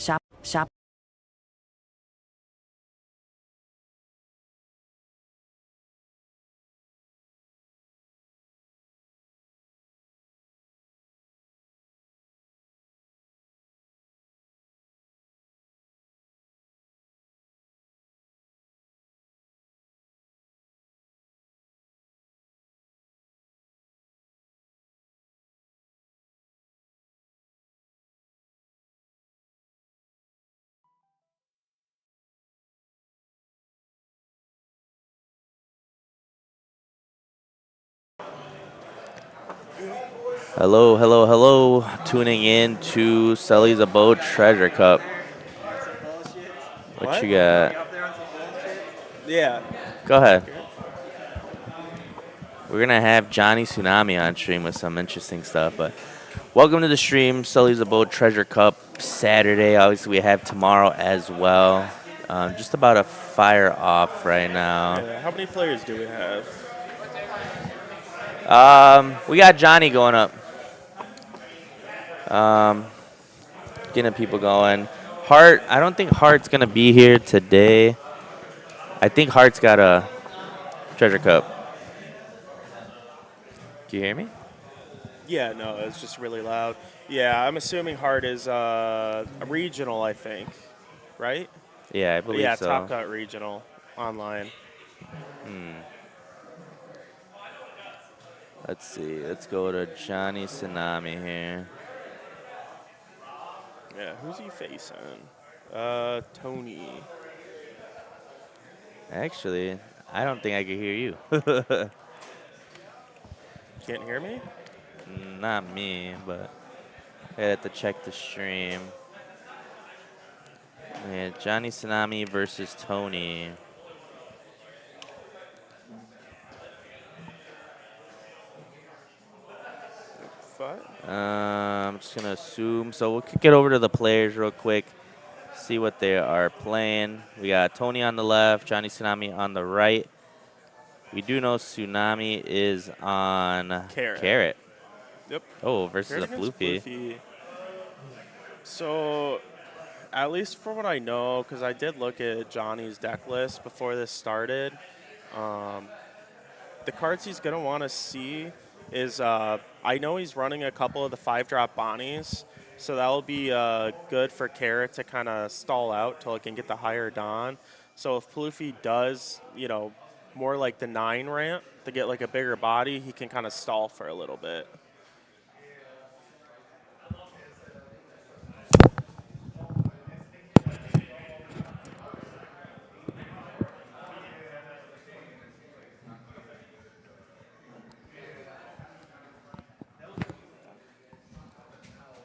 Shop. Hello, hello, hello. Tuning in to Sully's Abode Treasure Cup. What you got? Yeah. Go ahead. We're going to have Johnny Tsunami on stream with some interesting stuff. But welcome to the stream, Sully's Abode Treasure Cup Saturday. Obviously, we have tomorrow as well. Just about to fire off right now. Yeah. How many players do we have? We got Johnny going up. Getting people going. Hart, I don't think Hart's going to be here today. I think Hart's got a Treasure Cup. Can you hear me? Yeah, no, it's just really loud. Yeah, I'm assuming Hart is a regional, I think, right? Yeah, I believe Yeah, so. Top Cut regional online. Let's see. Let's go to Johnny Tsunami here. Yeah, who's he facing? Tony. Actually, I don't think I can hear you. Can't hear me? Not me, but I have to check the stream. Yeah, Johnny Tsunami versus Tony. What? I'm just gonna assume. So we'll kick it over to the players real quick. See what they are playing. We got Tony on the left, Johnny Tsunami on the right. We do know Tsunami is on Carrot. Yep. Oh, versus Carrot a against Floofy. Floofy. So, at least from what I know, because I did look at Johnny's deck list before this started, the cards he's going to want to see is I know he's running a couple of the 5-drop Bonnies, so that'll be good for Carrot to kind of stall out till it can get the higher Don. So if Floofy does, more like the 9 ramp to get like a bigger body, he can kind of stall for a little bit.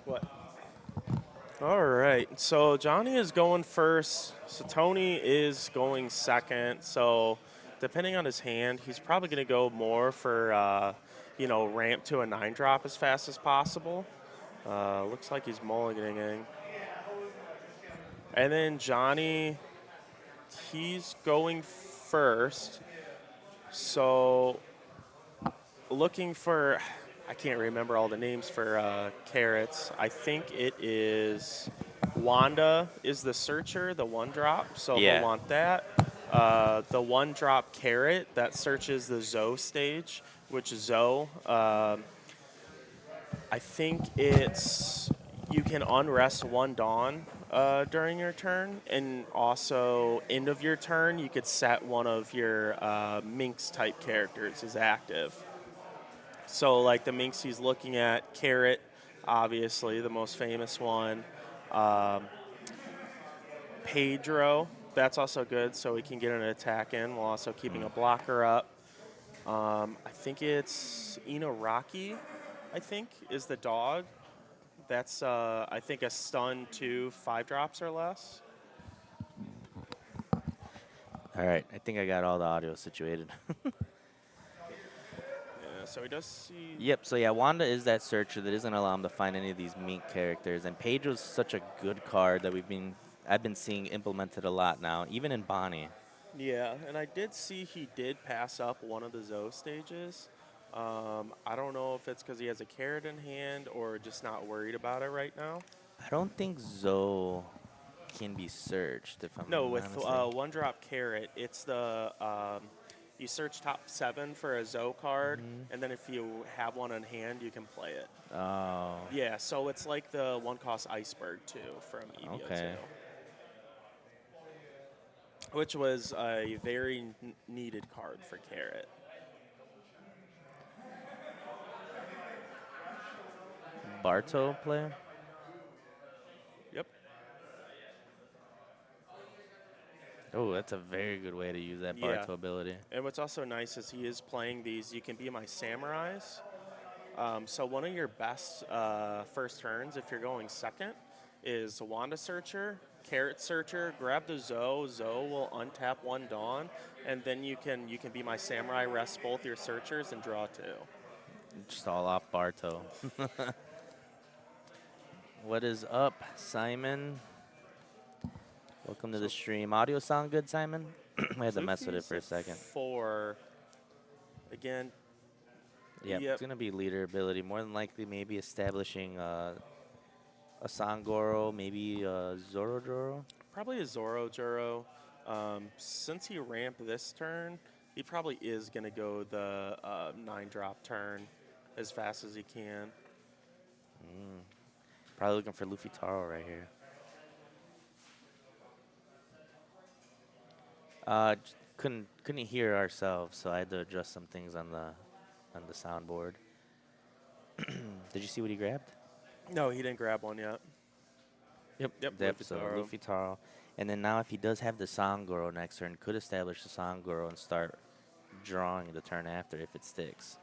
What? All right, so Johnny is going first. So Tony is going second. So depending on his hand, he's probably going to go more for, ramp to a 9-drop as fast as possible. Looks like he's mulliganing. And then Johnny, he's going first. So looking for, I can't remember all the names for carrots. I think it is Wanda is the searcher, the 1-drop. So Yeah. he'll want that. The 1-drop carrot that searches the Zoe stage, which is Zoe. I think it's you can unrest 1 Dawn during your turn, and also end of your turn, you could set one of your Minx type characters as active. So, like the Minx he's looking at, Carrot, obviously the most famous one. Pedro, that's also good, so he can get an attack in while also keeping a blocker up. I think it's Inaraki, I think, is the dog. That's, I think, a stun to 5-drops or less. All right, I think I got all the audio situated. Yeah, so he does see. Yep, so yeah, Wanda is that searcher that isn't allow him to find any of these mink characters, and Pedro's such a good card that I've been seeing implemented a lot now, even in Bonnie. Yeah, and I did see he did pass up one of the Zoe stages. I don't know if it's because he has a carrot in hand or just not worried about it right now. I don't think Zoe can be searched, if I'm No, not with mistaken. one drop carrot, it's the you search top 7 for a Zoe card, and then if you have one on hand, you can play it. Oh, Yeah, so it's like the 1-cost Iceberg 2 from EVO2, okay. which was a very needed card for carrot. Barto player? Yep. Oh, that's a very good way to use that Yeah. Barto ability. And what's also nice is he is playing these. You can be my samurais. So one of your best first turns, if you're going second, is Wanda Searcher, Carrot Searcher. Grab the Zoe. Zoe will untap one Dawn, and then you can be my samurai. Rest both your searchers and draw 2. Just all off Barto. What is up, Simon? Welcome to the So stream. Audio sound good, Simon? I had to mess with it Luffy's for a at second. 4. Again. Yep, it's going to be leader ability. More than likely, maybe establishing a Sangoro, maybe a Zorodoro. Probably a Zoro Juro. Since he ramped this turn, he probably is going to go the 9-drop turn as fast as he can. Probably looking for Luffy Taro right here. Couldn't hear ourselves, so I had to adjust some things on the soundboard. Did you see what he grabbed? No, he didn't grab one yet. Yep. Luffy So Taro. Luffy Taro. And then now if he does have the Sangoro next turn, could establish the Sangoro and start drawing the turn after if it sticks.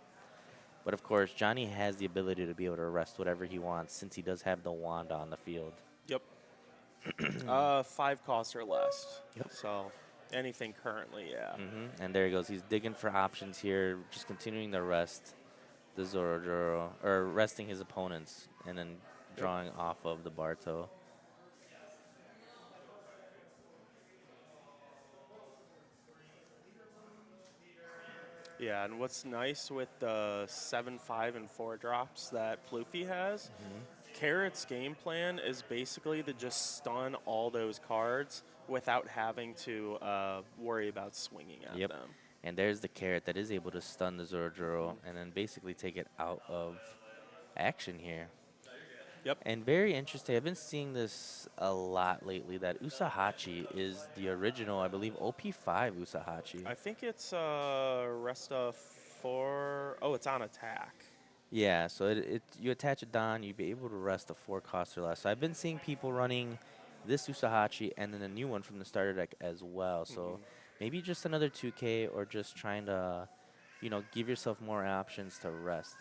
But of course, Johnny has the ability to be able to arrest whatever he wants since he does have the Wanda on the field. Yep. 5 costs or less. Yep. So anything currently, yeah. And there he goes. He's digging for options here, just continuing to rest the Zorodoro, or resting his opponents, and then drawing off of the Barto. Yeah, and what's nice with the 7, 5, and 4 drops that Pluffy has, Carrot's game plan is basically to just stun all those cards without having to worry about swinging at Yep. them. And there's the carrot that is able to stun the Zorodoro and then basically take it out of action here. Yep. And very interesting. I've been seeing this a lot lately, that Usahachi is the original, I believe, OP5 Usahachi. I think it's Resta 4. Oh, it's on attack. Yeah, so you attach a Don, you'd be able to rest a 4 cost or less. So I've been seeing people running this Usahachi and then a new one from the starter deck as well. So maybe just another 2K or just trying to, give yourself more options to rest.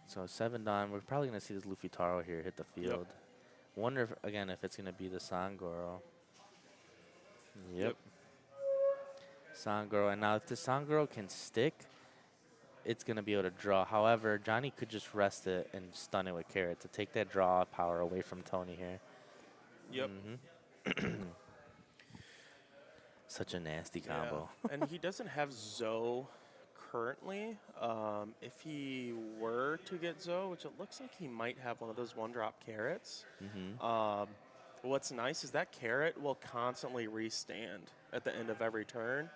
So 7 Don, we're probably going to see this Luffy Taro here hit the field. Wonder, if it's going to be the Sangoro. Yep. Sangoro. And now if the Sangoro can stick, it's going to be able to draw. However, Johnny could just rest it and stun it with Carrot to take that draw power away from Tony here. Yep. Such a nasty combo. Yeah. And he doesn't have Zoe currently. If he were to get Zoe, which it looks like he might have one of those 1-drop carrots, what's nice is that carrot will constantly restand at the end of every turn.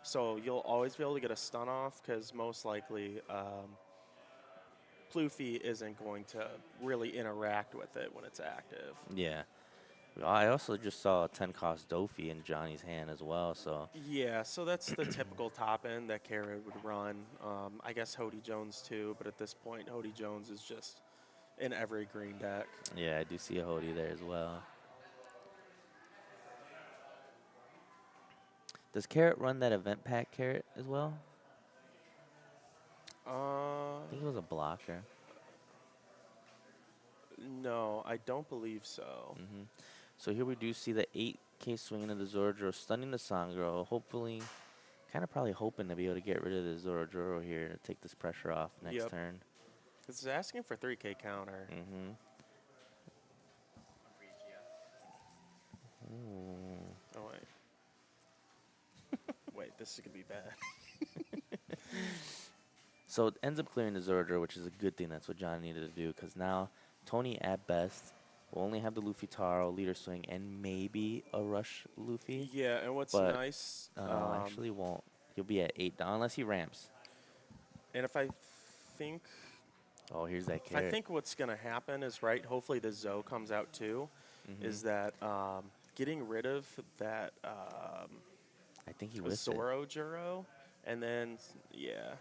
So you'll always be able to get a stun off because most likely Pluffy isn't going to really interact with it when it's active. Yeah. I also just saw a 10 cost Dofi in Johnny's hand as well, so. Yeah, so that's the typical top end that Carrot would run. I guess Hody Jones too, but at this point, Hody Jones is just in every green deck. Yeah, I do see a Hody there as well. Does Carrot run that event pack Carrot as well? I think it was a blocker. No, I don't believe so. So here we do see the 8K swing into the Zorodoro, stunning the Sangro. Hopefully, probably hoping to be able to get rid of the Zorodoro here to take this pressure off next turn. It's asking for 3K counter. Ooh. Oh, wait. Wait, this is going to be bad. So it ends up clearing the Zordra, which is a good thing. That's what John needed to do, because now Tony, at best, will only have the Luffy Taro, leader swing, and maybe a rush Luffy. Yeah, and what's But nice, no, actually won't. He'll be at 8 down unless he ramps. and think Oh, here's that if I carrot. think what's gonna happen is right. Hopefully the Zoe comes out too. Is that getting rid of that I think he whiffed it. Zoro Juro, and then yeah.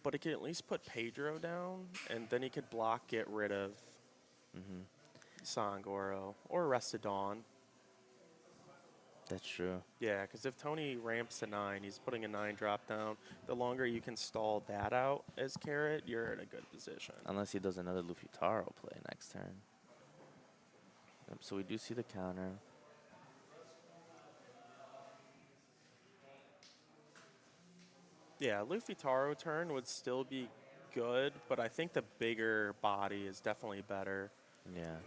But he can at least put Pedro down, and then he could block, get rid of Sangoro or Arrested Dawn. That's true. Yeah, because if Tony ramps to 9, he's putting a 9 drop down. The longer you can stall that out as carrot, you're in a good position. Unless he does another Luffy Taro play next turn. Yep, so we do see the counter. Yeah, Luffy Taro turn would still be good, but I think the bigger body is definitely better. Yeah.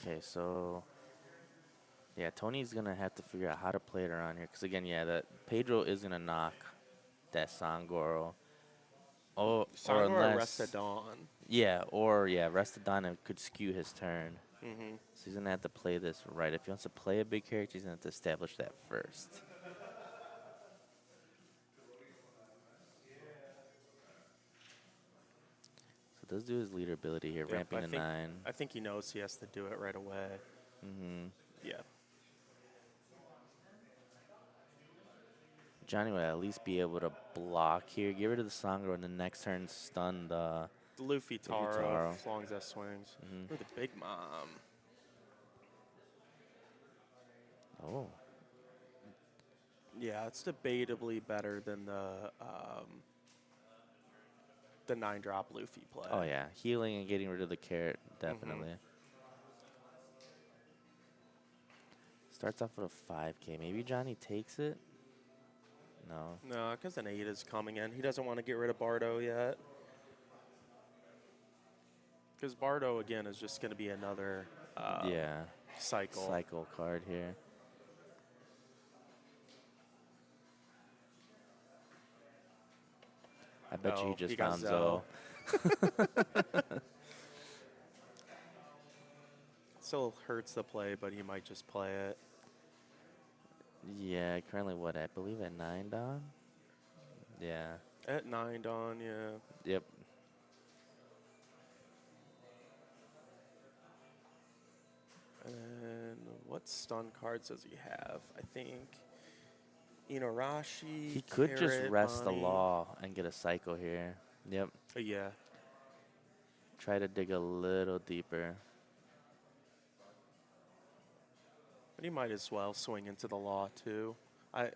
Okay, so yeah, Tony's gonna have to figure out how to play it around here. Cause again, yeah, that Pedro is gonna knock that Sangoro. Oh, or Sangoro unless Arrested Dawn. yeah, Restadonna could skew his turn. So he's gonna have to play this right. If he wants to play a big character, he's gonna have to establish that first. So it does do his leader ability here, Yep, ramping to 9. I think he knows he has to do it right away. Yeah. Johnny would at least be able to block here, get rid of the Sangro, and the next turn stun the. Luffy Taro, Taro. as long as that swings. Or the Big Mom. Oh, Yeah, it's debatably better than the 9 drop Luffy play. oh yeah, healing and getting rid of the carrot, definitely. Starts off with a 5K. Maybe Johnny takes it. No. No, because an 8 is coming in. He doesn't want to get rid of Bardo yet. Because Bardo, again, is just going to be another Yeah. cycle. Cycle card here. I bet you Oh, he just he got found Zoe. Still hurts the play, but he might just play it. Yeah, currently what? I believe at 9 Don? Yeah. At 9, Dawn, yeah. Yep. And what stun cards does he have? I think Inuarashi. He could just Carrot, rest the Bonnie. law and get a cycle here. Yep. Yeah. Try to dig a little deeper. But he might as well swing into the law too.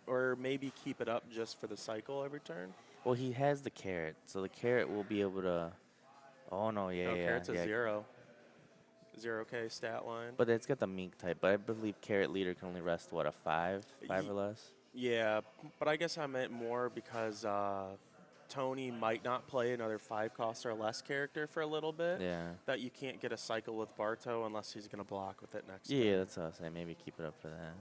Or maybe keep it up just for the cycle every turn. Well, he has the carrot, so the carrot will be able to. Oh no, yeah, No, yeah, carrot's a yeah. 0. 0K stat line. But it's got the mink type. But I believe carrot leader can only rest what, a 5 or less. Yeah, but I guess I meant more because Tony might not play another 5 cost or less character for a little bit. Yeah. That you can't get a cycle with Barto unless he's going to block with it next Yeah, turn. that's what I was saying. Maybe keep it up for that.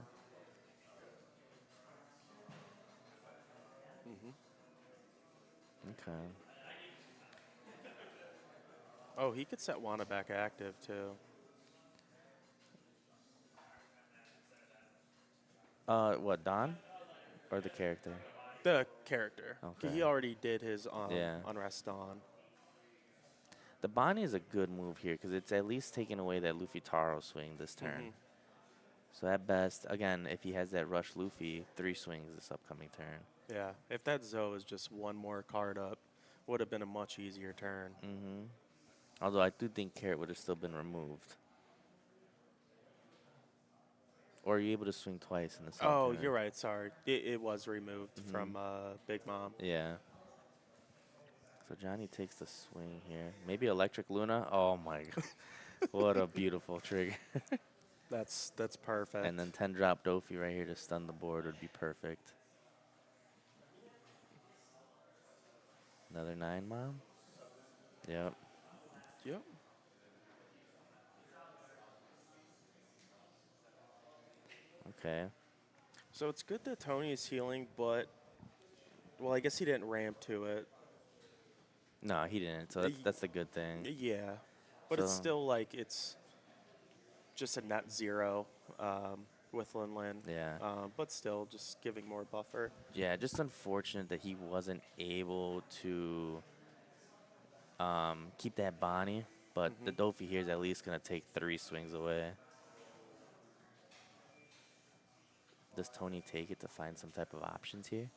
Okay. Oh, he could set Wanda back active too. What, Don? Or the character? The character. Okay. He already did his Yeah. unrest on. The Bonnie is a good move here because it's at least taking away that Luffy Taro swing this turn. So at best, again, if he has that rush Luffy, 3 swings this upcoming turn. Yeah, if that Zoe is just one more card up, would have been a much easier turn. Although I do think carrot would have still been removed. Or are you able to swing twice in the same Oh, turn? you're right. Sorry, it was removed from Big Mom. Yeah. So Johnny takes the swing here. Maybe Electric Luna. Oh my god. What a beautiful trigger. That's perfect. And then 10 drop Dofi right here to stun the board would be perfect. Another 9 Mom? Yep. Yep. Okay. So it's good that Tony is healing, but, well, I guess he didn't ramp to it. No, he didn't. So that's a good thing. Yeah. But it's So still like it's just a net 0 with Lin. yeah, But still just giving more buffer. yeah. Just unfortunate that he wasn't able to keep that Bonnie. But the Dofi here is at least gonna take 3 swings away. Does Tony take it to find some type of options here?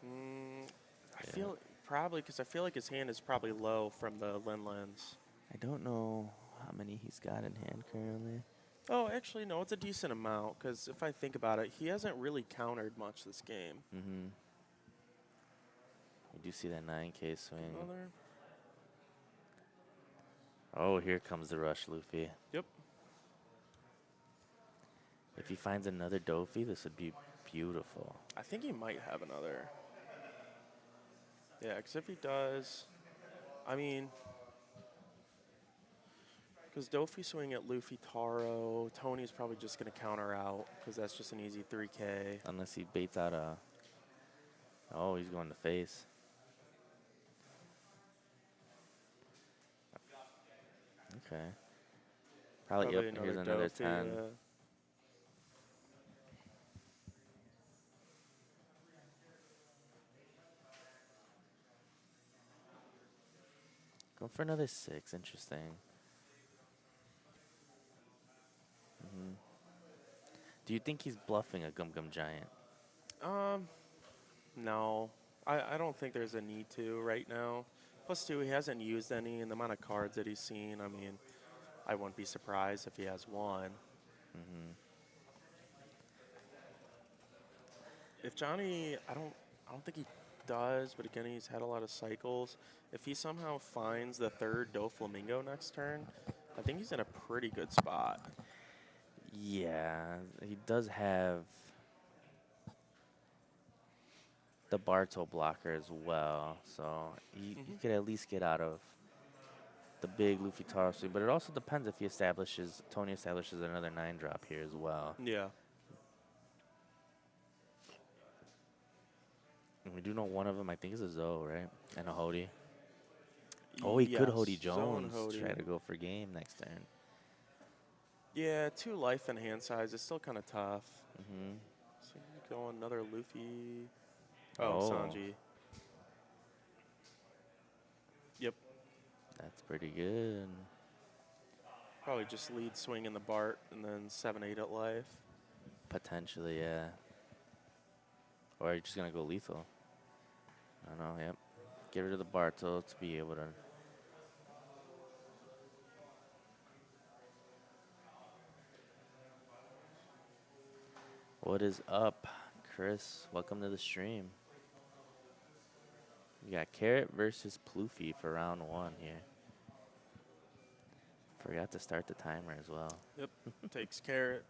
I feel probably because I feel like his hand is probably low from the Lins. I don't know how many he's got in hand currently. Oh, actually, no, it's a decent amount because if I think about it, he hasn't really countered much this game. Mm-hmm. You do see that 9K swing. Another. Oh, here comes the rush, Luffy. Yep. If he finds another Dofi, this would be beautiful. I think he might have another. Yeah, because if he does, I mean, because Dofi swing at Luffy Taro, Tony's probably just going to counter out because that's just an easy 3K. Unless he baits out a... Oh, he's going to face. Okay. Probably yep, here's another Dofi, 10. yeah. Going for another 6. Interesting. Do you think he's bluffing a Gum Gum Giant? No. I don't think there's a need to right now. Plus, too, he hasn't used any, and the amount of cards that he's seen, I mean, I wouldn't be surprised if he has one. If Johnny, I don't think he does, but again, he's had a lot of cycles. If he somehow finds the third Doflamingo next turn, I think he's in a pretty good spot. Yeah, he does have the Barto blocker as well, so he could at least get out of the big Luffy Taro swing. But it also depends if Tony establishes another 9-drop here as well. Yeah. And we do know one of them, I think, is a Zoe, right? And a Hody. Oh, he could Hody Jones try to go for game next turn. Yeah, 2 life and hand size is still kind of tough. So you go another Luffy. Oh, Sanji. Yep. That's pretty good. Probably just lead swing in the Bart and then 7-8 at life. Potentially, yeah. Or are you just going to go lethal? I don't know, yep. Get rid of the Barto to be able to... What is up, Chris? Welcome to the stream. We got Carrot versus Ploofy for round 1 here. Forgot to start the timer as well. Yep. Takes Carrot.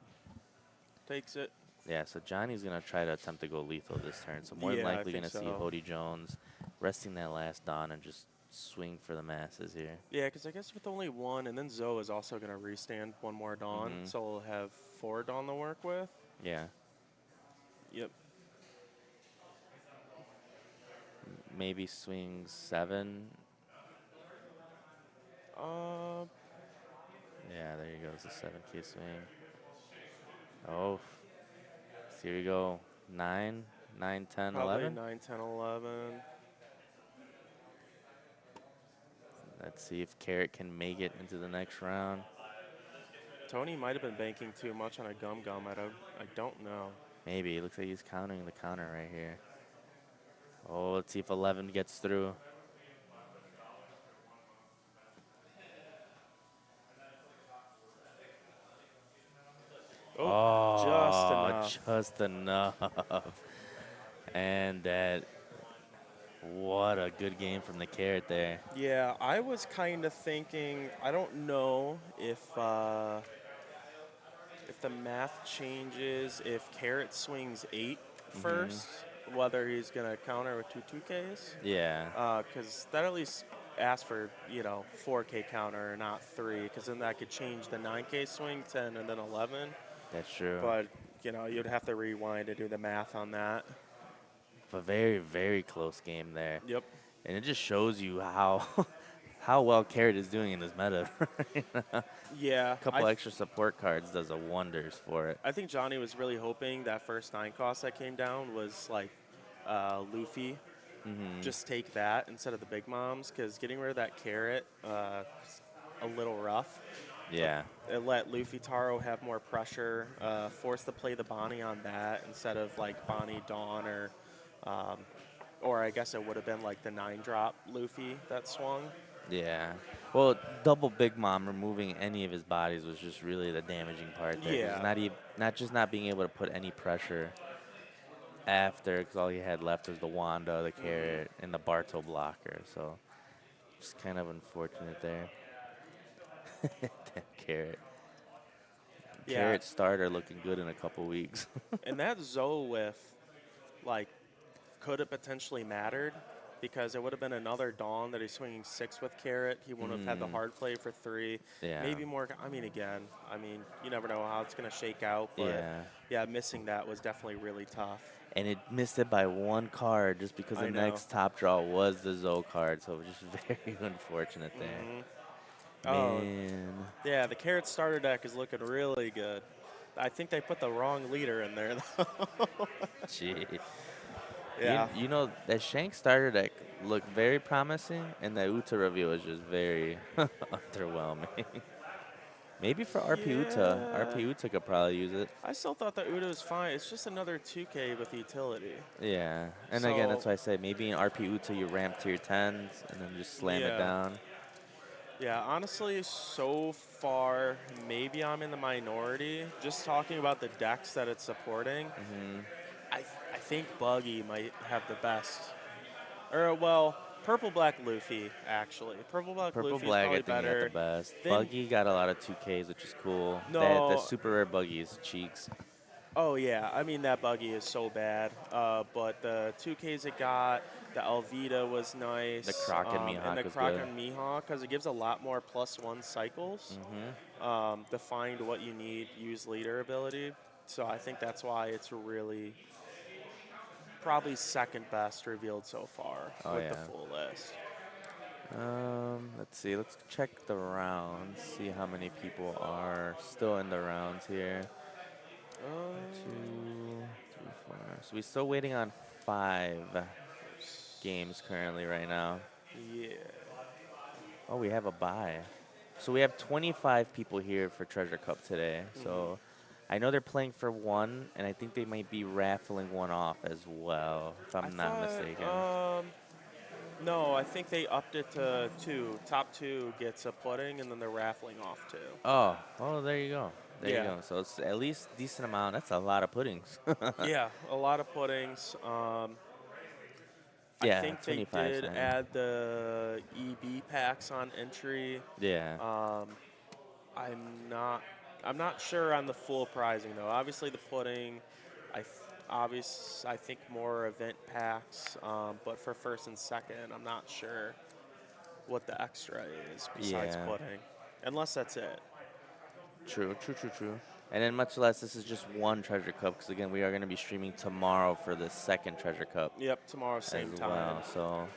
Takes it. Yeah, so Johnny's going to try to attempt to go lethal this turn. So more than likely going to see Hody Jones resting that last Dawn and just swing for the masses here. Yeah, because I guess with only 1, and then Zoe is also going to restand 1 more Dawn, so we'll have 4 Dawn to work with. Yeah. Yep. Maybe swing 7. Yeah, there you go. It's a 7K swing. Oh. So here we go. 9, 10, Probably 11. 9, 10, 11. Let's see if Carrot can make it into the next round. Tony might have been banking too much on a Gum Gum. I don't know. Maybe. It looks like he's countering the counter right here. Oh, let's see if 11 gets through. Oh, just enough. And that, what a good game from the Carrot there. Yeah, I was kind of thinking, I don't know if the math changes, if Carrot swings 8 first, whether he's going to counter with 2 2Ks. Yeah. Because that at least asks for, 4K counter, not 3, because then that could change the 9K swing, 10, and then 11. That's true. But you'd have to rewind to do the math on that. A very, very close game there. Yep. And it just shows you how how well Carrot is doing in this meta. A Yeah, couple extra support cards does a wonders for it. I think Johnny was really hoping that first 9 cost that came down was like Luffy. Just take that instead of the big moms, because getting rid of that carrot is a little rough. Yeah. It let Luffy Taro have more pressure, forced to play the Bonnie on that instead of like Bonnie Dawn or I guess it would have been like the 9-drop Luffy that swung. Yeah. Well, double Big Mom removing any of his bodies was just really the damaging part there. Yeah. Not just not being able to put any pressure after, because all he had left was the Wanda, the Carrot, and the Barto blocker. So just kind of unfortunate there. That Carrot. Yeah. Carrot starter looking good in a couple weeks. And that Zoe with, like, could have potentially mattered, because it would have been another Dawn that he's swinging 6 with Carrot. He wouldn't have had the hard play for 3. Yeah. Maybe more. Again, you never know how it's going to shake out. But yeah, missing that was definitely really tough. And it missed it by 1 card just because the next top draw was the Zoe card. So it was just very unfortunate there. Man. Yeah, the Carrot starter deck is looking really good. I think they put the wrong leader in there, though. Gee. Yeah. You know, that Shank starter deck looked very promising, and the Uta reveal was just very underwhelming. Maybe for RP Uta. RP Uta could probably use it. I still thought that Uta was fine. It's just another 2K with utility. Yeah. And again, that's why I say maybe in RP Uta you ramp to your 10s and then just slam it down. Yeah, honestly, so far, maybe I'm in the minority. Just talking about the decks that it's supporting, I think Buggy might have the best. Purple Black Luffy, actually. Purple Black Luffy is probably I think better. got the best. Buggy got a lot of 2Ks, which is cool. No. The super rare Buggy is cheeks. Oh, yeah. That Buggy is so bad. But the 2Ks it got, the Alvida was nice. The Croc and Mihawk and the was Croc good. and Mihawk, because it gives a lot more +1 cycles. To find what you need, use leader ability. So I think that's why it's really probably second best revealed so far with the full list. Let's see. Let's check the rounds. See how many people are still in the rounds here. 2, 3, 4. So we're still waiting on 5 games currently right now. Yeah. Oh, we have a bye. So we have 25 people here for Treasure Cup today. So I know they're playing for 1, and I think they might be raffling 1 off as well, if I'm not mistaken. No, I think they upped it to 2. Top 2 gets a pudding, and then they're raffling off 2. Oh, there you go. There you go. So it's at least a decent amount. That's a lot of puddings. Yeah, a lot of puddings. I think they did add the EB packs on entry. Yeah. I'm not sure on the full pricing though. Obviously the pudding, I think more event packs. But for first and second, I'm not sure what the extra is besides pudding, unless that's it. True. And then much less, this is just 1 Treasure Cup, because again, we are going to be streaming tomorrow for the 2nd Treasure Cup. Yep, tomorrow same time. Well. So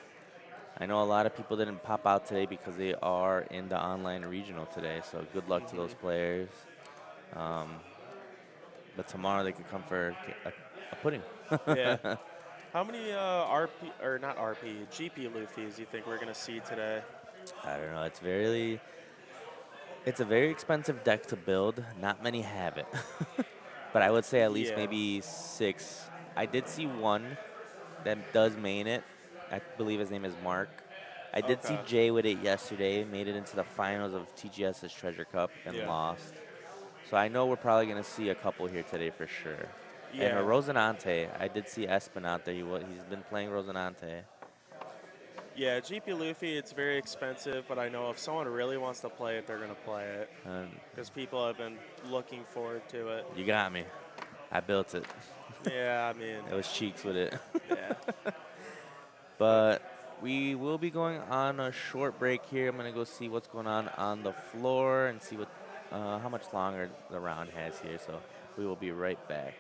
I know a lot of people didn't pop out today because they are in the online regional today. So good luck to those players. But tomorrow they can come for a pudding. Yeah. How many GP Luffys do you think we're going to see today? I don't know. It's a very expensive deck to build. Not many have it. But I would say at least maybe 6. I did see 1 that does main it. I believe his name is Mark. I did see Jay with it yesterday. Made it into the finals of TGS's Treasure Cup and lost. So I know we're probably going to see a couple here today for sure. Yeah. And Rosinante, I did see Espen out there. He's been playing Rosinante. Yeah, GP Luffy, it's very expensive, but I know if someone really wants to play it, they're going to play it. Because people have been looking forward to it. You got me. I built it. Yeah, It was cheeks with it. Yeah. But we will be going on a short break here. I'm going to go see what's going on the floor and see how much longer the round has here. So We will be right back.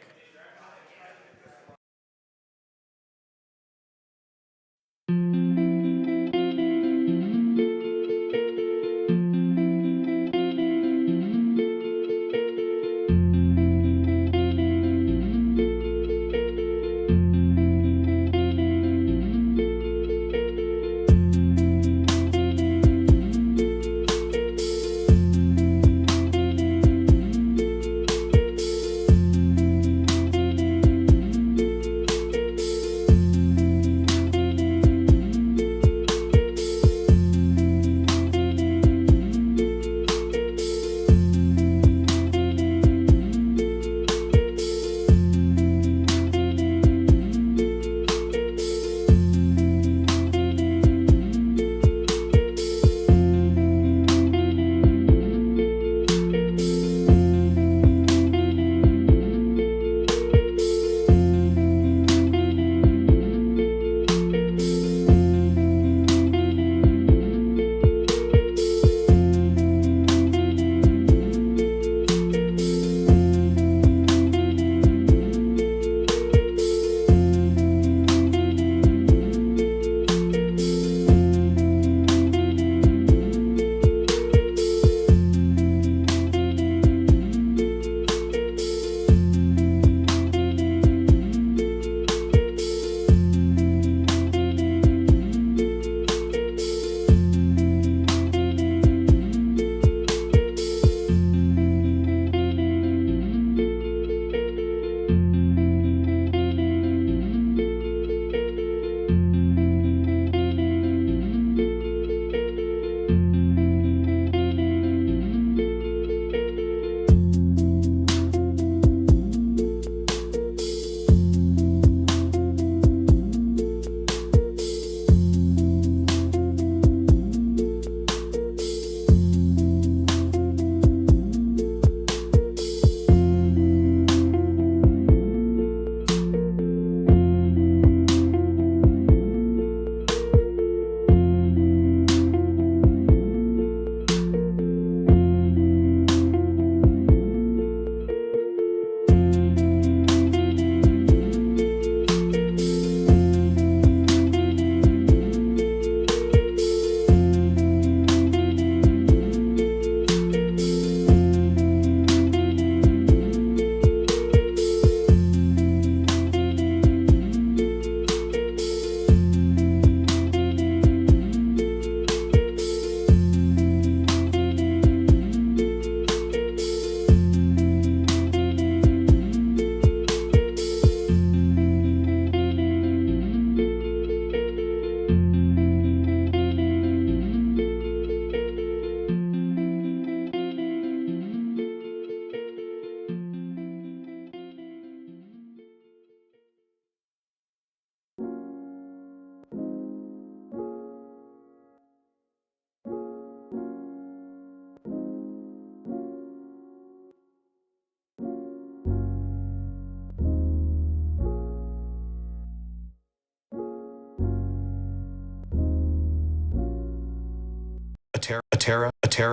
Atera.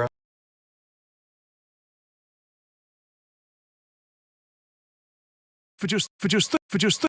For just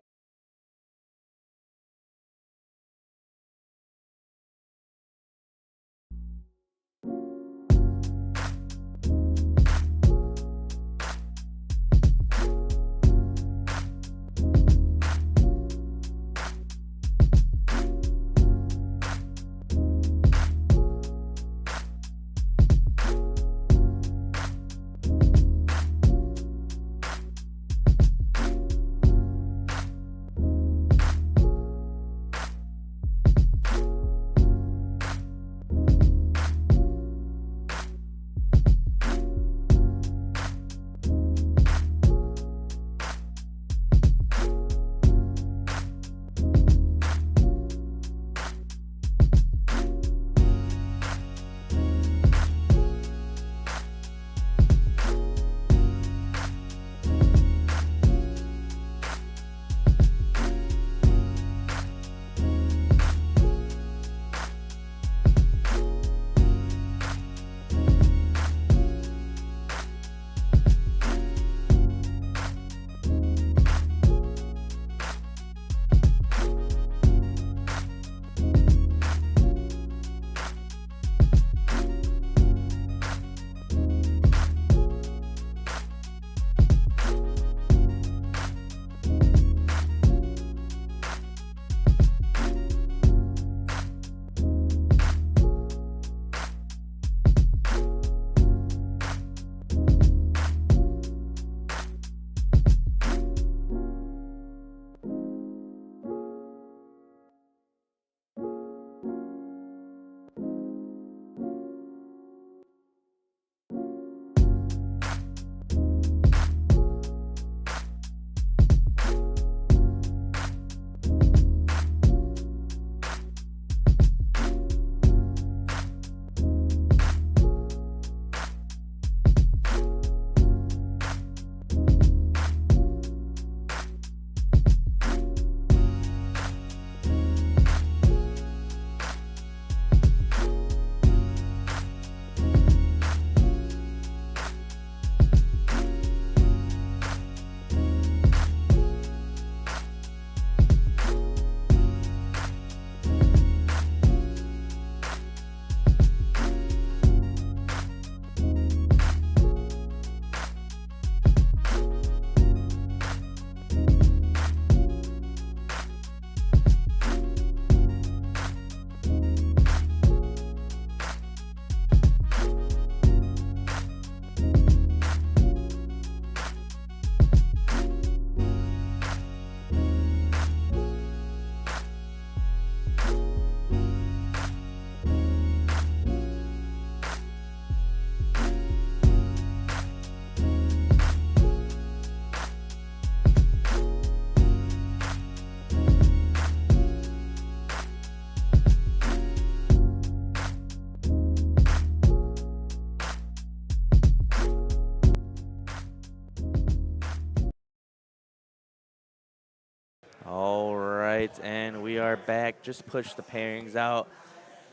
All right, and we are back. Just push the pairings out.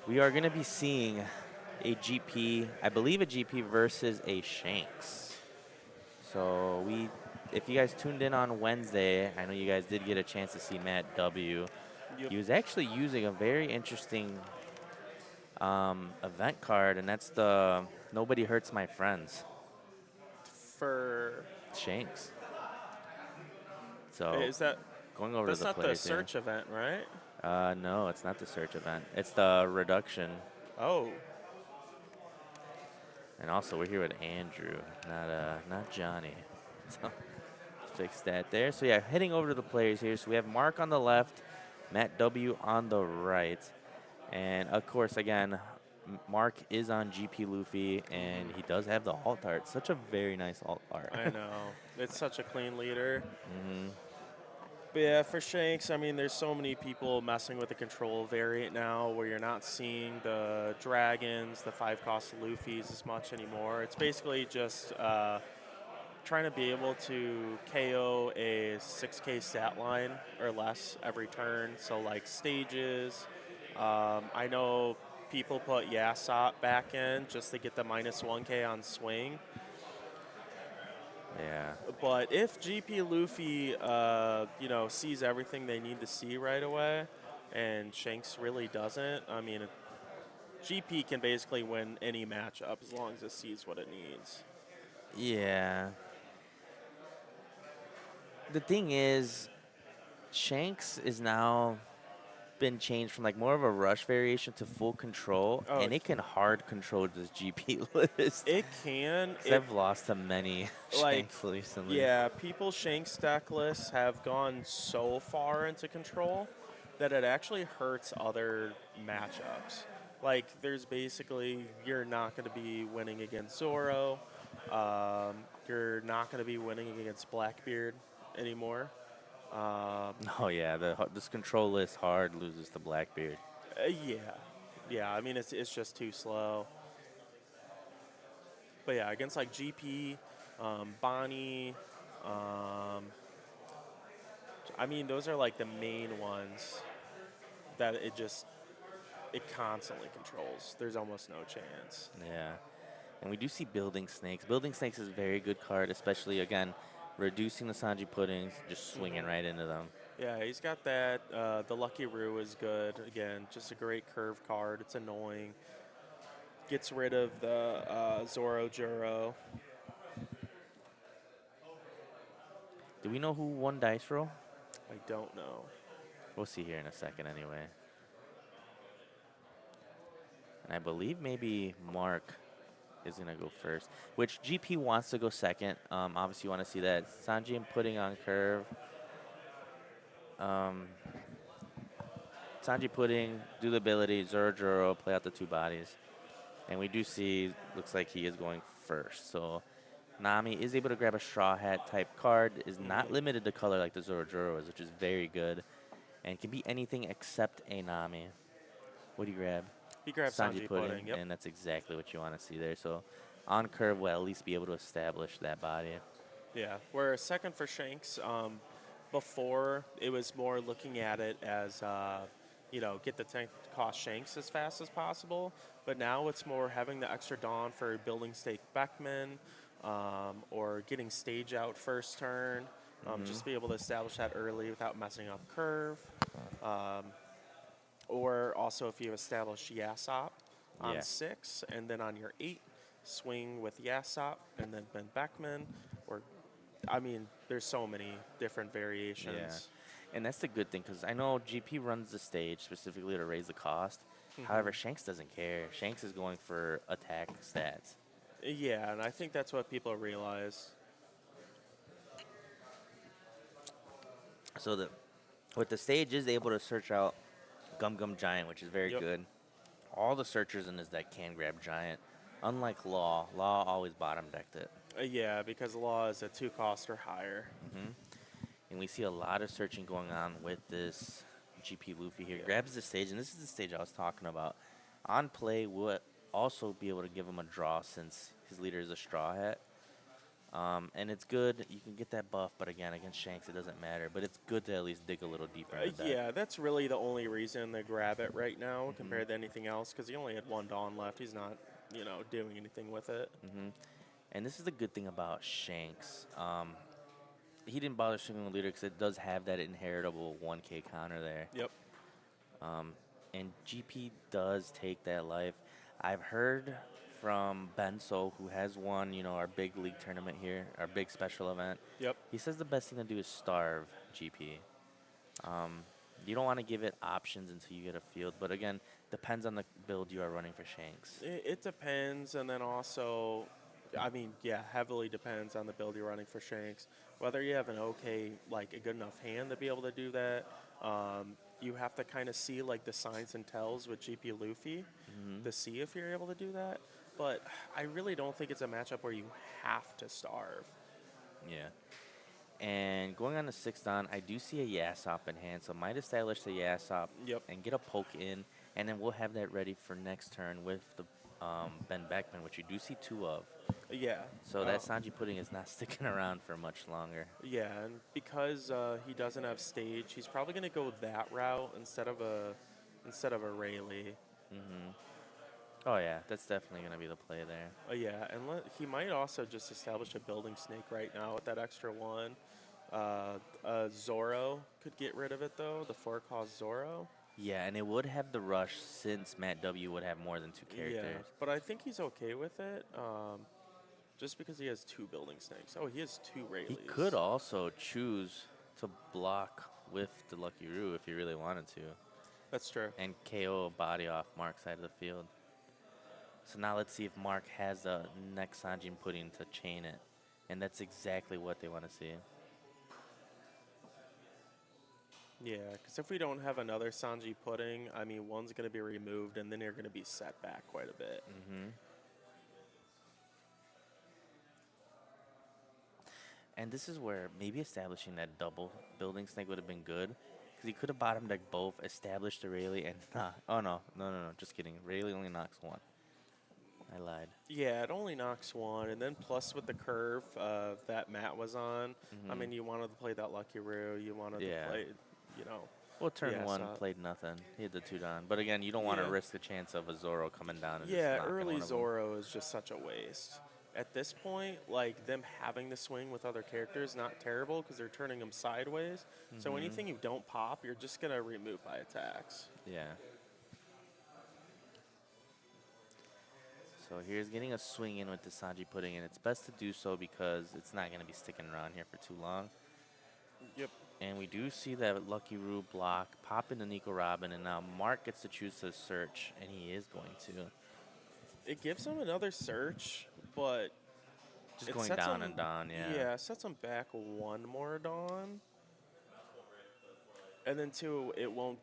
We are going to be seeing a GP, I believe a GP versus a Shanks. So if you guys tuned in on Wednesday, I know you guys did get a chance to see Matt W. Yep. He was actually using a very interesting event card, and that's the Nobody Hurts My Friends, For Shanks. So is that going over to that's the not the players here. search event, right? No, it's not the search event. It's the reduction. Oh, And also, we're here with Andrew, not Johnny. So fix that there. So yeah, heading over to the players here. So we have Mark on the left, Matt W on the right, and of course, again, Mark is on GP Luffy, and he does have the alt art. Such a very nice alt art. I know. It's such a clean leader. hmm But yeah, for Shanks, I mean, there's so many people messing with the control variant now where you're not seeing the dragons, the 5-cost Luffys as much anymore. It's basically just trying to be able to KO a 6K stat line or less every turn. So, like stages. I know people put Yasop back in just to get the minus 1K on swing. Yeah. But if GP Luffy, sees everything they need to see right away, and Shanks really doesn't, I mean, GP can basically win any matchup as long as it sees what it needs. Yeah. The thing is, Shanks is now been changed from like more of a rush variation to full control, Oh, and it can hard control this GP list. it can. 'Cause I've lost to many Like, Shanks recently. yeah, people's Shanks deck lists have gone so far into control that it actually hurts other matchups. Like, there's basically, you're not going to be winning against Zoro. You're not going to be winning against Blackbeard anymore. Oh yeah, this control list hard loses to Blackbeard. Yeah. Yeah, I mean, it's just too slow. But yeah, against like GP, Bonnie, um, I mean, those are like the main ones that it constantly controls. There's almost no chance. Yeah, and we do see Building Snakes. Building Snakes is a very good card, especially again, reducing the Sanji puddings, just swinging right into them. Yeah, he's got that. The Lucky Roo is good. Again, just a great curve card. It's annoying. Gets rid of the Zoro Juro. Do we know who won Dice Roll? I don't know. We'll see here in a second anyway. And I believe maybe Mark is going to go first, which GP wants to go second. Obviously, you want to see that. Sanji and Pudding on curve. Sanji Pudding, do the ability, Zoro Juro, play out the two bodies. And we do see, looks like he is going first. So Nami is able to grab a Straw Hat type card, is not limited to color like the Zoro Juro is, which is very good. And can be anything except a Nami. What do you grab? He grabs Sanji Pudding. Yep. And that's exactly what you want to see there. So on curve, we'll at least be able to establish that body. Yeah. Where second for Shanks, before it was more looking at it as, get the tank to cost Shanks as fast as possible. But now it's more having the extra Dawn for building stake Beckman or getting stage out first turn. Just to be able to establish that early without messing up curve. Or also if you establish Yasop on 6, and then on your 8, swing with Yasop, and then Ben Beckman. There's so many different variations. Yeah. And that's the good thing, because I know GP runs the stage specifically to raise the cost. However, Shanks doesn't care. Shanks is going for attack stats. Yeah, and I think that's what people realize. So what the stage is able to search out Gum Gum Giant, which is very good. All the searchers in this deck can grab Giant. Unlike Law always bottom decked it. Yeah, because Law is a 2-cost or higher. And we see a lot of searching going on with this GP Luffy here. Grabs the stage, and this is the stage I was talking about. On play, we'll also be able to give him a draw since his leader is a Straw Hat. And it's good. You can get that buff, but again, against Shanks, it doesn't matter. But it's good to at least dig a little deeper in the deck. Yeah, that's really the only reason they grab it right now compared to anything else, because he only had 1 Dawn left. He's not, doing anything with it. And this is the good thing about Shanks. He didn't bother swinging with leader because it does have that inheritable 1K counter there. Yep. And GP does take that life. I've heard from Benso, who has won, our big league tournament here, our big special event. Yep. He says the best thing to do is starve GP. You don't want to give it options until you get a field, but again, depends on the build you are running for Shanks. It depends, and then also, heavily depends on the build you're running for Shanks. Whether you have a good enough hand to be able to do that. You have to kind of see the signs and tells with GP Luffy to see if you're able to do that. But I really don't think it's a matchup where you have to starve. Yeah. And going on to 6th Dawn, I do see a Yasop in hand, so might establish the Yasop and get a poke in, and then we'll have that ready for next turn with the Ben Beckman, which you do see 2 of. Yeah. So that Sanji Pudding is not sticking around for much longer. Yeah, and because he doesn't have stage, he's probably going to go that route instead of a Rayleigh. Oh, yeah, that's definitely going to be the play there. Yeah, and he might also just establish a building snake right now with that extra 1. Zoro could get rid of it, though, the 4-cost Zoro. Yeah, and it would have the rush since Matt W would have more than 2 characters. Yeah, but I think he's okay with it, just because he has 2 building snakes. Oh, he has 2 Rayleighs. He could also choose to block with the Lucky Roo if he really wanted to. That's true. And KO body off Mark's side of the field. So now let's see if Mark has the next Sanjin Pudding to chain it. And that's exactly what they want to see. Yeah, because if we don't have another Sanji Pudding, one's going to be removed, and then you're going to be set back quite a bit. And this is where maybe establishing that double building snake would have been good. Because he could have bottom decked both, established the Rayleigh, and oh, no, just kidding. Rayleigh only knocks 1. I lied. Yeah, it only knocks 1, and then plus with the curve that Matt was on, you wanted to play that Lucky Roo, you wanted to play, Well, turn 1 played nothing. He had the 2 down. But again, you don't want to risk the chance of a Zoro coming down. And yeah, just early Zoro is just such a waste. At this point, them having the swing with other characters, not terrible because they're turning them sideways. So anything you don't pop, you're just going to remove by attacks. Yeah. So here's getting a swing in with the Sanji Pudding, and it's best to do so because it's not going to be sticking around here for too long. Yep. And we do see that Lucky Roo block pop into Nico Robin, and now Mark gets to choose to search, and he is going to. It gives him another search, but just going down and down, yeah. Yeah, sets him back 1 more Dawn. And then 2, it won't,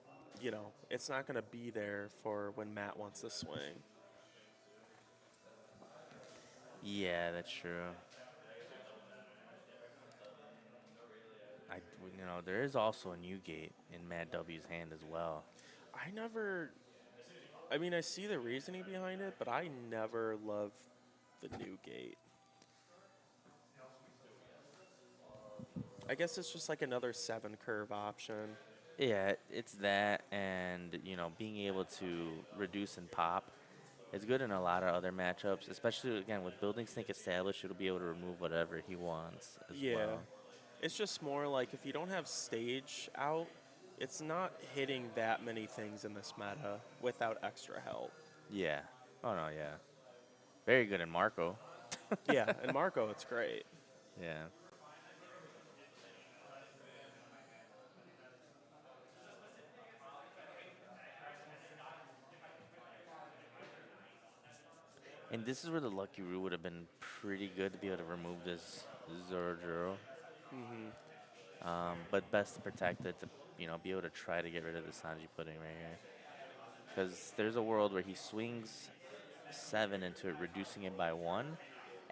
it's not going to be there for when Matt wants to swing. Yeah, that's true. There is also a new gate in Matt W's hand as well. I see the reasoning behind it, but I never loved the new gate. I guess it's just like another 7 curve option. Yeah, it's that, and being able to reduce and pop is good in a lot of other matchups, especially again with building snake established. It'll be able to remove whatever he wants as well. It's just more like if you don't have stage out, it's not hitting that many things in this meta without extra help. Yeah. Oh no, yeah. Very good in Marco. Yeah, and Marco, it's great. Yeah. And this is where the Lucky Roo would have been pretty good to be able to remove this Zoro. But best to protect it to, be able to try to get rid of the Sanji Pudding right here. Because there's a world where he swings 7 into it, reducing it by 1.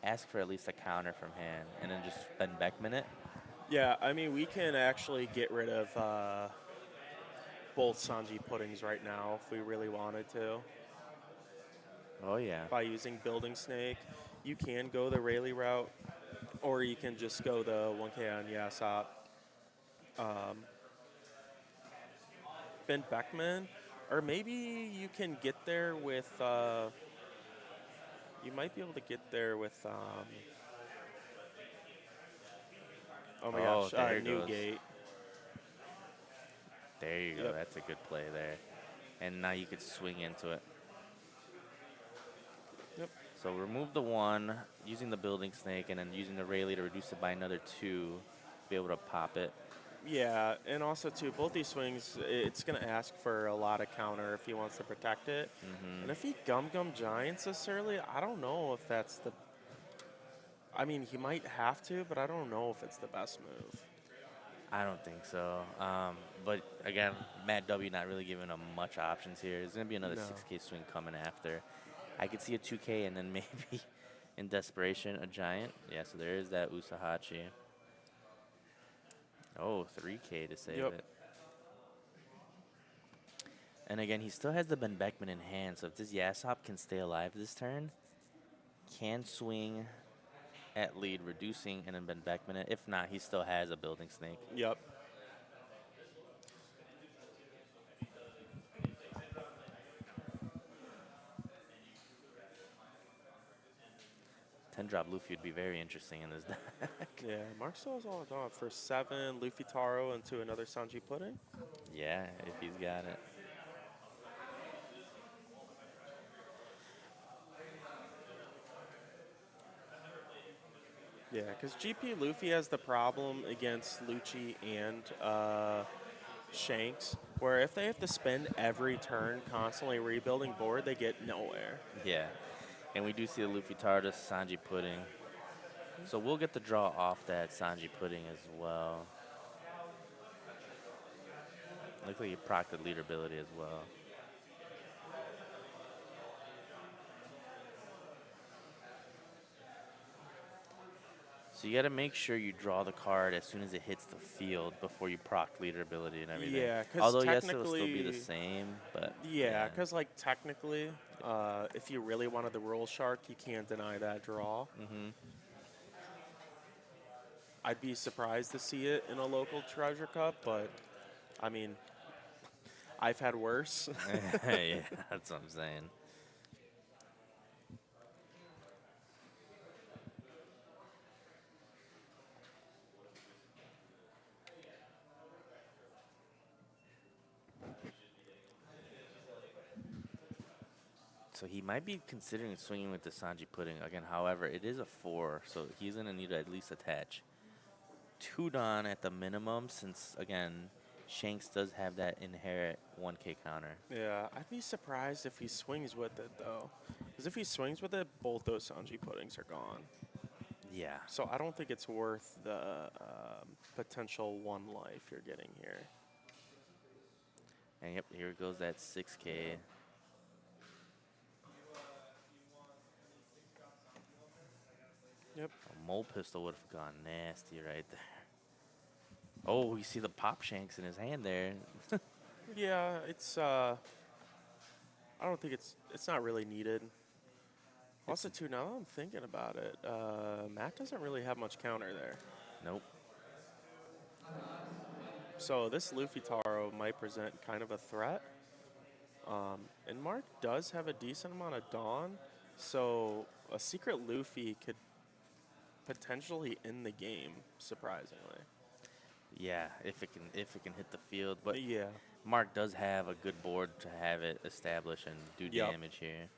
Ask for at least a counter from hand, and then just Ben Beckman it. Yeah, we can actually get rid of both Sanji Puddings right now if we really wanted to. Oh, yeah. By using Building Snake. You can go the Rayleigh route Or you can just go the 1K on Yasop. Ben Beckman. Or maybe you can get there with, you might be able to get there with, oh my Oh, gosh, there it goes. Newgate. There you go. Yep. That's a good play there. And now you could swing into it. Yep. So remove the 1, using the building snake, and then using the Rayleigh to reduce it by another 2, be able to pop it. Yeah, and also too, both these swings, it's going to ask for a lot of counter if he wants to protect it. And if he Gum Giants this early, I don't know if that's the. I mean, he might have to, but I don't know if it's the best move. I don't think so. But again, Matt W not really giving him much options here. There's going to be another No. 6K swing coming after. I could see a 2K and then maybe in desperation a giant. Yeah, so there is that Usahachi. Oh, 3K to save Yep. it. And again, he still has the Ben Beckman in hand, so if this Yasop can stay alive this turn, can swing at lead, reducing, and then Ben Beckman it. If not, he still has a building snake. Yep. Ten-drop Luffy would be very interesting in this deck. Yeah, Mark still has all gone for 7, Luffy Taro into another Sanji Pudding. Yeah, if he's got it. Yeah, because GP Luffy has the problem against Lucci and Shanks, where if they have to spend every turn constantly rebuilding board, they get nowhere. Yeah. And we do see the Luffy Tardis Sanji Pudding. So we'll get the draw off that Sanji Pudding as well. Looks like you proc the leader ability as well. So you got to make sure you draw the card as soon as it hits the field before you proc leader ability and everything. Yeah, 'cause although yes, it'll still be the technically- same, but Yeah, because like technically, if you really wanted the Rule Shark, you can't deny that draw. Mm-hmm. I'd be surprised to see it in a local Treasure Cup, but I mean, I've had worse. Yeah, that's what I'm saying. So he might be considering swinging with the Sanji Pudding again. However, it is a 4, so he's gonna need to at least attach 2 Don at the minimum, since again Shanks does have that inherent 1K counter. Yeah, I'd be surprised if he swings with it though, because if he swings with it, both those Sanji Puddings are gone. Yeah. So I don't think it's worth the potential 1 life you're getting here. And yep, here goes that 6K. Yep. A mole pistol would have gone nasty right there. Oh, you see the pop shanks in his hand there. Yeah, it's. I don't think it's not really needed. Also, too, now that I'm thinking about it, Matt doesn't really have much counter there. Nope. So this Luffy Taro might present kind of a threat. And Mark does have a decent amount of Dawn, so a secret Luffy could potentially end the game, surprisingly. Yeah, if it can hit the field, but Yeah. Mark does have a good board to have it establish and do Yep. damage here.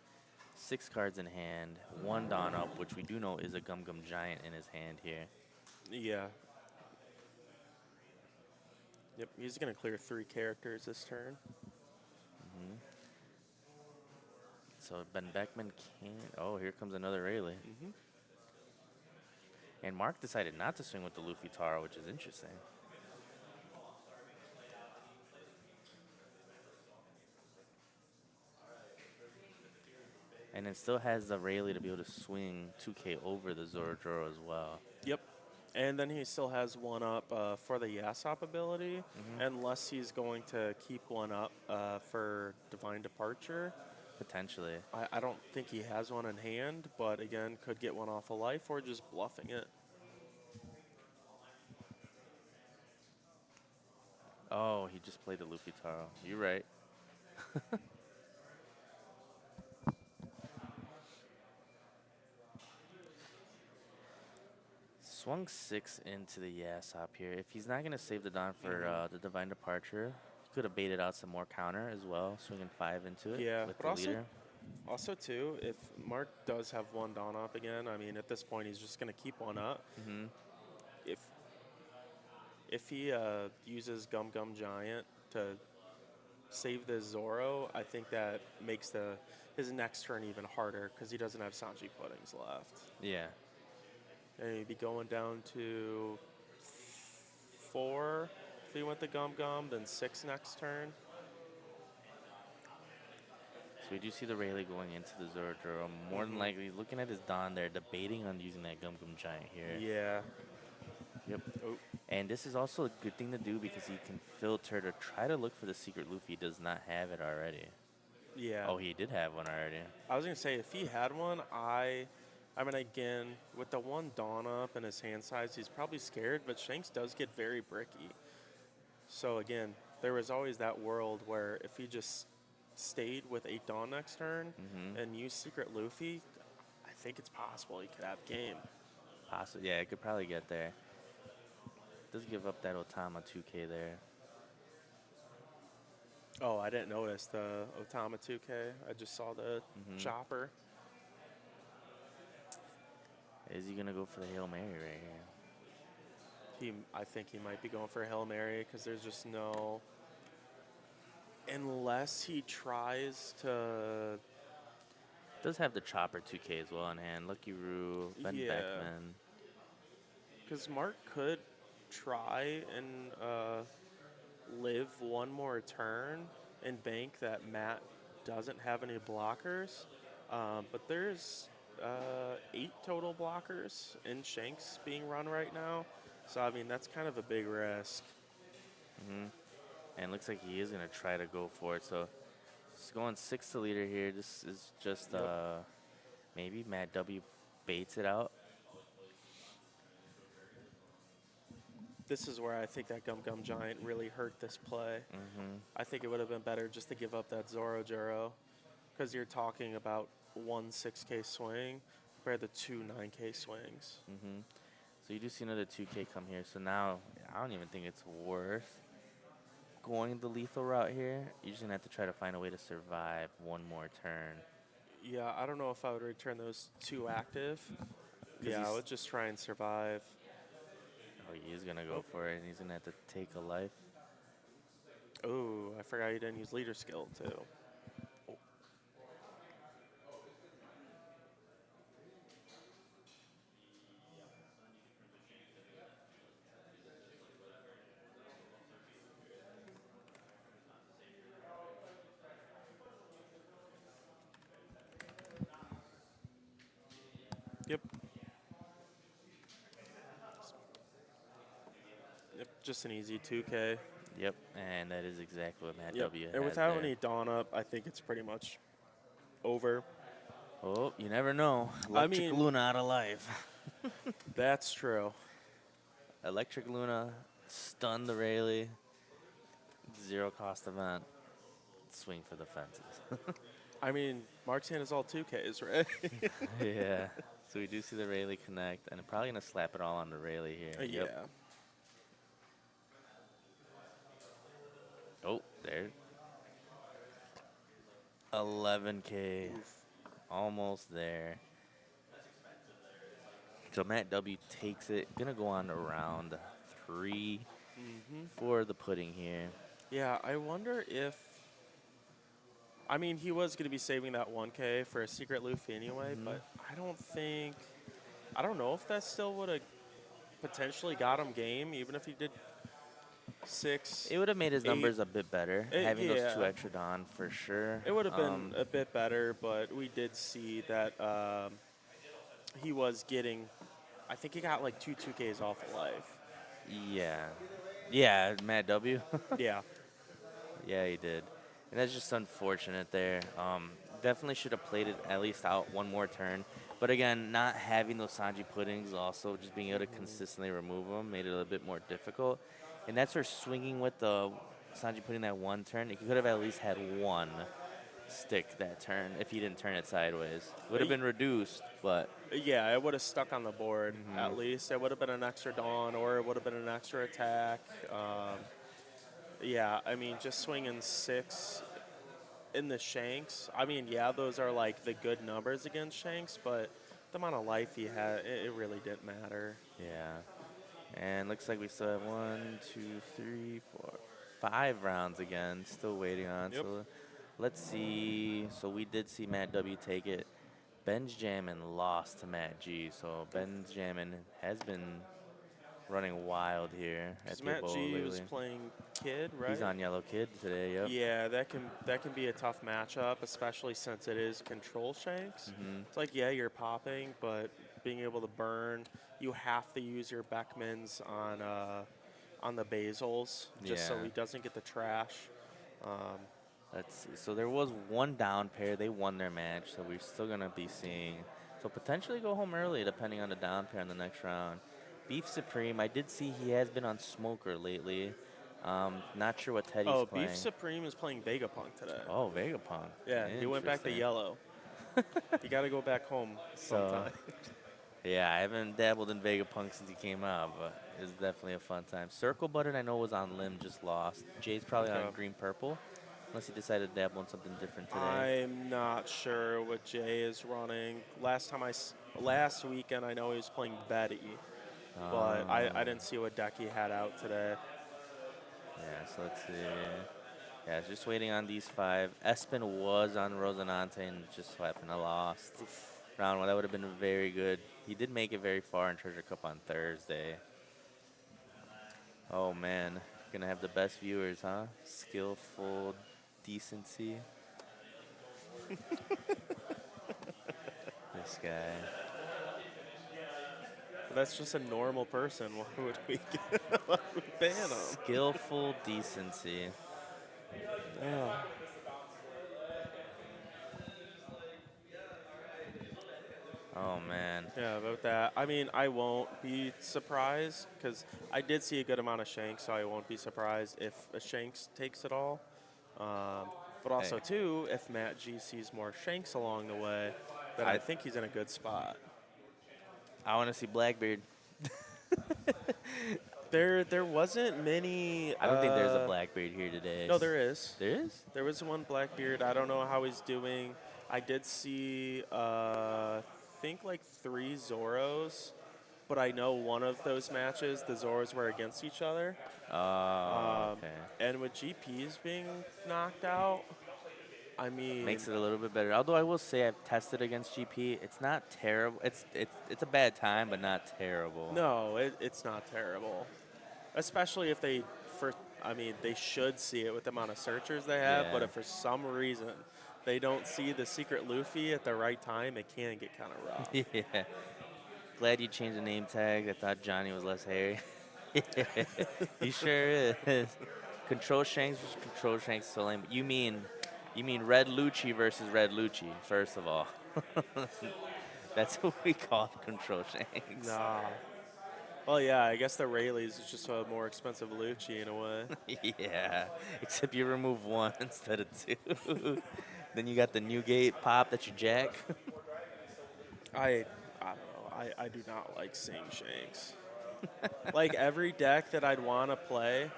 6 cards in hand, 1 Dawn up, which we do know is a Gum Gum Giant in his hand here. Yeah. Yep, he's going to clear 3 characters this turn. So Ben Beckman can't. Oh, here comes another Rayleigh. Mm-hmm. And Mark decided not to swing with the Luffy Taro, which is interesting. And it still has the Rayleigh to be able to swing 2K over the Zorodoro as well. Yep. And then he still has 1 up for the Yasop ability, unless he's going to keep 1 up for Divine Departure. Potentially. I don't think he has 1 in hand, but again, could get 1 off a life or just bluffing it. Oh, he just played the Luffy Taro. You're right. Swung 6 into the Yasop here. If he's not going to save the Dawn for the Divine Departure, he could have baited out some more counter as well, swinging 5 into it Yeah, with but the leader. also too, if Mark does have one Dawn up again, I mean, at this point, he's just going to keep one up. Mm-hmm. If he uses Gum Gum Giant to save the Zoro, I think that makes his next turn even harder because he doesn't have Sanji Puddings left. Yeah. And he'd be going down to 4 if he went the Gum Gum, then 6 next turn. So we do see the Rayleigh going into the Zoro. More than likely, looking at his Dawn there, debating on using that Gum Gum Giant here. Yeah. Yep. Oh. And this is also a good thing to do because he can filter to try to look for the secret Luffy. He does not have it already. Yeah. Oh, he did have one already. I was going to say, if he had one, I mean, again, with the one Dawn up and his hand size, he's probably scared, but Shanks does get very bricky. So, again, there was always that world where if he just stayed with 8 Dawn next turn and used Secret Luffy, I think it's possible he could have game. Possibly, yeah, it could probably get there. Does give up that Otama 2K there. Oh, I didn't notice the Otama 2K. I just saw the chopper. Is he going to go for the Hail Mary right here? I think he might be going for a Hail Mary because there's just no... Unless he tries to... Does have the Chopper 2K as well in hand. Lucky Roo, Ben Beckman. Because Mark could try and live one more turn and bank that Matt doesn't have any blockers. But there's 8 total blockers in Shanks being run right now. So, I mean, that's kind of a big risk. And it looks like he is going to try to go for it. So, he's going 6 to leader here. This is just maybe Matt W baits it out. This is where I think that Gum Gum Giant really hurt this play. I think it would have been better just to give up that Zoro Juro because you're talking about 1 6K swing compared to 2 9K swings. So you do see another 2K come here. So now I don't even think it's worth going the lethal route here. You're just going to have to try to find a way to survive one more turn. Yeah, I don't know if I would return those 2 active. Yeah, I would just try and survive. Oh, he is going to go for it, and he's going to have to take a life. Oh, I forgot he didn't use leader skill, too. Yep. Just an easy 2K. Yep, and that is exactly what Matt W had And without there. any Dawn up, I think it's pretty much over. Oh, you never know. Electric Luna out of life. That's true. Electric Luna stunned the Rayleigh. 0 cost event. Swing for the fences. I mean, Mark's hand is all 2Ks, right? Yeah. So we do see the Rayleigh connect, and I'm probably going to slap it all on the Rayleigh here. Yeah. Oh, there. 11K. Oof. Almost there. So Matt W takes it. Gonna go on to round 3 for the pudding here. Yeah, I wonder if... I mean, he was going to be saving that 1K for a secret Luffy anyway, but I don't know if that still would have potentially got him game, even if he did 6. It would have made his 8. numbers a bit better, having those 2 extra Dawn for sure. It would have been a bit better, but we did see that he was getting... I think he got like 2 2Ks off of life. Yeah. Yeah, Matt W. Yeah. Yeah, he did. And that's just unfortunate there. Definitely should have played it at least out one more turn. But again, not having those Sanji puddings, also just being able to consistently remove them, made it a little bit more difficult. And that's where swinging with the Sanji putting that one turn, he could have at least had one stick that turn if he didn't turn it sideways. Would have been reduced, but Yeah, it would have stuck on the board at Mhm. least. It would have been an extra dawn, or it would have been an extra attack. Yeah, I mean, just swinging 6 in the shanks. I mean, yeah, those are like the good numbers against shanks, but the amount of life he had, it really didn't matter. yeah. And looks like we still have 1, 2, 3, 4, 5 rounds again. Still waiting on. Yep. So let's see. So we did see Matt W take it. Benjamin lost to Matt G. So Benjamin has been running wild here at Because the Matt Abode G was lately. playing Kid, right? He's on Yellow Kid today. Yep. Yeah, that can be a tough matchup, especially since it is control shanks. Mhm. It's like, yeah, you're popping, but being able to burn, you have to use your Beckmans on the basils just so Yeah. he doesn't get the trash. Let's see. So there was one down pair. They won their match, so we're still gonna be seeing. So potentially go home early, depending on the down pair in the next round. Beef Supreme. I did see he has been on Smoker lately. Not sure what Teddy's Oh, playing. Beef Supreme is playing Vegapunk today. Oh, Vegapunk. Yeah, he went back to Interesting. yellow. You got to go back home So, sometime. yeah, I haven't dabbled in Vegapunk since he came out, but it's definitely a fun time. Circle Button, I know, was on Limb, just lost. Jay's probably on Okay. Green Purple, unless he decided to dabble in something different today. I'm not sure what Jay is running. Last weekend, I know he was playing Betty, but I didn't see what deck he had out today. Yeah, so let's see. Yeah, just waiting on these 5. Espen was on Rosanante and just so happened to lost. Round 1, that would have been very good. He did make it very far in Treasure Cup on Thursday. Oh, man. Gonna have the best viewers, huh? Skillful decency. This guy. That's just a normal person. Why would we ban him? Skillful decency. Yeah. Oh, man. Yeah, about that. I mean, I won't be surprised because I did see a good amount of shanks, so I won't be surprised if a shanks takes it all. But also, Hey. too, if Matt G sees more shanks along the way, then I think he's in a good spot. I want to see Blackbeard. There wasn't many. I don't think there's a Blackbeard here today. No, there is. There is? There was one Blackbeard. I don't know how he's doing. I did see, think like 3 Zoros, but I know one of those matches, the Zoros were against each other. Oh, okay. And with GPs being knocked out, I mean, Makes it a little bit better. Although I will say I've tested against GP. It's not terrible. It's a bad time, but not terrible. no, it's not terrible. Especially if they, they should see it with the amount of searchers they have, Yeah. but if for some reason they don't see the secret Luffy at the right time, it can get kind of rough. Yeah. Glad you changed the name tag. I thought Johnny was less hairy. He sure is. Control Shanks versus Control Shanks. So lame. You mean Red Lucci versus Red Lucci, first of all. That's what we call Control Shanks. Nah. Well, yeah, I guess the Rayleighs is just a more expensive Lucci in a way. Yeah, except you remove 1 instead of 2. Then you got the Newgate pop that you jack. I don't know. I do not like seeing Shanks. Like every deck that I'd want to play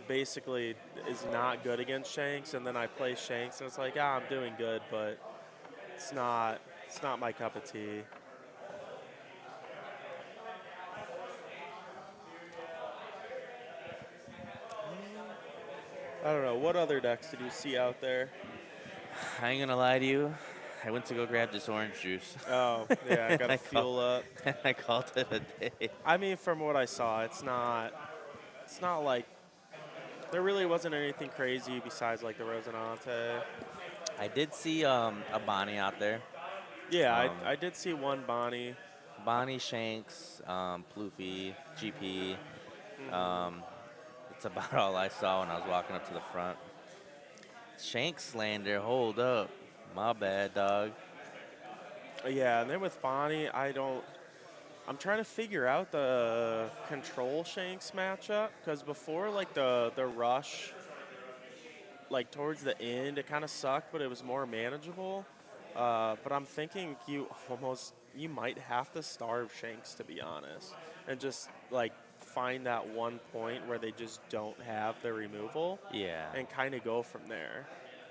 basically is not good against Shanks, and then I play Shanks and it's like, I'm doing good, but it's not my cup of tea. I don't know. What other decks did you see out there? I ain't gonna lie to you. I went to go grab this orange juice. Oh, yeah, I got to I fuel up. I called it a day. I mean, from what I saw, it's not like there really wasn't anything crazy besides like the Rosinante. I did see a Bonnie out there. Yeah, I did see one Bonnie. Bonnie, Shanks, Ploofy, GP. That's about all I saw when I was walking up to the front. Shanks slander, hold up. My bad, dog. Yeah, and then with Bonnie, I'm trying to figure out the control shanks matchup because before, like the rush, like towards the end, it kind of sucked, but it was more manageable. But I'm thinking you might have to starve shanks, to be honest, and just like find that one point where they just don't have the removal Yeah. and kind of go from there.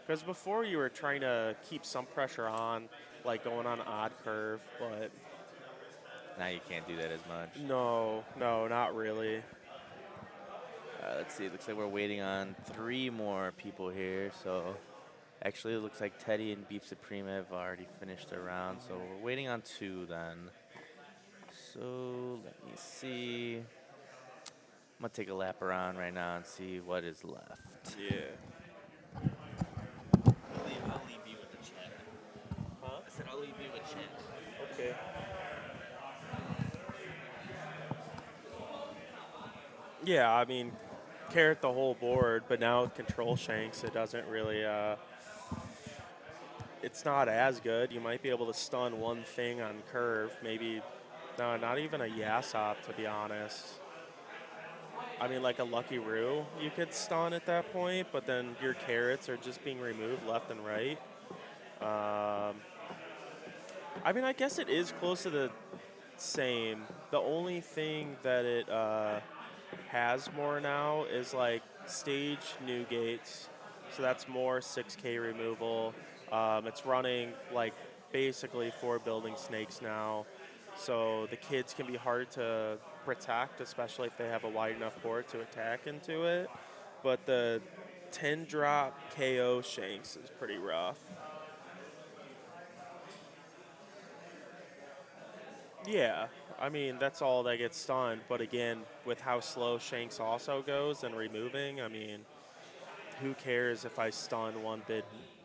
Because before you were trying to keep some pressure on, like going on odd curve, but Now you can't do that as much. no, not really. Let's see. It looks like we're waiting on 3 more people here. So actually, it looks like Teddy and Beef Supreme have already finished their round. So we're waiting on 2 then. So let me see. I'm gonna take a lap around right now and see what is left. Yeah. I'll leave you with the chat. Huh? I said I'll leave you with chat. Okay. Yeah, I mean, carrot the whole board, but now with control shanks, it doesn't really. It's not as good. You might be able to stun one thing on curve, maybe. No, not even a Yasop, to be honest. I mean, like a Lucky Roo, you could stun at that point, but then your carrots are just being removed left and right. I mean, I guess it is close to the same. The only thing that it has more now is like stage new gates, so that's more 6K removal. It's running like basically 4 building snakes now, so the kids can be hard to protect, especially if they have a wide enough board to attack into it. But the 10 drop KO shanks is pretty rough. Yeah, I mean, that's all that gets stunned. But again, with how slow Shanks also goes and removing, I mean, who cares if I stun one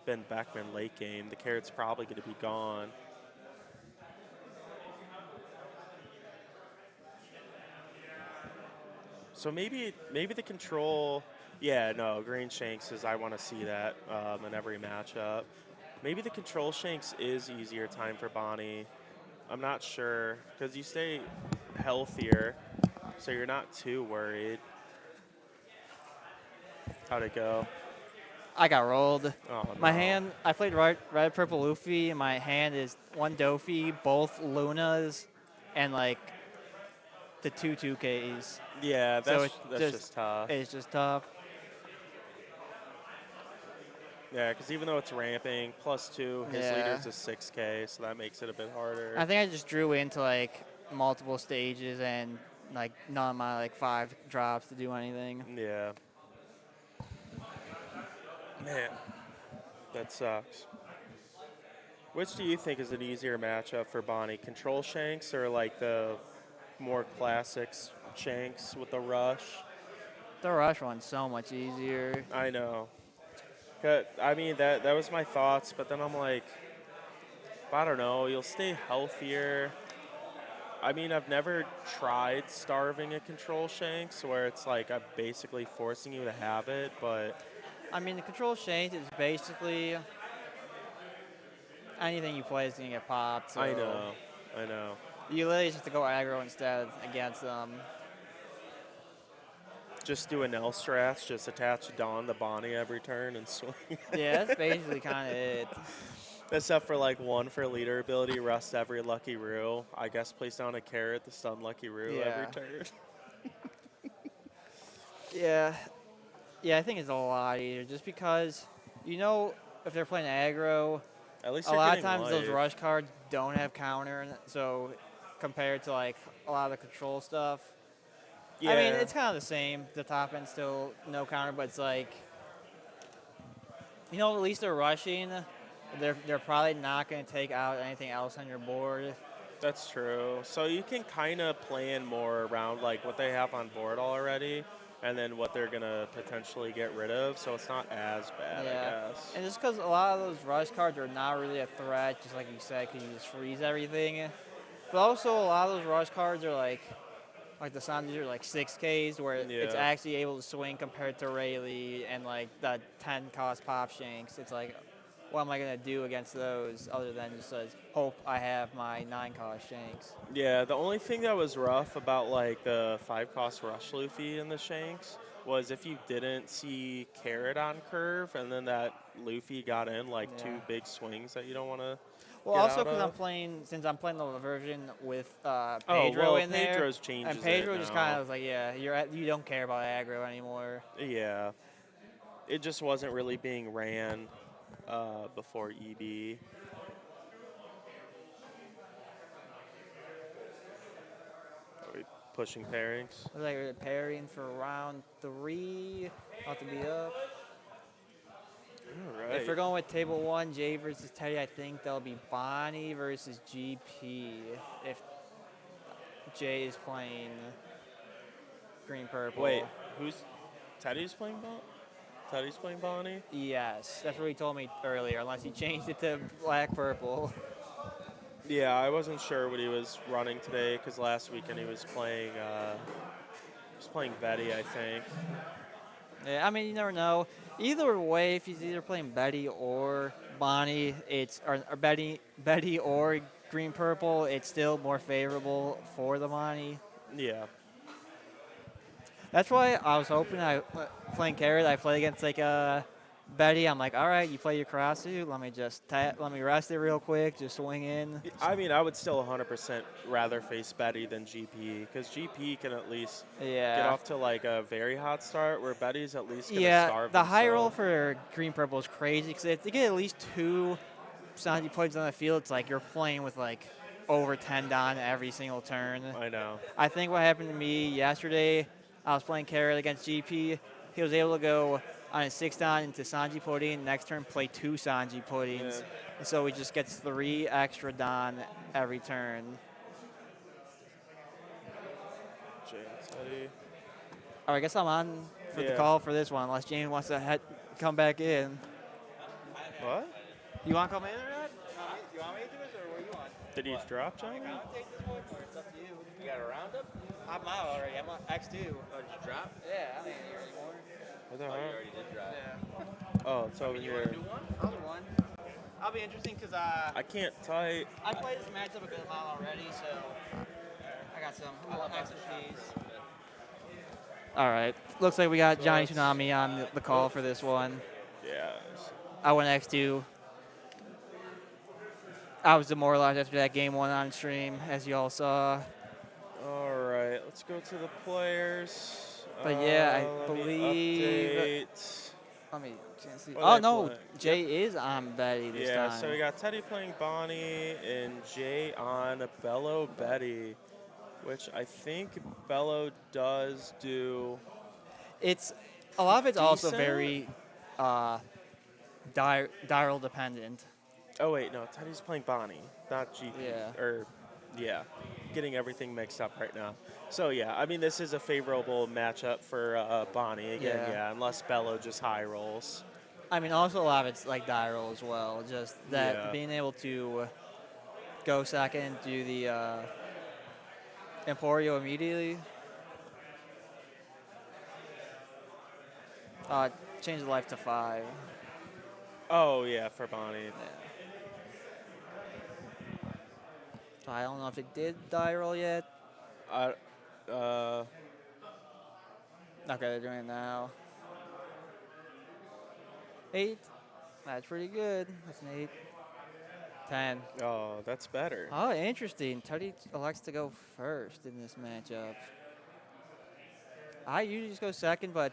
Ben Beckman late game? The carrot's probably going to be gone. So maybe the control. Yeah, no, Green Shanks is. I want to see that in every matchup. Maybe the control Shanks is easier time for Bonnie. I'm not sure because you stay healthier, so you're not too worried. How'd it go? I got rolled. Oh, My no. hand, I played red purple Luffy, and my hand is 1 Dofi, both Lunas, and like the 2 2Ks. Yeah, So that's just tough. It's just tough. Yeah, because even though it's ramping, +2, his Yeah. leader's a 6K, so that makes it a bit harder. I think I just drew into like multiple stages and like none of my like 5 drops to do anything. Yeah. Man, that sucks. Which do you think is an easier matchup for Bonnie? Control Shanks or like the more classics Shanks with the rush? The rush one's so much easier. I know. 'Cause, I mean, that was my thoughts, but then I'm like, I don't know, you'll stay healthier. I mean, I've never tried starving a control Shanks where it's like I'm basically forcing you to have it, but I mean, the control change is basically anything you play is gonna get popped. So I know. You literally just have to go aggro instead against them. Just do an L strats, just attach Dawn to Bonnie every turn and swing. Yeah, that's basically kind of it. Except for like 1 for leader ability, rest every Lucky Roo. I guess place down a carrot to stun Lucky Roo every Yeah. turn. Yeah. Yeah, I think it's a lot easier just because, you know, if they're playing aggro, At least a you're lot of getting times those life. rush cards don't have counter, so compared to like a lot of the control stuff. Yeah. I mean, it's kind of the same. The top end still no counter, but it's like, you know, at least they're rushing. They're probably not going to take out anything else on your board. That's true. So you can kind of plan more around like what they have on board already and then what they're going to potentially get rid of. So it's not as bad, I guess. And just because a lot of those rush cards are not really a threat, just like you said, because you just freeze everything. But also, a lot of those rush cards are like the Sands are like 6Ks, where it's Yeah. actually able to swing compared to Rayleigh and like the 10 cost pop shanks. It's like what am I going to do against those other than just hope I have my 9-cost Shanks. Yeah, the only thing that was rough about like the 5-cost rush Luffy in the Shanks was if you didn't see Carrot on curve and then that Luffy got in like Yeah. 2 big swings that you don't want to Well, get also out because of. since I'm playing the version with Oh, Pedro well, in there, Pedro's changes and Pedro it just now. kind of was like, yeah, you don't care about aggro anymore. Yeah. It just wasn't really being ran before EB. Are we pushing pairings? Looks like we're pairing for round 3. About to be up. All right. If we're going with table 1, Jay versus Teddy, I think that'll be Bonnie versus GP. If Jay is playing green purple. Wait, who's Teddy's playing Teddy's playing Bonnie? Yes, that's what he told me earlier. Unless he changed it to black purple. Yeah, I wasn't sure what he was running today because last weekend he was playing Betty, I think. Yeah, I mean you never know. Either way, if he's either playing Betty or Bonnie, or Betty or green purple, it's still more favorable for the Bonnie. Yeah. That's why I was hoping playing Carrot. I play against like Betty. I'm like, all right, you play your Treasue. Let me just let me rest it real quick. Just swing in. I mean, I would still 100% rather face Betty than GP because GP can at least get off to like a very hot start where Betty's at least going to starve the high roll himself. for green purple is crazy because if they get at least 2 Sanji plays on the field, it's like you're playing with like over 10 Don every single turn. I know. I think what happened to me yesterday, I was playing Carrot against GP. He was able to go on a 6 Don into Sanji pudding. Next turn, play 2 Sanji puddings. Yeah. And so he just gets 3 extra Don every turn. James Teddy. All right, I guess I'm on for the call for this one, unless James wants to come back in. What? You want to come in or not? You want me to do this, or what do you want? Did he drop, Johnny? Commentate this one, or it's up to you. You got a roundup? I'm out already. I'm on X2. Oh, did you drop? Yeah, I ain't here anymore. What the hell? already did drop. Yeah. Oh, it's over here. one? I'll do one. I'll be interesting because I can't type. I played this matchup a good amount already, so I got some expertise. All right. Looks like we got So Johnny that's- Tsunami on the call for this one. Yeah. I went X2. I was demoralized after that game 1 on stream, as you all saw. All right, let's go to the players. But yeah, I Let me believe- update. Let me see. What Oh, are they no. playing? Jay is on Betty this Yeah, time. so we got Teddy playing Bonnie and Jay on Bello Betty, which I think Bello does do. It's a lot of it's also Decent? very dial dependent. Oh wait, no, Teddy's playing Bonnie, not GP. Yeah. Getting everything mixed up right now. So yeah, I mean this is a favorable matchup for Bonnie again. Yeah. Yeah, unless Bello just high rolls. I mean, also a lot of it's like die roll as well. Just that Yeah. being able to go second, do the Emporio immediately. Change the life to 5. Oh yeah, for Bonnie. Yeah. I don't know if it did die roll yet. Uh, Okay, they're doing it now. 8. That's pretty good. That's an 8. 10. oh, that's better. Oh, interesting. Teddy elects to go first in this matchup. I usually just go second, but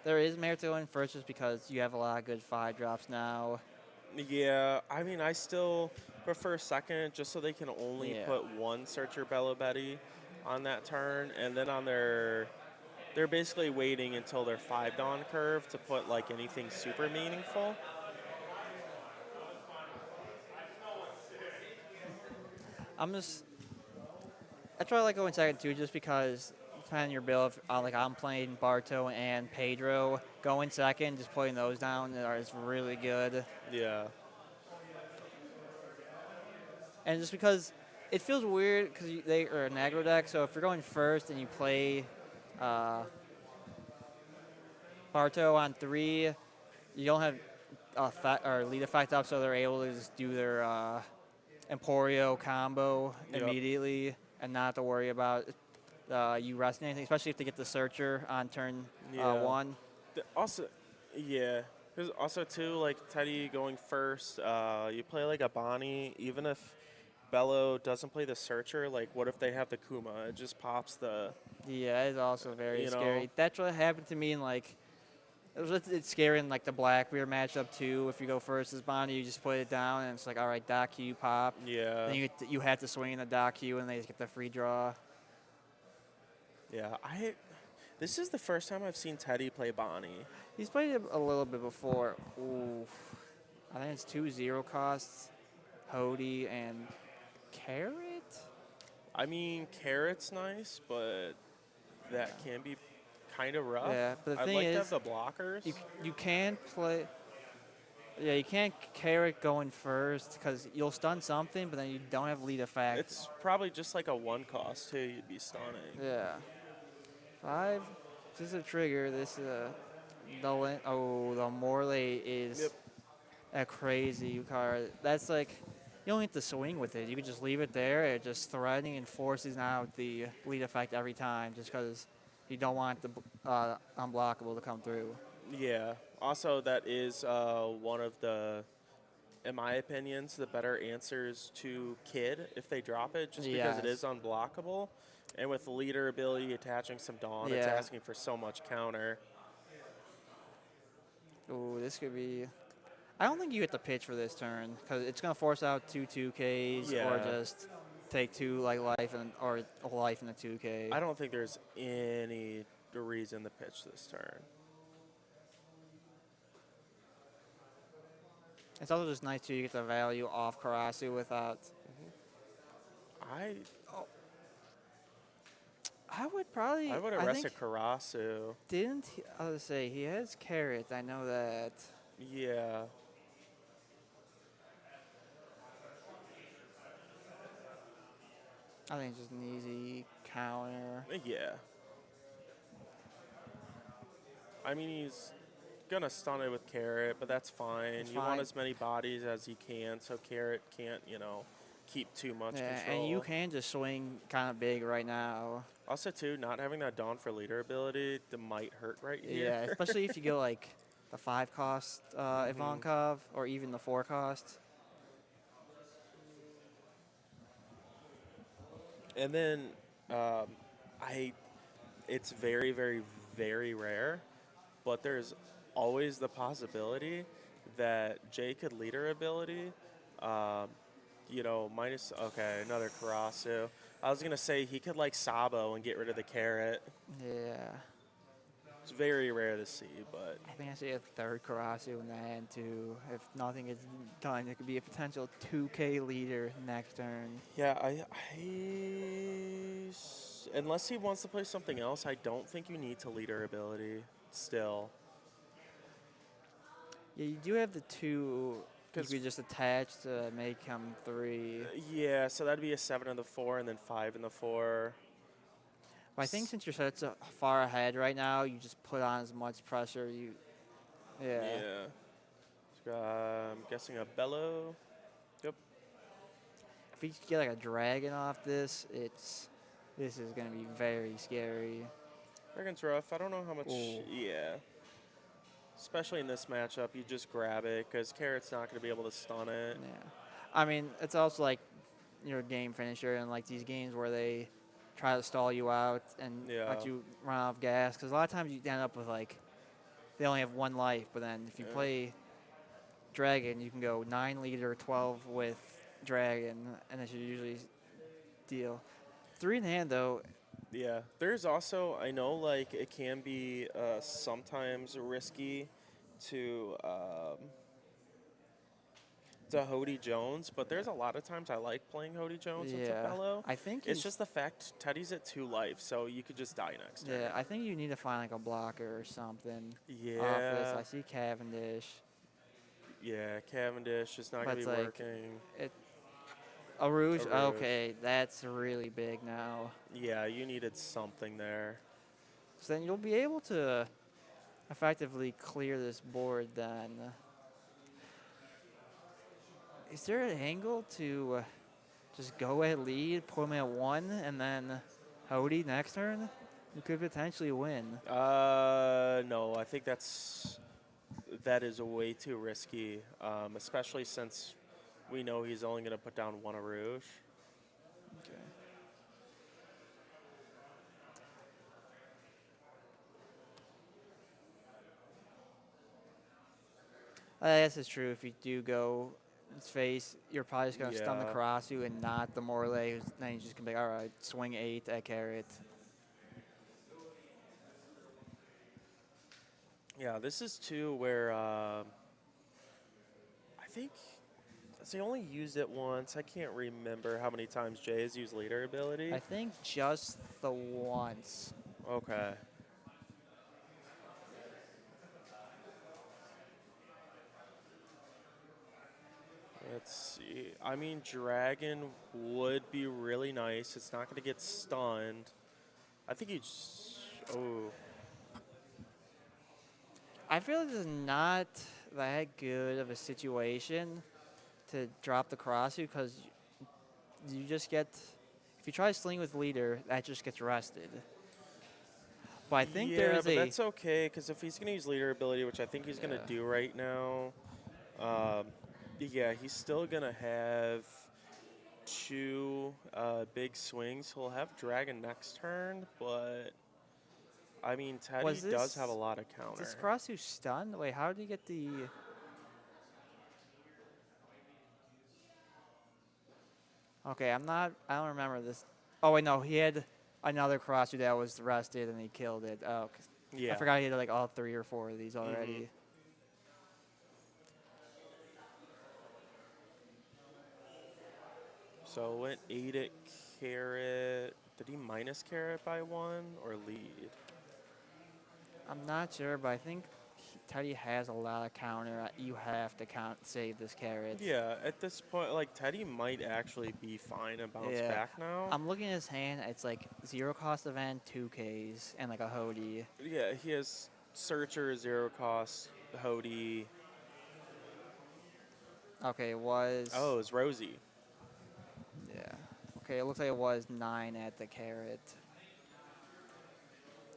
there is merit to going first just because you have a lot of good 5 drops now. Yeah, I mean, I still prefer second just so they can only Yeah. put 1 Searcher Bello Betty on that turn, and then on they're basically waiting until their 5 Dawn curve to put like anything super meaningful. That's why I like going second too, just because depending on your build, if, like I'm playing Barto and Pedro, going second, just putting those down is really good. Yeah. And just because it feels weird because they are an aggro deck, so if you're going first and you play Barto on 3, you don't have or lead effect up, so they're able to just do their Emporio combo Yep. immediately and not to worry about you resting anything, especially if they get the Searcher on turn Yeah. 1. Also, yeah. Because also, too, like Teddy going first, you play like a Bonnie, even if Bello doesn't play the Searcher, like what if they have the Kuma? It just pops the, Yeah, it's also very you scary. know. That's what happened to me in like. It's scary in like the Blackbeard matchup too. If you go first as Bonnie, you just put it down, and it's like, all right, dock Q pop. Yeah. Then you have to swing in the dock Q, and they just get the free draw. Yeah. This is the first time I've seen Teddy play Bonnie. He's played it a little bit before. Ooh, I think it's 2-0 costs, Hody and Carrot. I mean, Carrot's nice, but that can be kind of rough. Yeah, but the I'd thing like to is, have the blockers. you can play. Yeah, you can't Carrot going first because you'll stun something, but then you don't have lead effect. It's probably just like a 1 cost, too. You'd be stunning. Yeah. 5. This is a trigger. This is a. The Morley is Yep. a crazy card. That's like. You don't need to swing with it. You can just leave it there. It just threatening and forces out the lead effect every time just because you don't want the unblockable to come through. Yeah. Also, that is one of the, in my opinions, the better answers to Kid if they drop it, just because it Yes. is unblockable. And with the leader ability attaching some Dawn, it's Yeah. asking for so much counter. Ooh, this could be. I don't think you get the pitch for this turn because it's gonna force out 2-2Ks or Yeah. just take 2 like life or a life in the 2K. I don't think there's any reason to pitch this turn. It's also just nice too. You get the value off Karasu without. I would probably. would have I rested think Karasu. didn't he, I was say he has Carrot. I know that. Yeah. I think it's just an easy counter. Yeah. I mean, he's gonna stun it with Carrot, but that's fine. It's You fine. want as many bodies as you can, so Carrot can't, keep too much Yeah, control. and you can just swing kind of big right now. Also, too, not having that Dawn for leader ability that might hurt right here. Yeah, especially if you go like the 5 cost Ivankov or even the 4 cost. And then, it's very, very, very rare, but there's always the possibility that Jay could leader ability. Minus, okay, another Karasu. I was going to say he could like Sabo and get rid of the Carrot. Yeah. It's very rare to see, but I think I see a 3rd Karasu in the hand too. If nothing is done, it could be a potential 2K leader next turn. yeah, unless he wants to play something else, I don't think you need to leader ability still. Yeah, you do have the 2 you 'Cause- could just attach to make him 3. Yeah, so that'd be a 7 in the 4 and then 5 in the 4. But I think since you're such far ahead right now, you just put on as much pressure. Yeah. I'm guessing a Bello. Yep. If you get like a dragon off this is gonna be very scary. Dragon's rough. I don't know how much. Ooh. Yeah. Especially in this matchup, you just grab it because Carrot's not going to be able to stun it. Yeah. I mean, it's also like your game finisher and like these games where they try to stall you out and Yeah. let you run out of gas. Because a lot of times you end up with like they only have 1 life, but then if you Yeah. play dragon, you can go 9 leader, 12 with dragon, and that should usually deal. 3 in hand though. Yeah. There's also, I know, like, it can be sometimes risky to Hody Jones, but there's a lot of times I like playing Hody Jones into Yeah. Bello. I think It's he's- just the fact Teddy's at 2 life, so you could just die next turn. Yeah, I think you need to find like a blocker or something. Off this. Yeah. I see Cavendish. Yeah, Cavendish is not But going to it's be like- working. A Rouge? A Rouge. Okay, that's really big now. Yeah, you needed something there. So then you'll be able to effectively clear this board then. Is there an angle to just go at lead, put him at 1, and then Hody next turn? You could potentially win. No, I think that is way too risky, especially since we know he's only going to put down 1 Rouge. Okay. I guess it's true. If you do go his face, you're probably just going to stun the Yeah. Karasu and not the Morley. Then you're just going to be like, all right, swing 8 at carrot. Yeah, this is too where I think they only used it once. I can't remember how many times Jay has used leader ability. I think just the once. Okay. Let's see. I mean, Dragon would be really nice. It's not going to get stunned. I think he just. Oh. I feel like this is not that good of a situation to drop the Karasu because you just get, if you try sling with leader, that just gets rested. But I think there is but a. that's okay because if he's going to use leader ability, which I think he's going to do right now, yeah, he's still going to have 2 big swings. He'll have Dragon next turn, but I mean, Teddy does have a lot of counter. Is Karasu stunned? Wait, how did he get the? Okay, I don't remember this. Oh wait, no, he had another Karasu that was rested and he killed it. Oh, Yeah. I forgot he had like all 3 or 4 of these already. So went 8 at carrot. Did he minus carrot by 1 or lead? I'm not sure, but I think Teddy has a lot of counter. You have to save this carrot. Yeah, at this point, like Teddy might actually be fine and bounce back now. I'm looking at his hand. It's like 0 cost event, 2Ks, and like a Hody. Yeah, he has Searcher, 0 cost, Hody. Okay, it was. Oh, it's Rosie. Yeah. Okay, it looks like it was 9 at the carrot.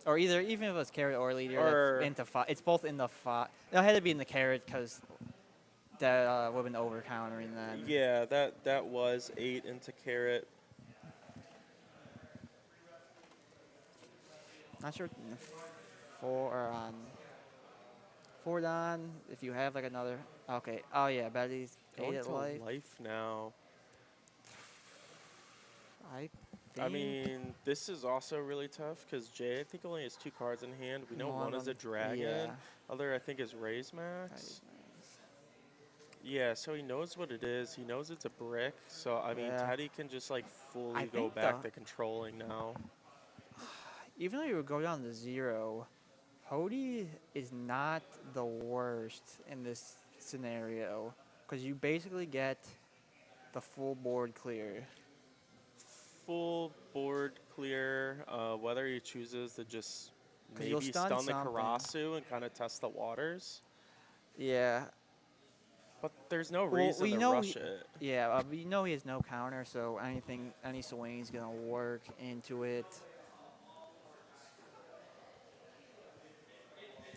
Or even if it was carrot or leader, Or that's into 5. It's both in the 5. It had to be in the carrot because that would have been over countering then. Yeah, that was 8 into carrot. Not sure. 4 or on 4 down. If you have like another. Okay. Oh yeah, Betty's 8 Going at to life. now. I I mean, this is also really tough because Jay, I think, only has 2 cards in hand. We know one is a dragon. Yeah. Other, I think, is Raise Max. Yeah, so he knows what it is. He knows it's a brick. So, I mean, Teddy can just, like, fully go back to controlling now. Even though you would go down to 0, Hody is not the worst in this scenario because you basically get the full board clear. Full board clear, whether he chooses to just maybe stun stun the something. Karasu and kind of test the waters. Yeah. But there's no reason to rush it. Yeah, we know he has no counter, so any swing is going to work into it.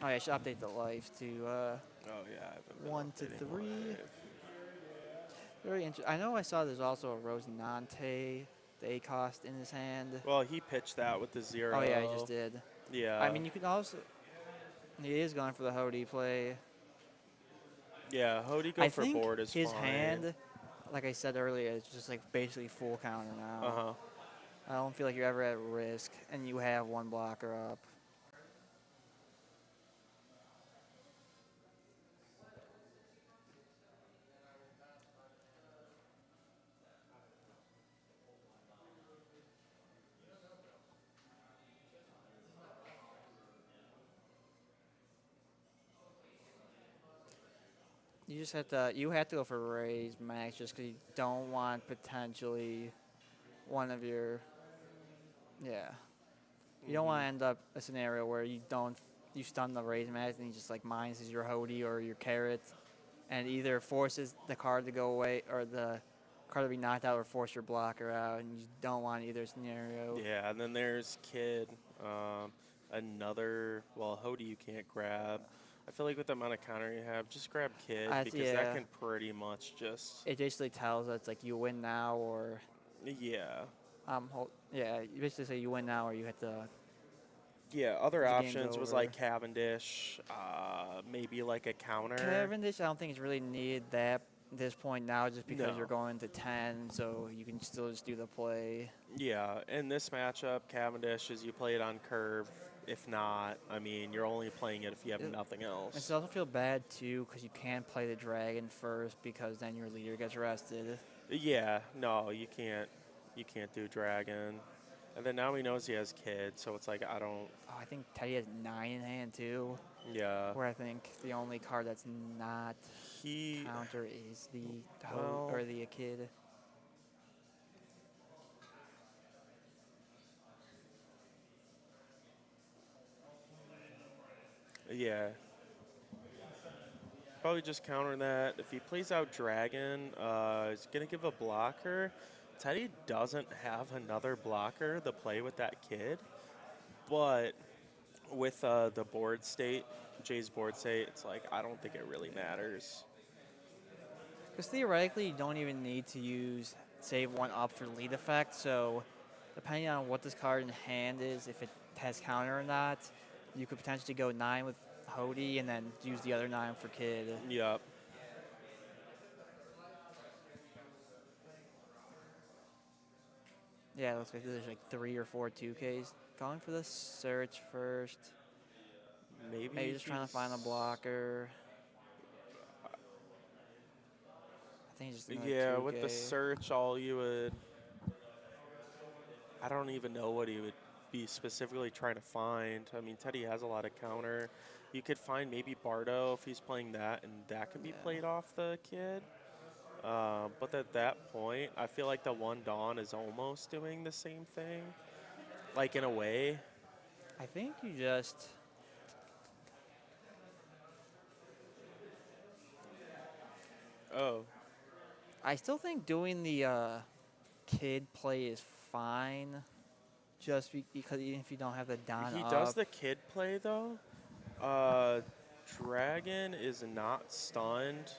Oh, yeah, I should update the life to Oh, yeah. I haven't been 1 to updating 3. live. Very interesting. I know I saw there's also a Rosinante, the A cost in his hand. Well, he pitched that with the 0. Oh, yeah, he just did. Yeah. I mean, you could also. He is going for the Hody play. Yeah, Hody go for board is his fine. hand, like I said earlier, is just like basically full counter now. Uh-huh. I don't feel like you're ever at risk, and you have 1 blocker up. You just have to go for raise max just because you don't want potentially one of your, you don't want to end up a scenario where you stun the raise max and he just like minuses your Hody or your carrot. and either forces the card to go away or the card to be knocked out or force your blocker out, and you don't want either scenario. Yeah, and then there's Kid. Another, well, Hody you can't grab. I feel like with the amount of counter you have, just grab Kid because yeah. that can pretty much just, It basically tells us like you win now or yeah. yeah, you basically say you win now or you hit the Yeah, other The game's options was over. like Cavendish, maybe like a counter. Cavendish. I don't think it's really needed at this point now, just because No. you're going to 10, so you can still just do the play. Yeah, in this matchup, Cavendish is you play it on curve. If not, I mean, you're only playing it if you have nothing It else. also feel bad too because you can't play the dragon first because then your leader gets arrested. Yeah, no, you can't. You can't do Dragon. And then now he knows he has Kid, so it's like I don't. Oh, I think Teddy has 9 in hand too. Yeah, Where I think the only card that's not he. counter is the Well- or the kid. Yeah. Probably just counter that. If he plays out Dragon, he's going to give a blocker. Teddy doesn't have another blocker to play with that Kid. But with the board state, Jay's board state, it's like, I don't think it really matters. Because theoretically, you don't even need to use save 1 up for lead effect. So, depending on what this card in hand is, if it has counter or not, you could potentially go 9 with Hody and then use the other 9 for Kid. Yep. Yeah, it looks like there's like 3 or 4 2Ks. Going for the search first. Maybe just trying to find a he's- blocker. I think it's just another Yeah, 2K. with the search, all you would. I don't even know what he would be specifically trying to find. I mean, Teddy has a lot of counter. You could find maybe Bardo if he's playing that, and that could be Yeah. played off the Kid. But at that point, I feel like the One Dawn is almost doing the same thing. Like, in a way. I think you just. Oh. I still think doing the Kid play is fine. Just because even if you don't have the Don He up. does the Kid play, though. Dragon is not stunned.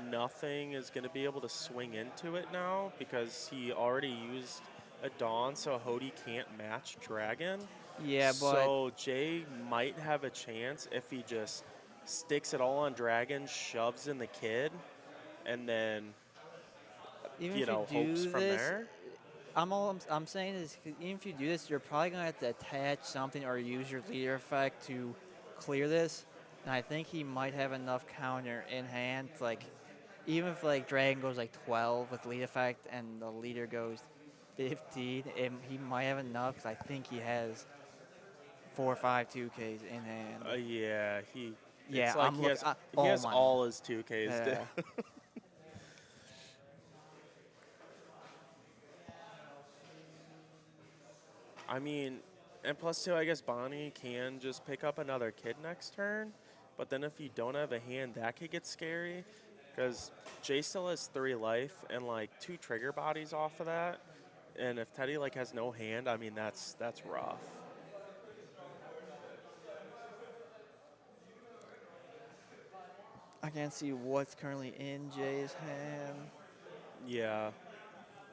Nothing is going to be able to swing into it now because he already used a Dawn, so Hody can't match Dragon. Yeah, but So Jay might have a chance if he just sticks it all on Dragon, shoves in the Kid, and then, even you if know, you do hopes from this, there. I'm saying is even if you do this, you're probably gonna have to attach something or use your leader effect to clear this. And I think he might have enough counter in hand, like even if like Dragon goes like 12 with lead effect and the leader goes 15, he might have enough because I think he has 4 or 5 2Ks in hand. Yeah, he. Yeah, it's like I'm he look- has, I- he oh has my- all his 2Ks. Yeah. down. I mean, and plus two, I guess Bonnie can just pick up another Kid next turn. But then if you don't have a hand, that could get scary. Because Jay still has 3 life and like 2 trigger bodies off of that. And if Teddy like has no hand, I mean that's rough. I can't see what's currently in Jay's hand. Yeah.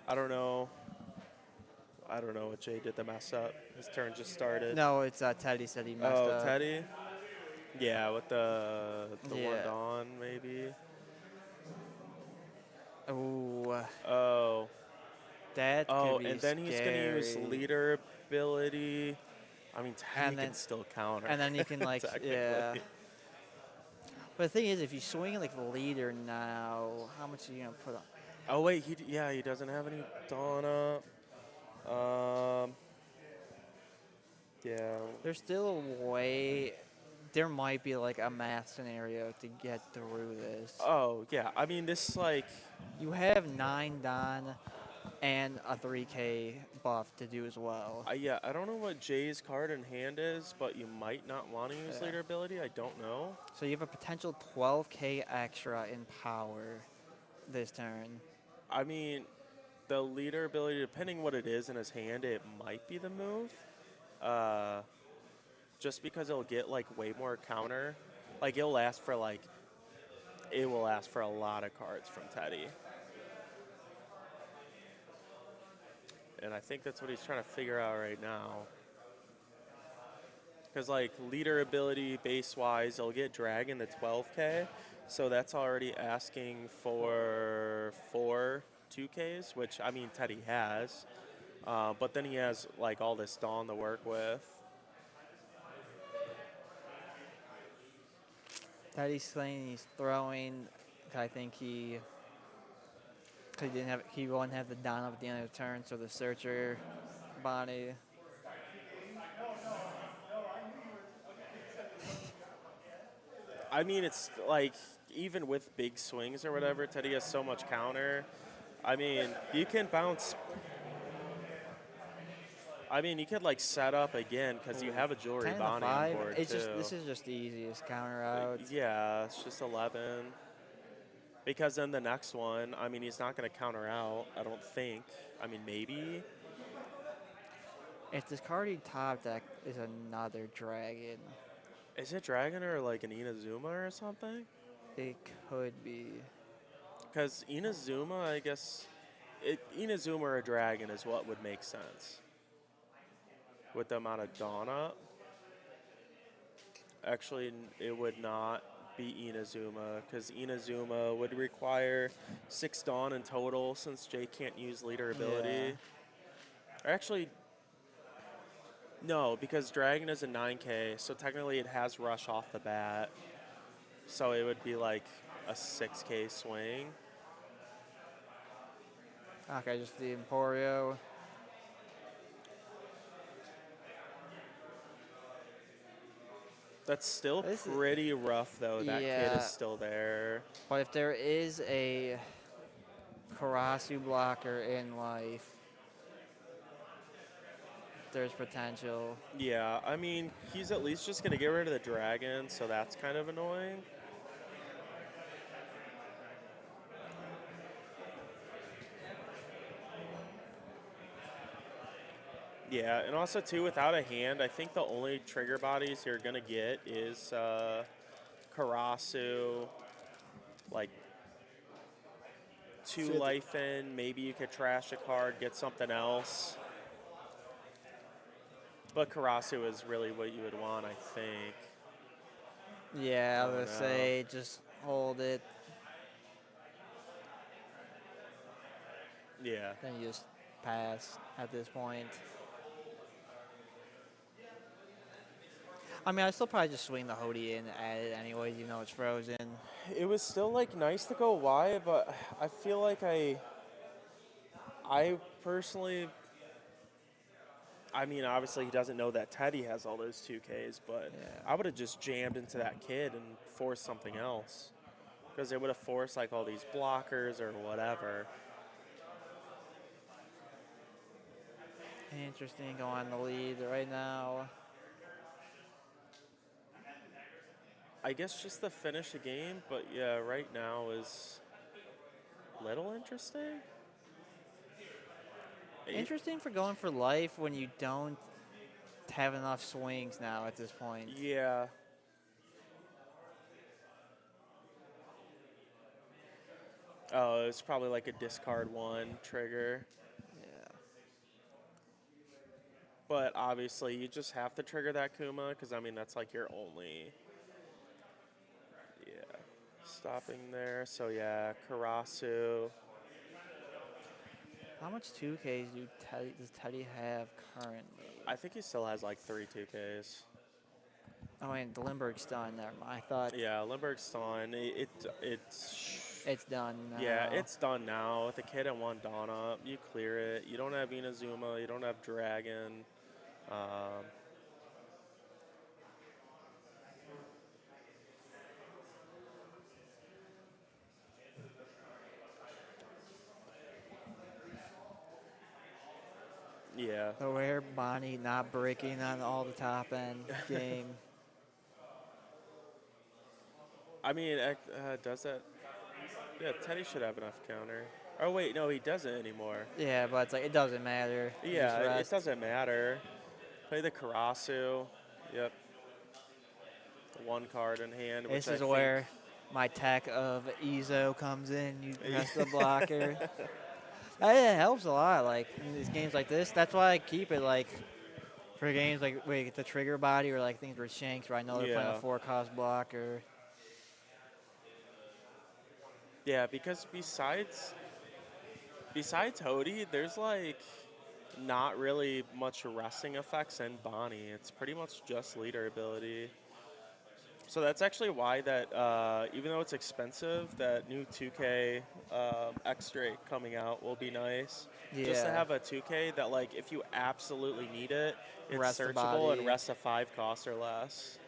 I don't know. I don't know what Jay did to mess up. His turn just started. No, it's Teddy said he messed Oh, up. Teddy? Yeah, with the one Yeah. Dawn maybe. Ooh, Oh. that Oh, could be and then he's gonna use scary. leader ability. I mean, Teddy And then- can still counter. And then you can like, yeah. technically. But the thing is, if you swing like the leader now, how much are you gonna put on? Oh wait, he doesn't have any Dawn up. Yeah. There's still a way. There might be like a math scenario to get through this. Oh yeah, I mean this like You have 9 Don, and a 3K buff to do as well. Yeah, I don't know what Jay's card in hand is, but you might not want to use Yeah. leader ability. I don't know. So you have a potential 12K extra in power this turn. I mean, the leader ability, depending what it is in his hand, it might be the move. Just because it'll get like way more counter. Like it'll last for like, it will last for a lot of cards from Teddy. And I think that's what he's trying to figure out right now. Because like leader ability base-wise, it'll get Dragon to 12K. So that's already asking for 4 2Ks, which I mean Teddy has. But then he has like all this Dawn to work with. Teddy's saying he's throwing. I think he won't have the Don up at the end of the turn, so the Searcher body. I mean, it's like even with big swings or whatever, Teddy has so much counter. I mean, you can bounce. I mean, you could like set up again because you have a Jewelry 10 to Bonnie on 5. board It's too. just this is just the easiest counter out. Yeah, it's just 11. Because then the next one, I mean, he's not going to counter out, I don't think. I mean, maybe. If this card he top deck is another dragon, Is it Dragon or like an Inazuma or something? it could be. Because Inazuma, I guess, Inazuma or a Dragon is what would make sense. With the amount of Dawn up. Actually, it would not be Inazuma, because Inazuma would require 6 Dawn in total since Jay can't use leader ability. Or actually, no, because Dragon is a 9K, so technically it has Rush off the bat. So it would be like a 6K swing. Okay, just the Emporio. That's still This is- pretty rough, though. That kid Yeah. is still there. But if there is a Karasu blocker in life, there's potential. Yeah, I mean, he's at least just going to get rid of the Dragon, so that's kind of annoying. Yeah, and also, too, without a hand, I think the only trigger bodies you're going to get is Karasu, like 2 life in. Maybe you could trash a card, get something else. But Karasu is really what you would want, I think. Yeah, I Oh, would no. say just hold it, Yeah. then you just pass at this point. I mean, I'd still probably just swing the Hody in at it anyways, even though it's frozen. It was still like nice to go wide, but I feel like I personally, I mean, obviously he doesn't know that Teddy has all those 2Ks, but Yeah. I would have just jammed into that kid and forced something else, because it would have forced like all these blockers or whatever. Interesting, go on the lead right now. I guess just to finish the game, but yeah, right now is little interesting. Interesting for going for life when you don't have enough swings now at this point. Yeah. Oh, it's probably like a discard 1 trigger. Yeah. But obviously, you just have to trigger that Kuma, because, I mean, that's like your only... Yeah. Stopping there. So, yeah, Karasu. How much 2Ks does Teddy have currently? I think he still has like 3 2Ks. Oh, and the Lindbergh's done. Never mind. I thought Yeah, Limburg's done. It's... it's done now. Yeah, it's done now. With a kid and 1 Dawn up, you clear it. You don't have Inazuma. You don't have Dragon. Yeah. The rare Bonnie not breaking on all the top end game. I mean, does that? Yeah, Teddy should have enough counter. Oh wait, no, he doesn't anymore. Yeah, but it's like it doesn't matter. You just Yeah, it rest. doesn't matter. Play the Karasu. Yep. One card in hand, which This I is think. where my tech of Ezo comes in. You rest the blocker. It helps a lot, like in these games like this. That's why I keep it like for games like the trigger body or like things where Shanks where I know they're playing a Yeah. 4-cost blocker. Yeah, because besides Hody, there's like not really much resting effects in Bonnie. It's pretty much just leader ability. So that's actually why that even though it's expensive, that new 2K extra coming out will be nice. Just to Yeah. have a 2K that like if you absolutely need it, it's Rest the searchable and body. rest of 5 costs or less.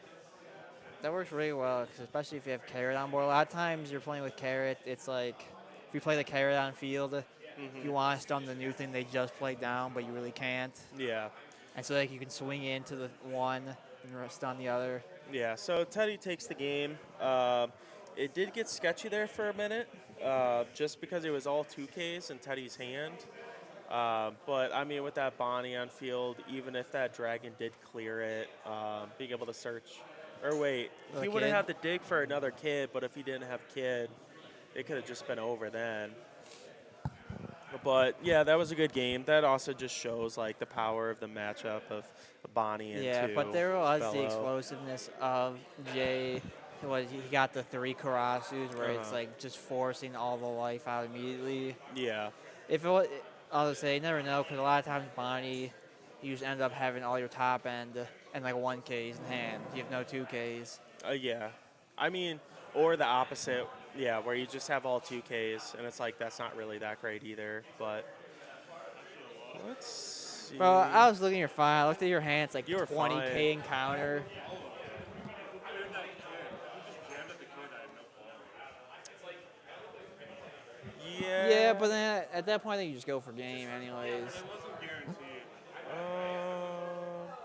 That works really well, 'cause especially if you have Carrot on board. A lot of times you're playing with Carrot, it's like if you play the Carrot on field, you want to stun the new thing they just played down, but you really can't. Yeah. And so like you can swing into the one and stun the other. Yeah, so Teddy takes the game. It did get sketchy there for a minute, just because it was all 2Ks in Teddy's hand. But I mean, with that Bonnie on field, even if that dragon did clear it, being able to search, or wait, For he the would have kid? had to dig for another kid. But if he didn't have kid, it could have just been over then. But yeah, that was a good game. That also just shows like the power of the matchup of Bonnie and Yeah, but there was the Bello. explosiveness of Jay. He got the 3 Karasus where it's Uh-huh. like just forcing all the life out immediately. Yeah. If it was, I'll just say, you never know, because a lot of times Bonnie, you just end up having all your top end and like 1Ks in hand. You have no 2Ks. Yeah. I mean, or the opposite. Yeah, where you just have all 2Ks, and it's like that's not really that great either. But let's see. Bro, I was looking at your file. I looked at your hand. It's like You were 20K fine. encounter. Yeah. Yeah, but then at that point, I think you just go for game anyways.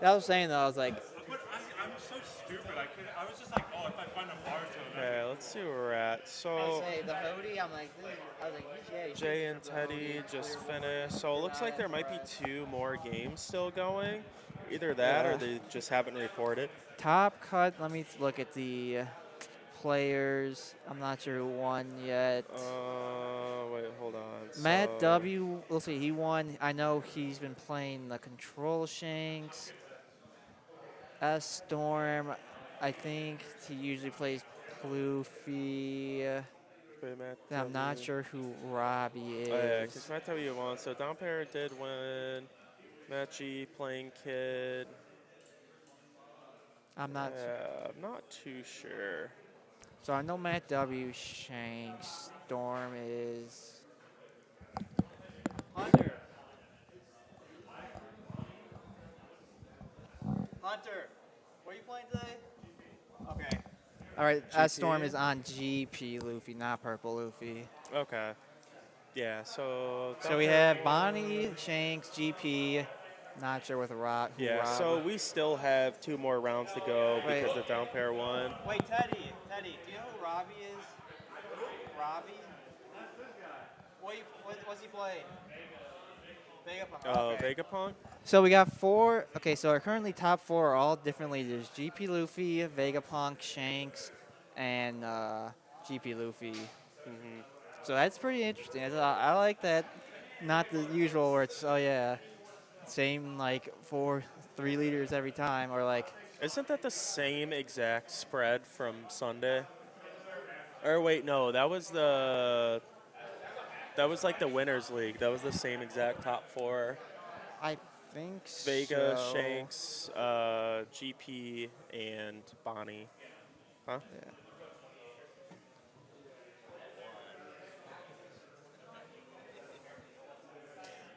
I was saying, though, I was like, But I'm so stupid. I was just like, oh, if I find a bar to Okay, let's see where we're at. I was So saying, the Hody, I'm like, I was like, yeah, you Jay should and go Teddy Hody, just clear finished. So it looks like there might be 2 more games still going. Either that or Yeah. they just haven't reported. Top cut. Let me look at the players. I'm not sure who won yet. Wait, hold on. Matt So- W. Let's see. He won. I know he's been playing the Control Shanks. S Storm. I think he usually plays Ploofy. Wait, Matt I'm not W. sure who Robbie is. Oh, yeah, because Matt W won. So Down Pair did win. Matt G playing kid. I'm not. I'm not too sure. So I know Matt W. Shanks. Storm is. Hunter. Hunter, what are you playing today? Okay. All right, that Storm GP? is on GP Luffy, not Purple Luffy. Okay. Yeah, so. So we have Bonnie, Shanks, GP. Not sure with Rob. Yeah, so we still have 2 more rounds to go Wait. because the Down Pair won. Wait, Teddy, do you know who Robbie is? Robbie? What's he playing? Oh, Vegapunk? So we got 4. Okay, so our currently top 4 are all different leaders: GP Luffy, Vegapunk, Shanks, and GP Luffy. Mm-hmm. So that's pretty interesting. I like that. Not the usual where it's same like 3 leaders every time, or like Isn't that the same exact spread from Sunday? Or wait, no, that was like the winners league. That was the same exact top 4. I think Vega, so. Shanks, GP, and Bonnie. Huh? Yeah.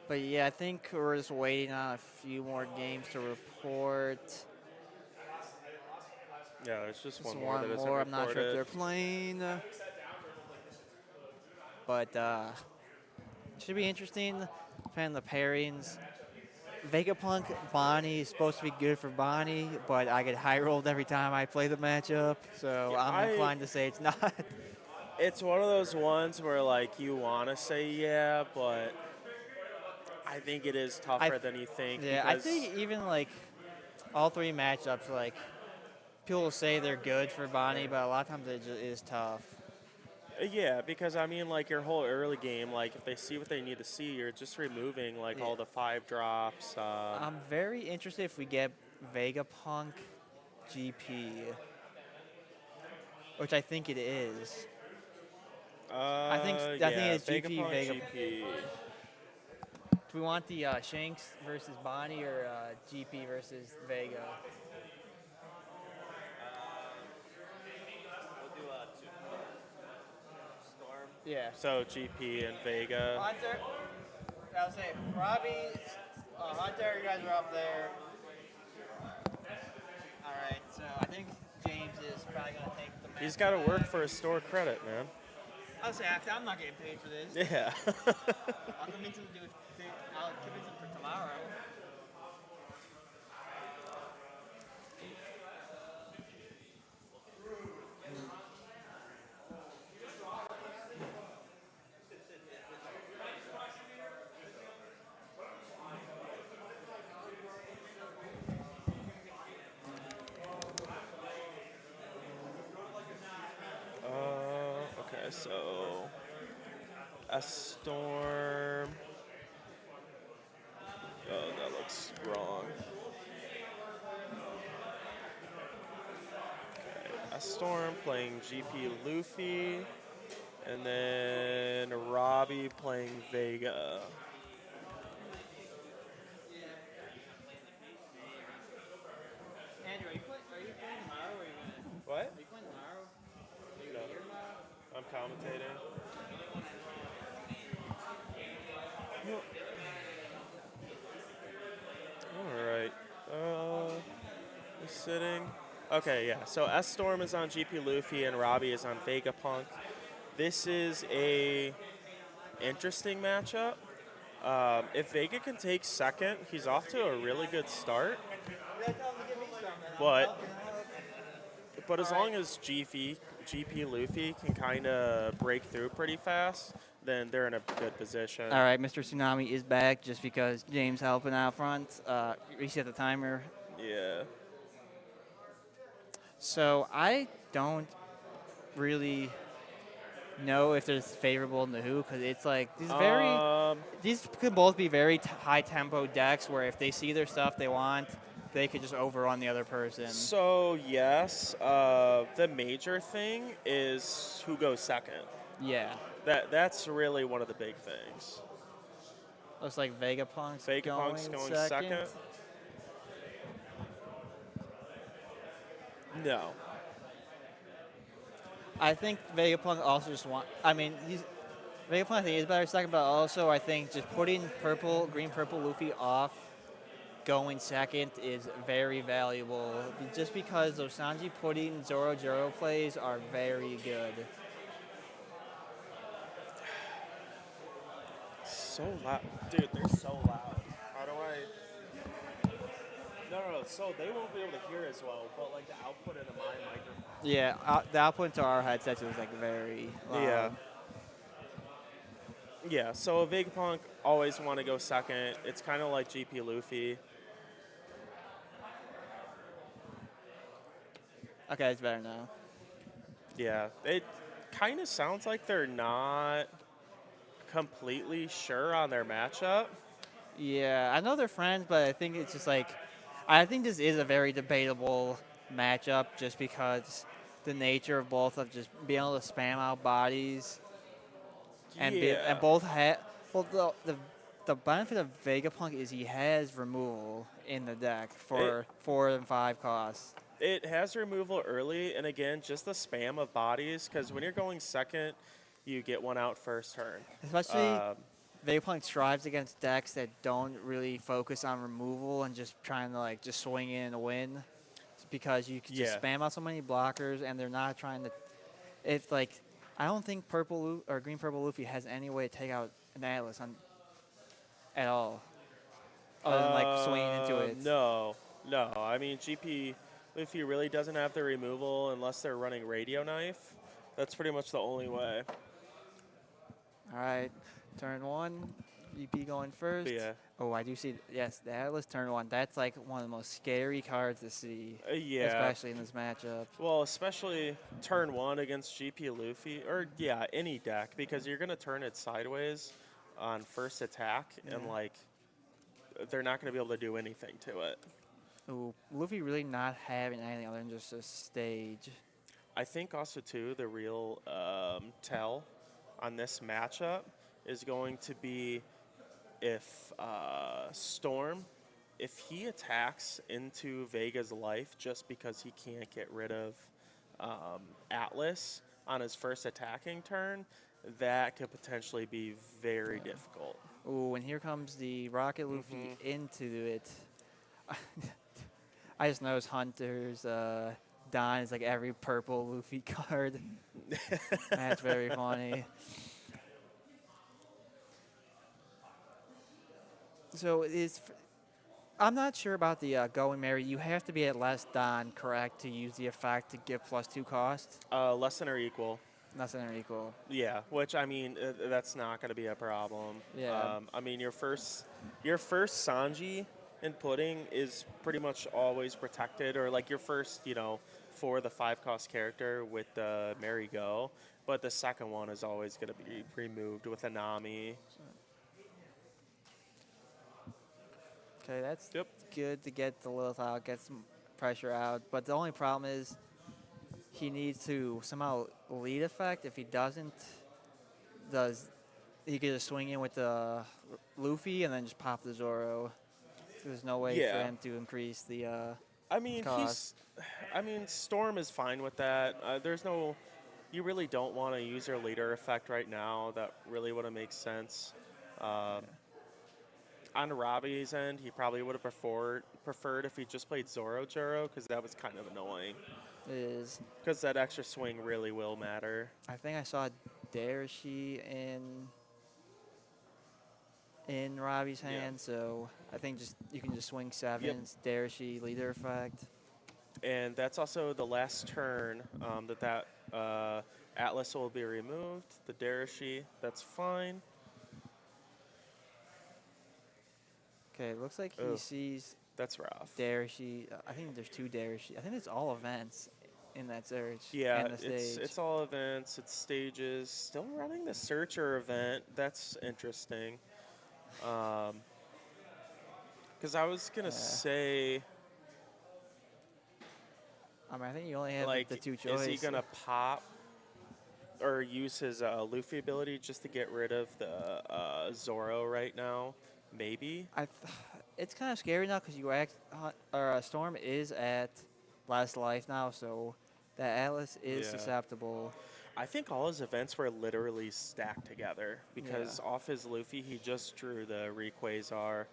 But yeah, I think we're just waiting on a few more games to report. Yeah, there's just one Just more that isn't more. I'm not sure if reported. they're playing. But should be interesting. Depending on the pairings. Vegapunk Bonnie is supposed to be good for Bonnie, but I get high rolled every time I play the matchup, so Yeah, I'm inclined to say it's not. It's one of those ones where like you want to say yeah, but I think it is tougher than you think Yeah, I because think even like all three matchups, like people say they're good for Bonnie, but a lot of times it just is tough. yeah, because I mean like your whole early game, like if they see what they need to see, you're just removing like all Yeah. the 5 drops. I'm very interested if we get Vegapunk GP, which I think it is. I think Yeah, it's GP Vegapunk Vega. GP. Do we want the Shanks versus Bonnie or GP versus Vega? We'll do Storm. Yeah. So GP and Vega. Hunter, I'll say Robbie, Hunter, you guys are up there. All right, so I think James is probably gonna take the match. He's got to work for his store credit, man. I'll say actually, I'm not getting paid for this. Yeah. I'll convince him to do it. I'll convince him for tomorrow. Okay, so a storm. Oh, that looks wrong. Okay, a storm playing GP Luffy, and then Robbie playing Vega. Andrew, are you playing tomorrow or are you gonna? What? Are you playing tomorrow? Are you No. here tomorrow? I'm commentating. All right. He's sitting. Okay, yeah. So S Storm is on GP Luffy and Robbie is on Vegapunk. This is a interesting matchup. If Vega can take second, he's off to a really good start. But as long as GP Luffy can kind of break through pretty fast, then they're in a good position. All right, Mr. Tsunami is back just because James helping out front. Reset the timer. Yeah. So I don't really know if there's favorable in the who because it's like these could both be very high tempo decks where if they see their stuff they want, they could just overrun the other person. So yes, the major thing is who goes second. Yeah, That's really one of the big things. looks like Vegapunk's Vegapunk's going second. No. I think Vegapunk also just Vegapunk I think is better second, but also I think just putting green purple Luffy off going second is very valuable just because those Sanji Pudding Zoro Joro plays are very good. So loud. Dude, they're so loud. How do I... No. So they won't be able to hear as well, but like the output into my microphone. Yeah, the output into our headsets was like very loud. Yeah. Yeah, so Vegapunk always want to go second. It's kind of like GP Luffy. Okay, it's better now. Yeah, it kind of sounds like they're not completely sure on their matchup. Yeah, I know they're friends, but I think it's just like, I think this is a very debatable matchup just because the nature of both of just being able to spam out bodies and Yeah. both have. Well, the benefit of Vegapunk is he has removal in the deck for 4 and 5 costs. It has removal early, and again, just the spam of bodies, because when you're going second, you get one out first turn. Especially Vegapunk strives against decks that don't really focus on removal and just trying to like just swing in and win. It's because you can just spam out so many blockers, and they're not trying to. If like, I don't think green purple Luffy has any way to take out an Atlas at all. other than like swinging into it? No. I mean, GP, if he really doesn't have the removal, unless they're running radio knife, that's pretty much the only way. All right, turn 1, EP going first. But yeah. Oh, I do see. Yes, the Atlas turn 1. That's like one of the most scary cards to see, Yeah. especially in this matchup. Well, especially turn 1 against GP Luffy, or yeah, any deck, because you're going to turn it sideways on first attack, and like, they're not going to be able to do anything to it. Ooh, Luffy really not having anything other than just a stage. I think also, too, the real tell on this matchup is going to be if Storm, if he attacks into Vega's life just because he can't get rid of Atlas on his first attacking turn, that could potentially be very difficult. Ooh, and here comes the Rocket Luffy into it. I just noticed Hunter's Don is like every purple Luffy card. That's very funny. So I'm not sure about the Going Merry. You have to be at less Don, correct, to use the effect to give +2 cost? Less than or equal. Less than or equal. Yeah, which I mean, that's not going to be a problem. Yeah. I mean, your first Sanji in Pudding is pretty much always protected, or like your first, for the 5-cost character with the Merry Go, but the second one is always going to be removed with a Nami. Okay, that's good to get the Lilith out, get some pressure out. But the only problem is he needs to somehow lead effect. If he doesn't, he could just swing in with the Luffy and then just pop the Zoro. There's no way for him to increase the cost. Storm is fine with that. You really don't want to use your leader effect right now. That really wouldn't make sense. On Robbie's end, he probably would have preferred if he just played Zoro, because that was kind of annoying. It is. Because that extra swing really will matter. I think I saw Darashi in Robbie's hand, so I think you can just swing 7s, Darashi, leader effect. And that's also the last turn that Atlas will be removed. The Darashi, that's fine. Okay, it looks like he sees That's rough. Darashi. I think there's 2 Darashi. I think it's all events in that search. Yeah, and the stage. it's all events, it's stages. Still running the Searcher event. That's interesting. Because I was going to say, I think you only have like, the 2 choices. is he going to pop or use his Luffy ability just to get rid of the Zoro right now? Maybe. It's kind of scary now because Storm is at last life now, so that Atlas is susceptible. I think all his events were literally stacked together because off his Luffy, he just drew the Rayquaza.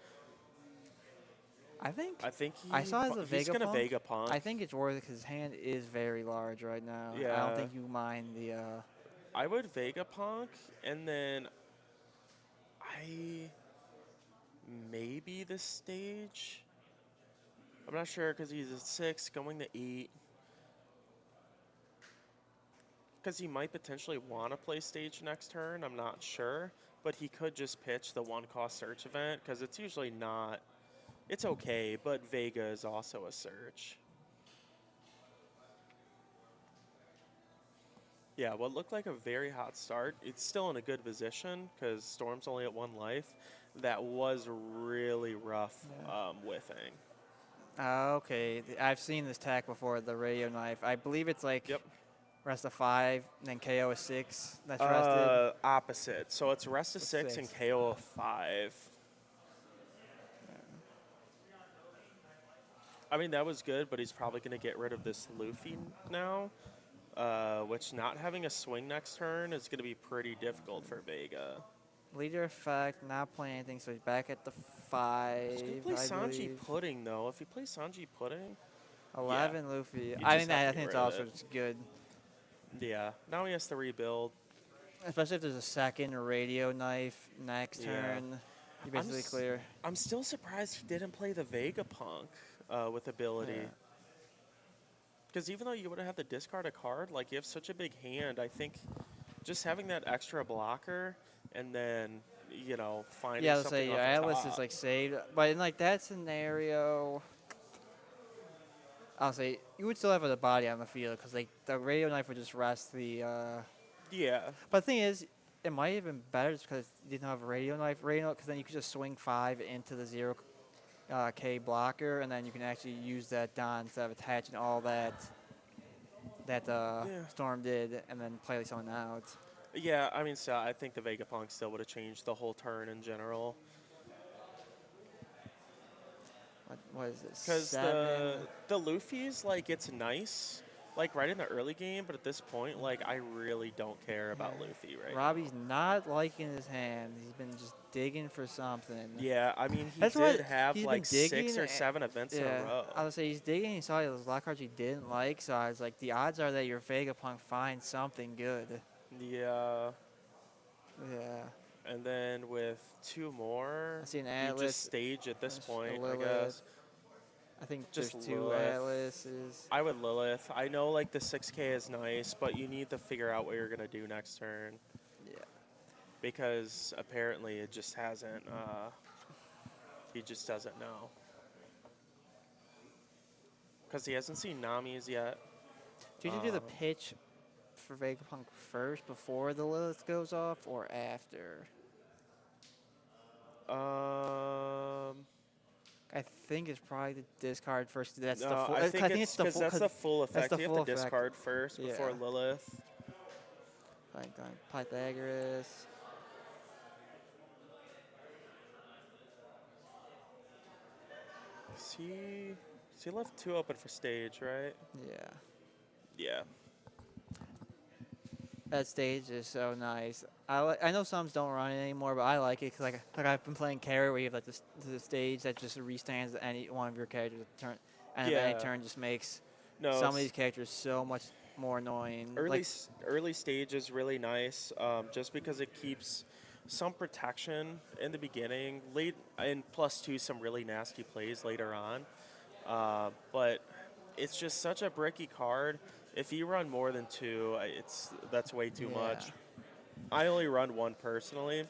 I think I saw his he's going to Vegapunk. I think it's worth it because his hand is very large right now. Yeah. I don't think you mind the. I would Vegapunk, and then maybe the stage. I'm not sure because he's at 6, going to 8. Because he might potentially want to play stage next turn. I'm not sure, but he could just pitch the 1-cost search event because it's usually not. It's okay, but Vega is also a search. Yeah, what looked like a very hot start. It's still in a good position because Storm's only at 1 life. That was really rough whiffing. Okay, I've seen this tack before, the radio knife. I believe it's like rest of 5, and then KO is 6. That's rested. Opposite. So it's rest of 6 and KO of 5. I mean, that was good, but he's probably going to get rid of this Luffy now, which not having a swing next turn is going to be pretty difficult for Vega. Leader effect, not playing anything, so he's back at the 5. He's going to play Sanji Pudding, though. If he plays Sanji Pudding, 11 Luffy. I think it's also just good. Yeah. Now he has to rebuild. Especially if there's a second radio knife next turn. You basically clear. I'm still surprised he didn't play the Vegapunk with ability. Yeah. Because even though you would have to discard a card, like you have such a big hand, I think just having that extra blocker and then, you know, finding Yeah, let's something say your off the Atlas top. is like saved, but in like that scenario, I'll say you would still have the body on the field because like the radio knife would just rest the. Yeah. But the thing is, it might have been better just because you didn't have a radio knife, because then you could just swing 5 into the 0K blocker, and then you can actually use that Don instead of attaching all that Yeah. Storm did, and then play someone out. Yeah, I mean, so I think the Vegapunk still would have changed the whole turn in general. What is it? Because 7. the Luffy's, like, it's nice, like, right in the early game, but at this point, like, I really don't care about Luffy right Robbie's not liking his hand. He's been just digging for something. Yeah, I mean, he That's what did have, he's like, been digging 6 or 7 events in a row. I would say he's digging. He saw those black cards he didn't like, so I was like, the odds are that your Vegapunk finds something good. Yeah. Yeah. And then with 2 more, I see an you Atlas. just stage at this There's a point, I Lilith. guess. I think Just there's 2 Lilith. Atlases. I would Lilith. I know, like, the 6K is nice, but you need to figure out what you're going to do next turn. Yeah. Because apparently it just hasn't, he just doesn't know. Because he hasn't seen Nami's yet. Do you do the pitch for Vegapunk first before the Lilith goes off, or after? I think it's probably the discard first. That's the No, full. I think it's because that's the full effect. the You full have to effect. discard first before Yeah. Lilith. Like Pythagoras. He left 2 open for stage, right? Yeah. Yeah. That stage is so nice. I know some don't run it anymore, but I like it because like I've been playing carry where you have like the stage that just restands any one of your characters' turn, and if any Yeah. turn just makes No, some of it's- these characters so much more annoying. Early stage is really nice, just because it keeps some protection in the beginning, late and +2 some really nasty plays later on. But it's just such a bricky card. If you run more than 2, that's way too much. I only run 1 personally. I was gonna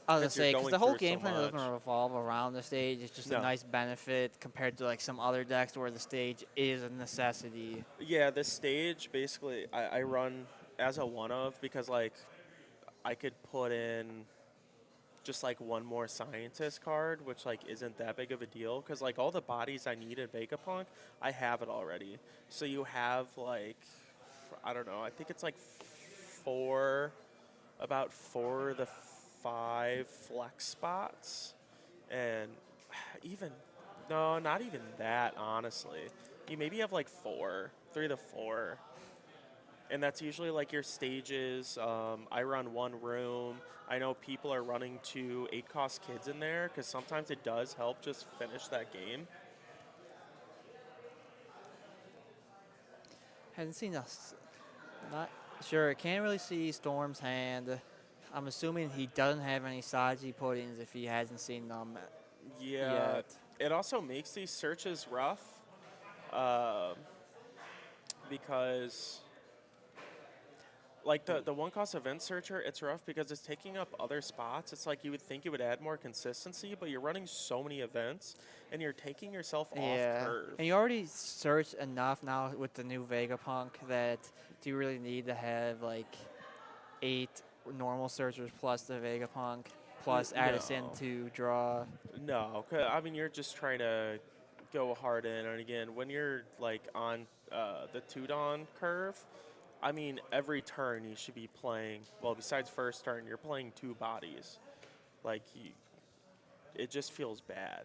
'cause you're say because going the whole through so game plan doesn't much. revolve around the stage. It's just No. a nice benefit compared to like some other decks where the stage is a necessity. Yeah, this stage basically I run as a one of because like I could put in just like 1 more scientist card, which like isn't that big of a deal because like all the bodies I need in Vegapunk, I have it already. So you have like I don't know, I think it's like 4 of the 5 flex spots, and not even that honestly. You maybe have like 3 to 4. And that's usually like your stages. I run 1 room. I know people are running 2 8-cost kids in there because sometimes it does help just finish that game. Hasn't seen us. Not sure. Can't really see Storm's hand. I'm assuming he doesn't have any Saji puddings if he hasn't seen them Yeah. yet. It also makes these searches rough because like the 1-cost event searcher, it's rough because it's taking up other spots. It's like you would think it would add more consistency, but you're running so many events and you're taking yourself off curve. And you already searched enough now with the new Vegapunk that do you really need to have like 8 normal searchers plus the Vegapunk plus Addison No. to draw? No, 'cause, I mean, you're just trying to go hard in. And again, when you're like on the 2-Dawn curve, I mean, every turn you should be playing, well, besides first turn, you're playing 2 bodies. Like, it just feels bad.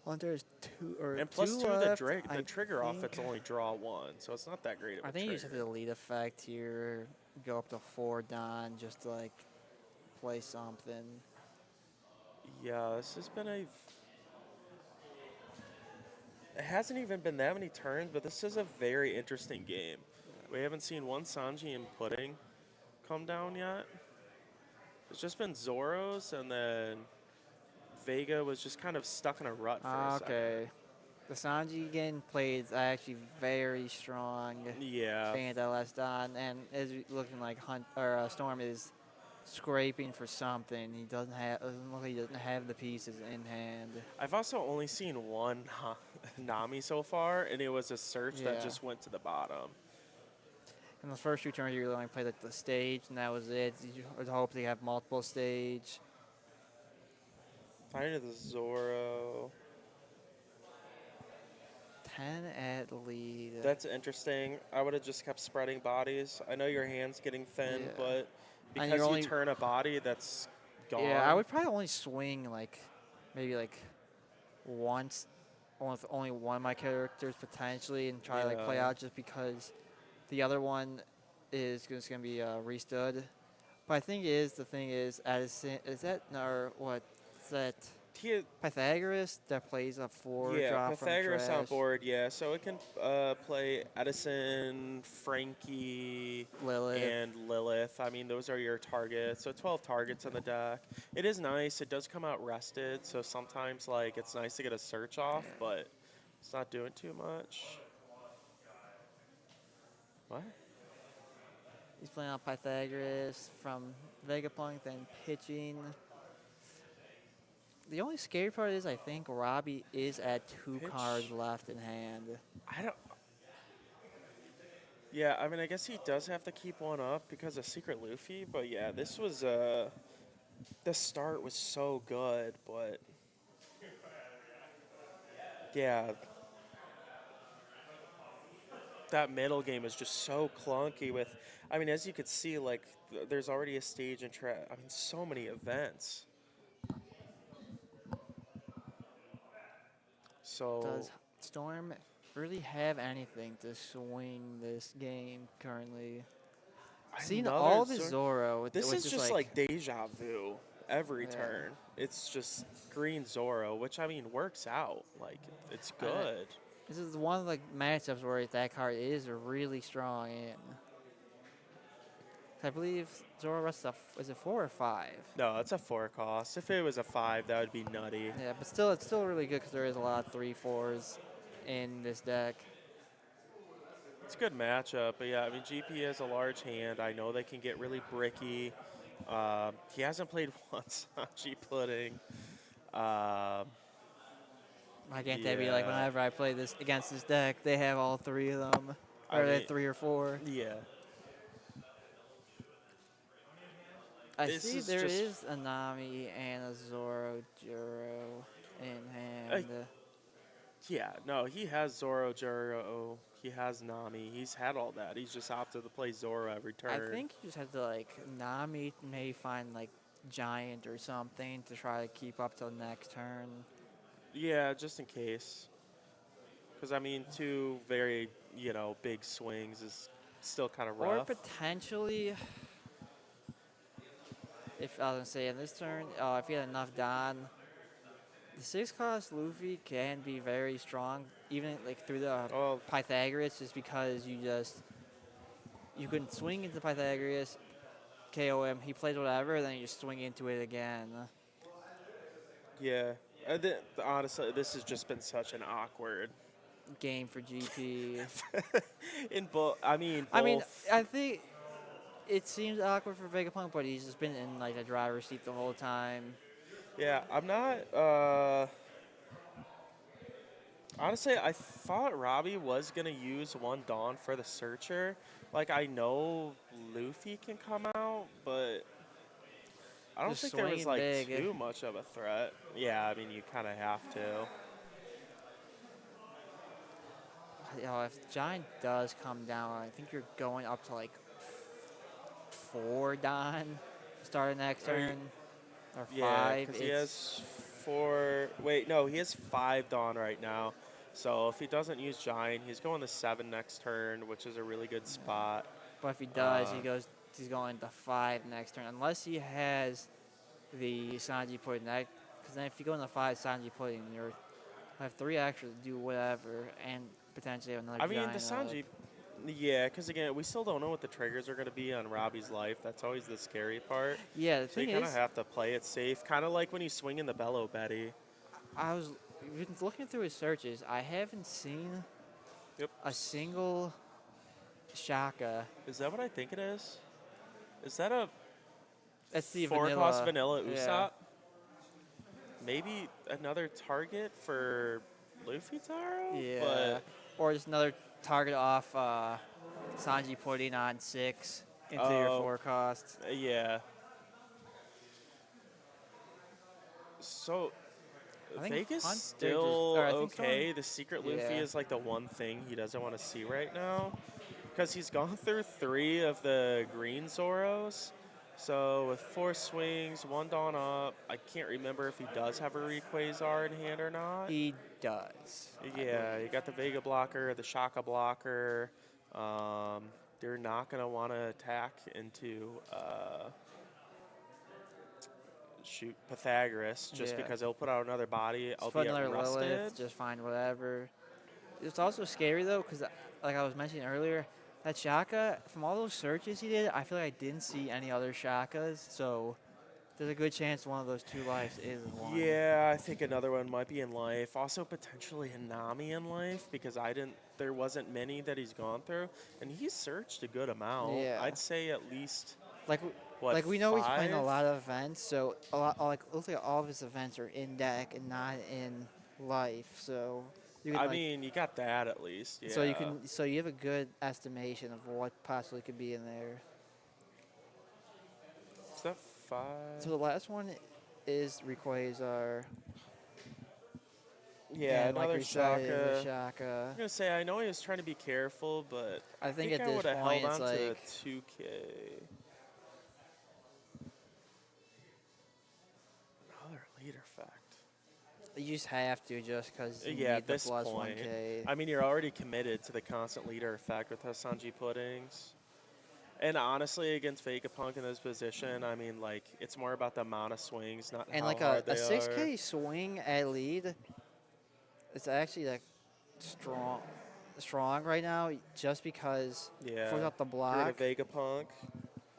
Well, there's 2 or And plus 2 2, left, the trigger off, think. it's only draw 1, so it's not that great of a I think you trigger. just have the lead effect here, go up to 4 Don just to like play something. Yeah, this has been it hasn't even been that many turns, but this is a very interesting game. We haven't seen 1 Sanji and Pudding come down yet. It's just been Zoros, and then Vega was just kind of stuck in a rut for a second. Okay. The Sanji getting played is actually very strong. Yeah. Being that last Don, and it's looking like Storm is scraping for something. He doesn't have. Doesn't look like he doesn't have the pieces in hand. I've also only seen one Nami so far, and it was a search that Yeah. just went to the bottom. In the first 2 turns, you only played like the stage, and that was it. You would hope they have multiple stage. I into the Zoro. 10 at lead. That's interesting. I would have just kept spreading bodies. I know your hand's getting thin, Yeah. but And because you're you only- turn a body that's gone. Yeah, I would probably only swing like maybe like once, with only one of my characters potentially, and try to like play Yeah. out just because the other one is just gonna be restood. But I think the thing is Addison is that or what is that Pythagoras that plays a 4 Yeah, drop Pythagoras from on trash? board, yeah. So it can play Edison, Frankie, Lilith. and Lilith. I mean, those are your targets. So 12 targets on the deck. It is nice. It does come out rested, so sometimes like it's nice to get a search off, but it's not doing too much. What? He's playing on Pythagoras from Vegapunk, then pitching. The only scary part is I think Robbie is at 2 Pitch. cards left in hand. I don't. Yeah, I mean, I guess he does have to keep one up because of Secret Luffy, but yeah, this was the start was so good, but yeah, that middle game is just so clunky. With, I mean, as you could see, like there's already a stage and I mean, so many events. So Does Storm really have anything to swing this game currently? Seeing another all the Zoro- Zoro, This which is just like deja vu every turn. It's just green Zoro, which I mean works out. Like it's I know. good. This is one of the matchups where that card is really strong in. I believe Zoro rests is it 4 or 5? No, it's a 4 cost. If it was a 5, that would be nutty. Yeah, but still, it's still really good because there is a lot of 3/4s in this deck. It's a good matchup, but yeah, I mean GP has a large hand. I know they can get really bricky. He hasn't played once on G Pudding. Why can't that be like Yeah. whenever I play this against this deck, they have all 3 of them, I or they mean- have 3 or 4. Yeah. I This see is there just- is a Nami and a Zoro Juro in hand. Yeah, no, he has Zoro, Juro, he has Nami. He's had all that. He's just opted to play Zoro every turn. I think you just have to like Nami may find like Giant or something to try to keep up till next turn. Yeah, just in case. Because, I mean, 2 very, big swings is still kind of Or rough. potentially, if I was gonna say in this turn, if you had enough Don, the 6 cost Luffy can be very strong, even like through the Oh, Pythagoras, just because you can swing into Pythagoras, KO him, he plays whatever, then you just swing into it again. yeah. Honestly, this has just been such an awkward. Game for GP. In both, I mean, I think it seems awkward for Vegapunk, but he's just been in like the driver's seat the whole time. yeah, I'm not. Honestly, I thought Robbie was gonna use 1 Dawn for the Searcher. Like, I know Luffy can come out, but I don't Just think there was swinging like big. too much of a threat. Yeah, I mean, you kind of have to. If Giant does come down, I think you're going up to like 4 Don starting next Are you- turn, or 5. Yeah, because he has 4. Wait, no, he has 5 Dawn right now. So if he doesn't use Giant, he's going to 7 next turn, which is a really good spot. But if he does, uh, he's going to 5 next turn, unless he has the Sanji Pudding. Because then if you go into 5 Sanji Pudding, you have 3 extras to do whatever, and potentially have another I mean, Giant the up. Sanji, Yeah, because again, we still don't know what the triggers are going to be on Robbie's life. That's always the scary part. Yeah, the So you thing kind of is, have to play it safe, kind of like when you swing in the bellow Betty. I was looking through his searches. I haven't seen Yep. a single Shaka. Is that what I think it is? Is that a That's the 4-cost vanilla Yeah. Usopp? Maybe another target for Luffy Taro? Yeah. Or just another target off Sanji putting on 6 into your Oh. 4 cost. But yeah. So I think Vega's Hunt- they're still just- or I think okay. someone- The secret Luffy Yeah. is like the one thing he doesn't want to see right now. Because he's gone through 3 of the green Zoros. So with 4 swings, 1 Dawn Up, I can't remember if he does have a Rayquaza in hand or not. He does. I Yeah, you believe. got the Vega blocker, the Shaka blocker. They're not going to want to attack into Pythagoras just Yeah. because it'll put out another body, Just put albeit another rusted. Lilith, just find whatever. It's also scary though, because like I was mentioning earlier, that Shaka, from all those searches he did, I feel like I didn't see any other Shakas, so there's a good chance one of those 2 lives is one. Yeah, I think another one might be in life. Also potentially a Nami in life because there wasn't many that he's gone through, and he's searched a good amount. Yeah. I'd say at least Like, what, like we know he's playing a 5? lot of events, so a lot, like looks like all of his events are in deck and not in life. So you can, I like, mean, you got that at least. Yeah. so you have a good estimation of what possibly could be in there. Is that 5? So the last one is Rayquaza. Yeah, and like another we said, the Shaka. Shaka. I'm gonna say I know he was trying to be careful, but I think at I this would have point held it's on to like 2K. Another lead effect. you just have to just because you Yeah, need at the this plus point, 1K. I mean, you're already committed to the constant leader effect with Sanji puddings. And honestly, against Vegapunk in this position, I mean, like, it's more about the amount of swings, not And how like hard a they 6K swing at lead, it's actually like strong right now just because are. Yeah. without the Get rid block, of Vegapunk.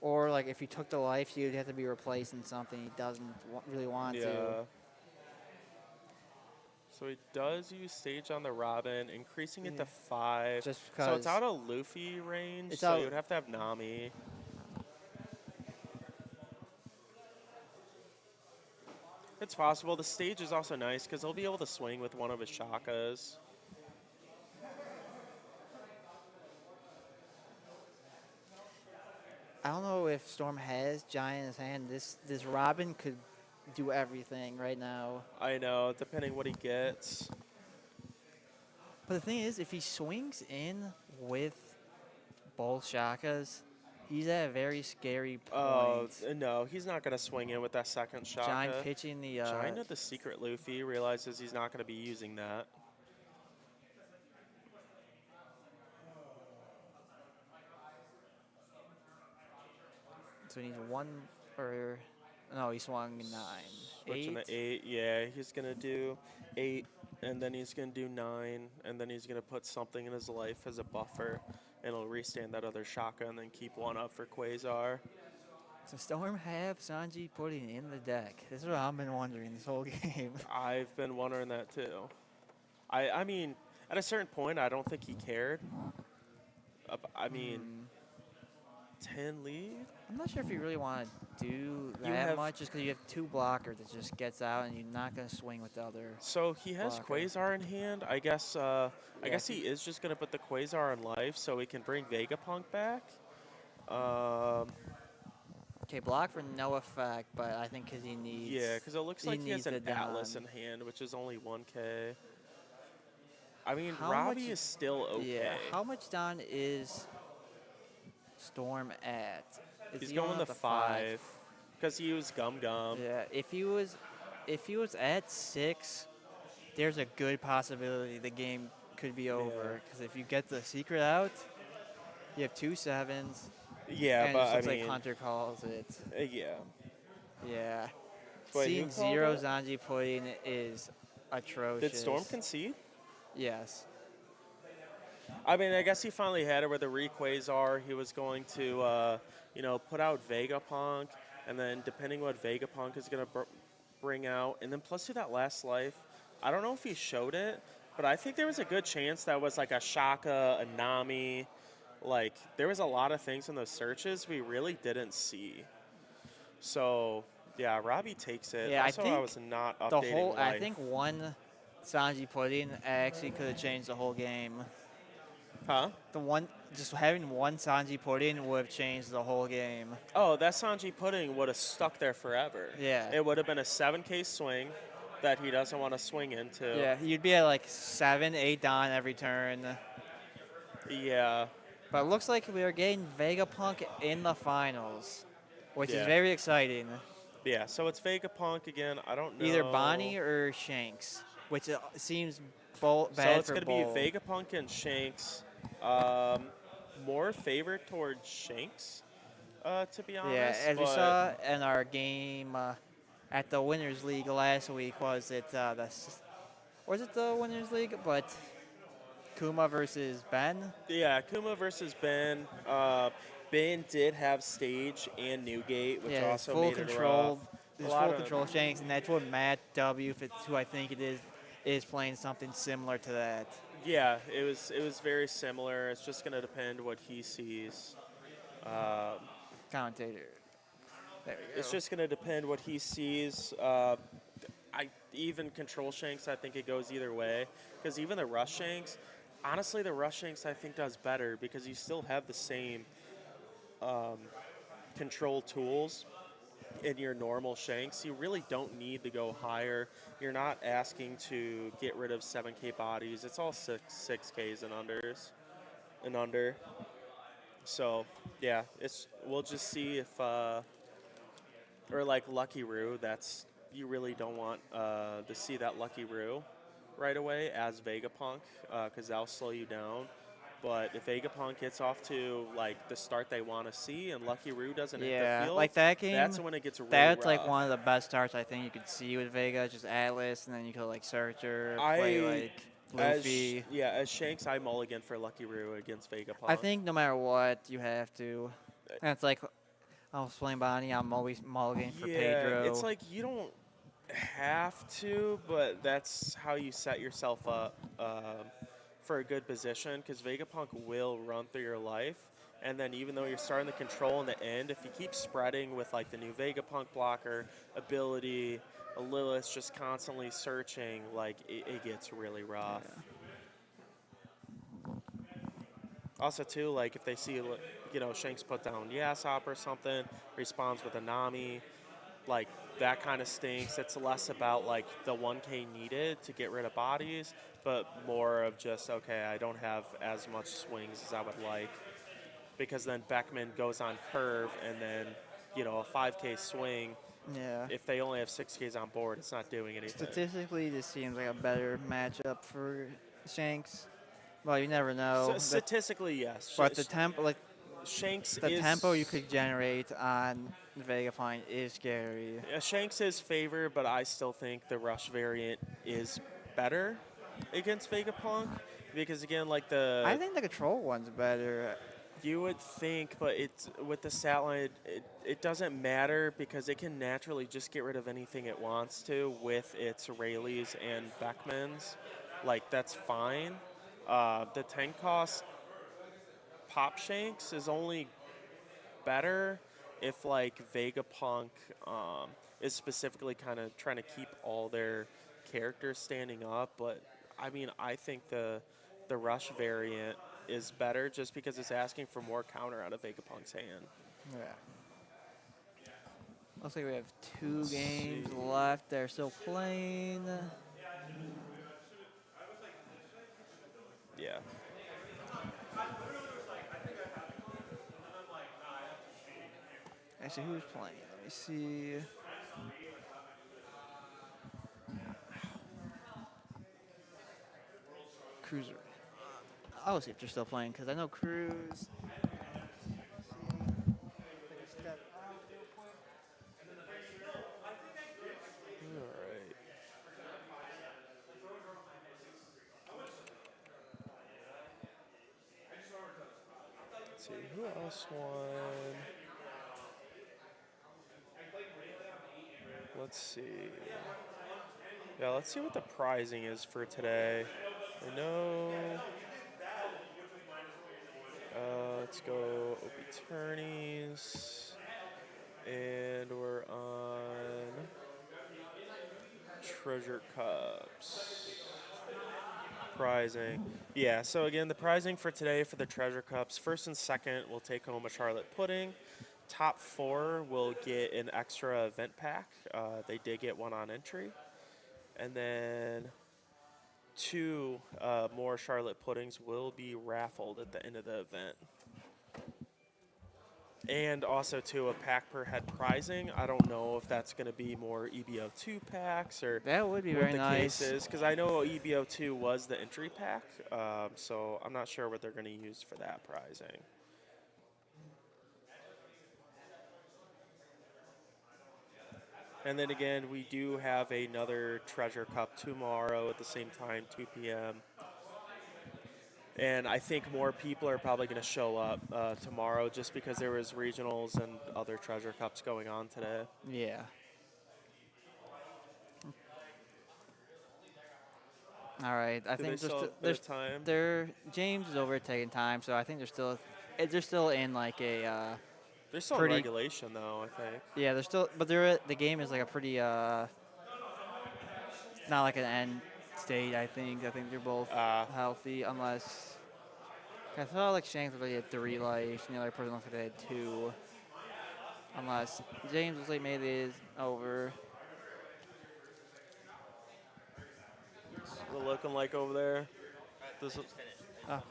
or like if he took the life, he would have to be replacing something he doesn't really want Yeah. to. So he does use stage on the Robin, increasing it Yeah. to 5. Just So because it's out of Luffy range, It's so out- you would have to have Nami. It's possible. The stage is also nice because he'll be able to swing with one of his Shakas. I don't know if Storm has Giant in his hand. This Robin could do everything right now. I know, depending what he gets. But the thing is, if he swings in with both Shakas, he's at a very scary Oh, point. no, he's not going to swing in with that second Shaka. Giant pitching the Giant of the secret Luffy realizes he's not going to be using that. so he needs one or no, he swung 9. Switching 8. to 8, yeah, he's going to do 8, and then he's going to do 9, and then he's going to put something in his life as a buffer, and he'll restand that other Shaka and then keep one up for Quasar. So Storm have Sanji putting in the deck. This is what I've been wondering this whole game. I've been wondering that too. I mean, at a certain point, I don't think he cared. I mean, 10 lead? I'm not sure if you really want to do You that have- much, just because you have 2 blockers that just gets out, and you're not gonna swing with the other. So he has Blocker. Quasar in hand. I guess I Yeah, guess he is just gonna put the Quasar in life so he can bring Vegapunk back. Okay, block for no effect, but I think because he needs. Yeah, because it looks he like he has needs an the Atlas in Don. hand, which is only 1K. I mean, How Robbie much- is still okay. Yeah. How much down is Storm at? Is He's he going on to the 5 because he used Gum Gum. Yeah. If he was at 6, there's a good possibility the game could be over. Because if you get the secret out, you have 2 7s. Yeah, and but it I looks mean, like Hunter calls it. Yeah. Yeah. Wait, Seeing who called 0 it? Zanji pudding is atrocious. Did Storm concede? Yes. I mean, I guess he finally had it where the Rayquaza. He was going to, put out Vegapunk, and then depending what Vegapunk is going to bring out, and then plus to that last life, I don't know if he showed it, but I think there was a good chance that was like a Shaka, a Nami. Like, there was a lot of things in those searches we really didn't see. So, yeah, Robbie takes it. Yeah, Also, I think was not the updating whole. I life. think one Sanji pudding actually could have changed the whole game. Huh? Just having one Sanji pudding would have changed the whole game. Oh, that Sanji pudding would have stuck there forever. Yeah. It would have been a 7K swing that he doesn't want to swing into. Yeah, you'd be at like 7, 8 down every turn. Yeah. But it looks like we are getting Vegapunk in the finals, which is Yeah. very exciting. Yeah, so it's Vegapunk again. I don't know. Either Bonnie or Shanks, which seems bad So it's for going to both. be Vegapunk and Shanks. More favored towards Shanks, to be honest. Yeah, as we but- saw in our game at the Winners League last week, was it the Winners League? But Kuma versus Ben. Yeah, Kuma versus Ben. Ben did have Stage and Newgate, which Yeah, also full made control. it rough. There's A lot full of- control Shanks, and that's what Matt W, who I think it is playing something similar to that. Yeah, it was very similar. It's just going to depend what he sees. Commentator. There we go. It's just going to depend what he sees. I even control Shanks, I think it goes either way. Because even the Rush Shanks, honestly, the Rush Shanks I think does better because you still have the same control tools in your normal Shanks. You really don't need to go higher. You're not asking to get rid of 7K bodies. It's all 6Ks and under. So, yeah, we'll just see if or like Lucky Roo, you really don't want to see that Lucky Roo right away as Vegapunk because that'll slow you down. But if Vegapunk gets off to like the start they want to see and Lucky Roo doesn't hit the field, like that game. that's when it gets really That's rough. like one of the best starts I think you could see with Vega, just Atlas, and then you could like Searcher, play like Luffy. As Shanks, I mulligan for Lucky Roo against Vegapunk. I think no matter what, you have to. And it's like, I was playing Bonnie, I'm always mulliganing for Pedro. It's like you don't have to, but that's how you set yourself up for a good position because Vegapunk will run through your life. And then even though you're starting the control in the end, if you keep spreading with like the new Vegapunk blocker ability, a Lilith just constantly searching, like it gets really rough. Yeah. Also too, like if they see, Shanks put down Yasop or something, responds with a Nami, like that kind of stinks. It's less about like the 1K needed to get rid of bodies, but more of just, okay, I don't have as much swings as I would like. Because then Beckman goes on curve and then, a 5K swing, Yeah. if they only have 6Ks on board, it's not doing anything. Statistically, this seems like a better matchup for Shanks. Well, you never know. Statistically, yes. But the tempo, Shanks the is, tempo you could generate on Vegapunk is scary. Shanks is favored, but I still think the Rush variant is better against Vegapunk. Because again, like I think the control one's better. You would think, but it's with the satellite, it doesn't matter because it can naturally just get rid of anything it wants to with its Rayleighs and Beckmans. Like, that's fine. The 10 cost Pop Shanks is only better if, like, Vegapunk is specifically kind of trying to keep all their characters standing up. But, I mean, I think the Rush variant is better just because it's asking for more counter out of Vegapunk's hand. Yeah. Looks like we have 2 games left. They're still playing. Yeah. Actually, who's playing? Let me see. Cruiser. I'll see if they're still playing because I know Cruz. Alright. see, who else won? Let's see. Yeah, let's see what the prizing is for today. I know. Let's go OP tourneys. And we're on Treasure Cups. Prizing. Yeah, so again, the prizing for today for the Treasure Cups, first and second will take home a Charlotte pudding. Top 4 will get an extra event pack. They did get one on entry. And then 2 more Charlotte puddings will be raffled at the end of the event. And also, too, a pack per head prizing. I don't know if that's going to be more EBO2 packs or That would be what very the nice. case is, because I know EBO2 was the entry pack, so I'm not sure what they're going to use for that prizing. And then again, we do have another Treasure Cup tomorrow at the same time, 2 p.m. And I think more people are probably going to show up tomorrow just because there was regionals and other Treasure Cups going on today. Yeah. All right. I Do think they still have a bit there's of time? James is overtaking time, so I think they're still in like a They're still in pretty- regulation, though, I think. yeah, they're still, but the game is like a pretty not like an end state. I think they're both healthy, unless I saw like Shanks looked like he had 3 life, and the other person looked like they had 2. Unless James was like maybe is over. What's it looking like over there? Oh,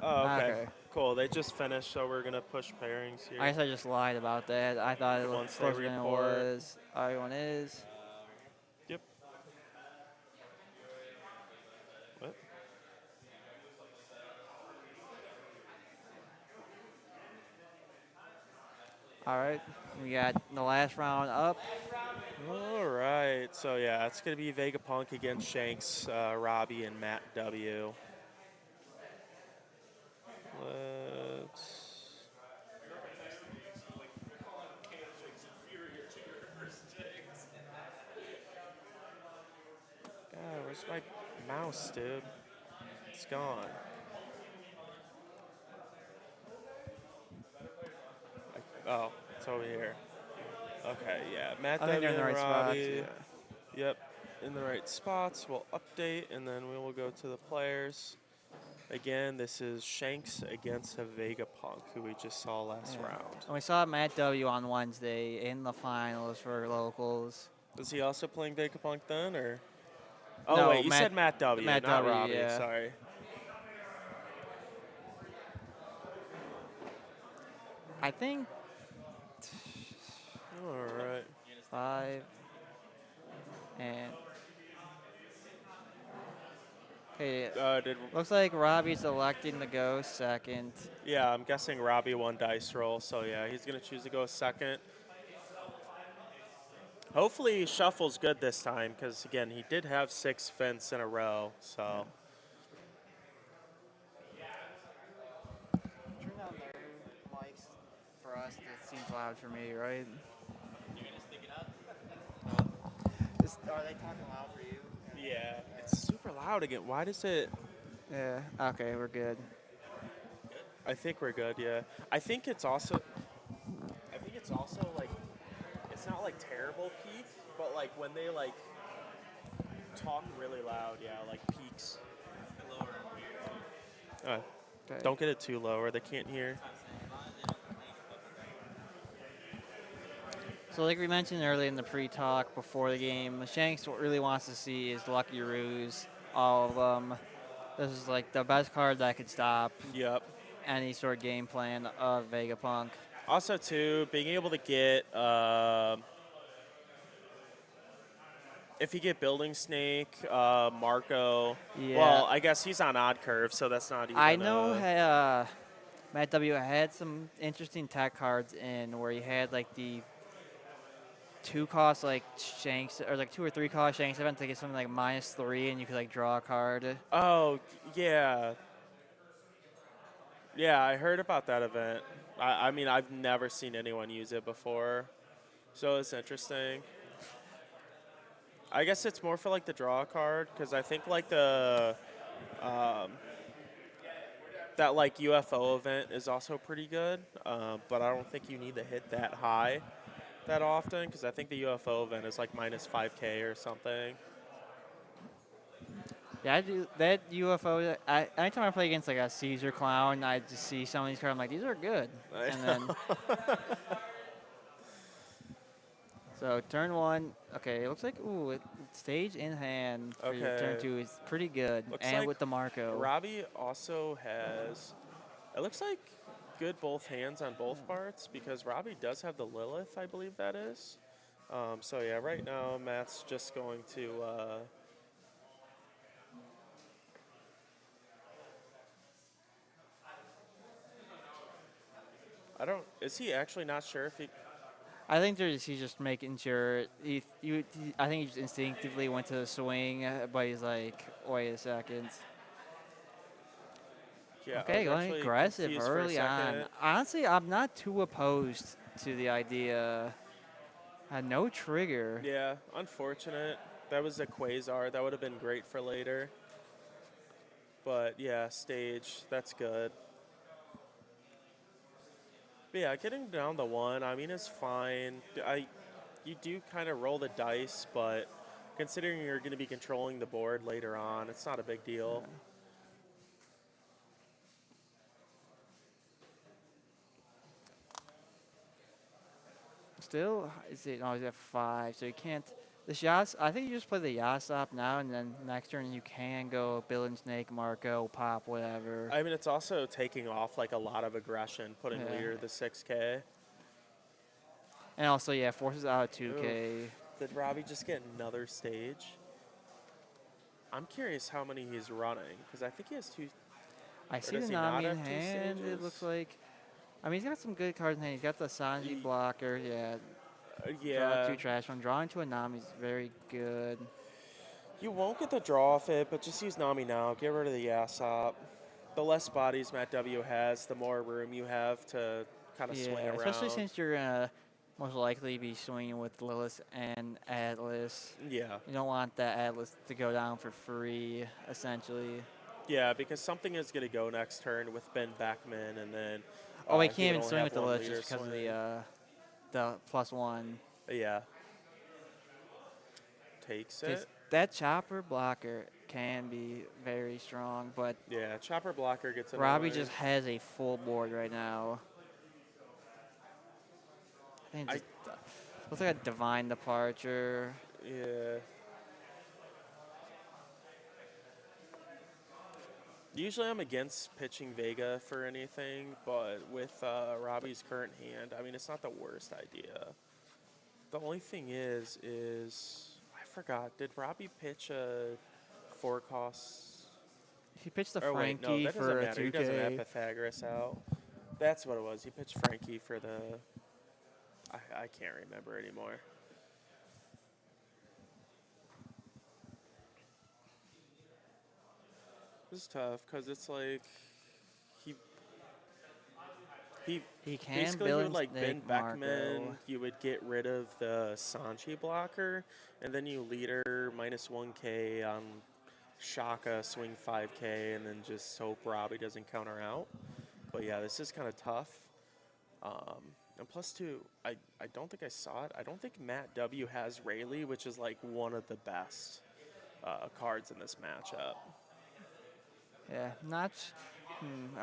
Oh, okay. Okay. Cool. They just finished, so we're going to push pairings here. I guess I just lied about that. I thought it was Once they closer than it report. was. Everyone is. Yep. What? All right, we got the last round up. All right. So, yeah, it's going to be Vegapunk against Shanks, Robbie, and Matt W. Let's... God, where's my mouse, dude? It's gone. Oh, it's over here. Okay, yeah. Matt I think W they're in the and right spots. Robbie. Yeah. Yep, in the right spots. We'll update, and then we will go to the players. Again, this is Shanks against a Vegapunk, who we just saw last Yeah. round. And we saw Matt W on Wednesday in the finals for locals. Was he also playing Vegapunk then, or? Oh No, wait, you said Matt W, Matt not W, Robbie. yeah. Sorry. I think All right. 5 and okay. Looks like Robbie's electing to go second. Yeah, I'm guessing Robbie won dice roll, so yeah, he's gonna choose to go second. Hopefully, Shuffle's good this time, because again, he did have 6 fence in a row, so. Turn down their mics for us. It seems loud for me, right? You're gonna stick it out? Are they talking loud for you? Yeah, it's super loud again. Why does it? Yeah. Okay, we're good. I think we're good. Yeah. I think it's also like it's not like terrible peak, but like when they like talk really loud, yeah, like peaks. Okay. Don't get it too low, or they can't hear. So like we mentioned earlier in the pre-talk before the game, Shanks what really wants to see is Lucky Roos, all of them. This is like the best card that could stop Yep. any sort of game plan of Vegapunk. Also, too, being able to get if you get Building Snake, Marco. Yeah. Well, I guess he's on odd curve, so that's not even. I know Matt W had some interesting tech cards in where he had like the 2 cost like Shanks or like 2 or 3 cost Shanks event to get something like -3 and you could like draw a card. Oh yeah. Yeah, I heard about that event. I mean, I've never seen anyone use it before, so it's interesting. I guess it's more for like the draw card because I think like the that like UFO event is also pretty good, but I don't think you need to hit that high that often because I think the UFO event is like minus 5K or something. Yeah, I do that UFO. Anytime I play against like a Caesar clown, I just see some of these cards. I'm like, these are good. And then so turn one. Okay, it looks like stage in hand for your turn Okay. two is pretty good, Looks and like with the Marco. Robbie also has. It looks like good both hands on both parts because Robbie does have the Lilith, I believe that is. So yeah, right now Matt's just going to. I don't. Is he actually not sure if he? I think he's just making sure. I think he just instinctively went to the swing, but he's like, wait a second. Yeah, I Okay, was going actually aggressive confused for a early on. second. Honestly, I'm not too opposed to the idea. No trigger. Yeah, unfortunate. That was a Quasar. That would have been great for later. But yeah, stage. That's good. But yeah, getting down the one, I mean, is fine. You do kind of roll the dice, but considering you're going to be controlling the board later on, it's not a big deal. Still, is it? Oh, he's at 5, so you can't. The shots. I think you just play the Yasop now, and then next turn you can go Bill and Snake, Marco, Pop, whatever. I mean, it's also taking off like a lot of aggression, putting Yeah. leader the 6K. And also, yeah, forces out 2K. Did Robbie just get another stage? I'm curious how many he's running because I think he has two. I see does the he not Nami in have two hand. It stages? looks like. I mean, he's got some good cards in hand. He's got the Sanji blocker. Yeah. Drawing Yeah, 2 trash one. Drawing to a Nami is very good. you won't get the draw off it, but just use Nami now. Get rid of the Yasop. The less bodies Matt W has, the more room you have to kind of swing Yeah, around. especially since you're gonna most likely be swinging with Lilith and Atlas. Yeah, You don't want that Atlas to go down for free, essentially. yeah, because something is going to go next turn with Ben Beckman, and then. Oh, we he can't would even only swing have with the one Lilith leader just because of swing. the +1. Yeah. Takes it. That chopper blocker can be very strong, but Yeah, chopper blocker gets it. Robbie just has a full board right now. I think looks like a divine departure. Yeah. Usually I'm against pitching Vega for anything, but with Robbie's current hand, I mean, it's not the worst idea. The only thing is I forgot. Did Robbie pitch a 4 costs? He pitched the Or wait, no, Frankie that doesn't for a matter. He doesn't have 2K. Pythagoras out. That's what it was. He pitched Frankie for the. I can't remember anymore. This is tough because it's like he He can basically you would build like Ben Snake Beckman. Marco. You would get rid of the Sanchi blocker, and then you leader minus 1K on Shaka, swing 5K, and then just hope Robbie doesn't counter out. But yeah, this is kind of tough. And plus two, I don't think I saw it. I don't think Matt W has Rayleigh, which is like one of the best cards in this matchup. Yeah, not.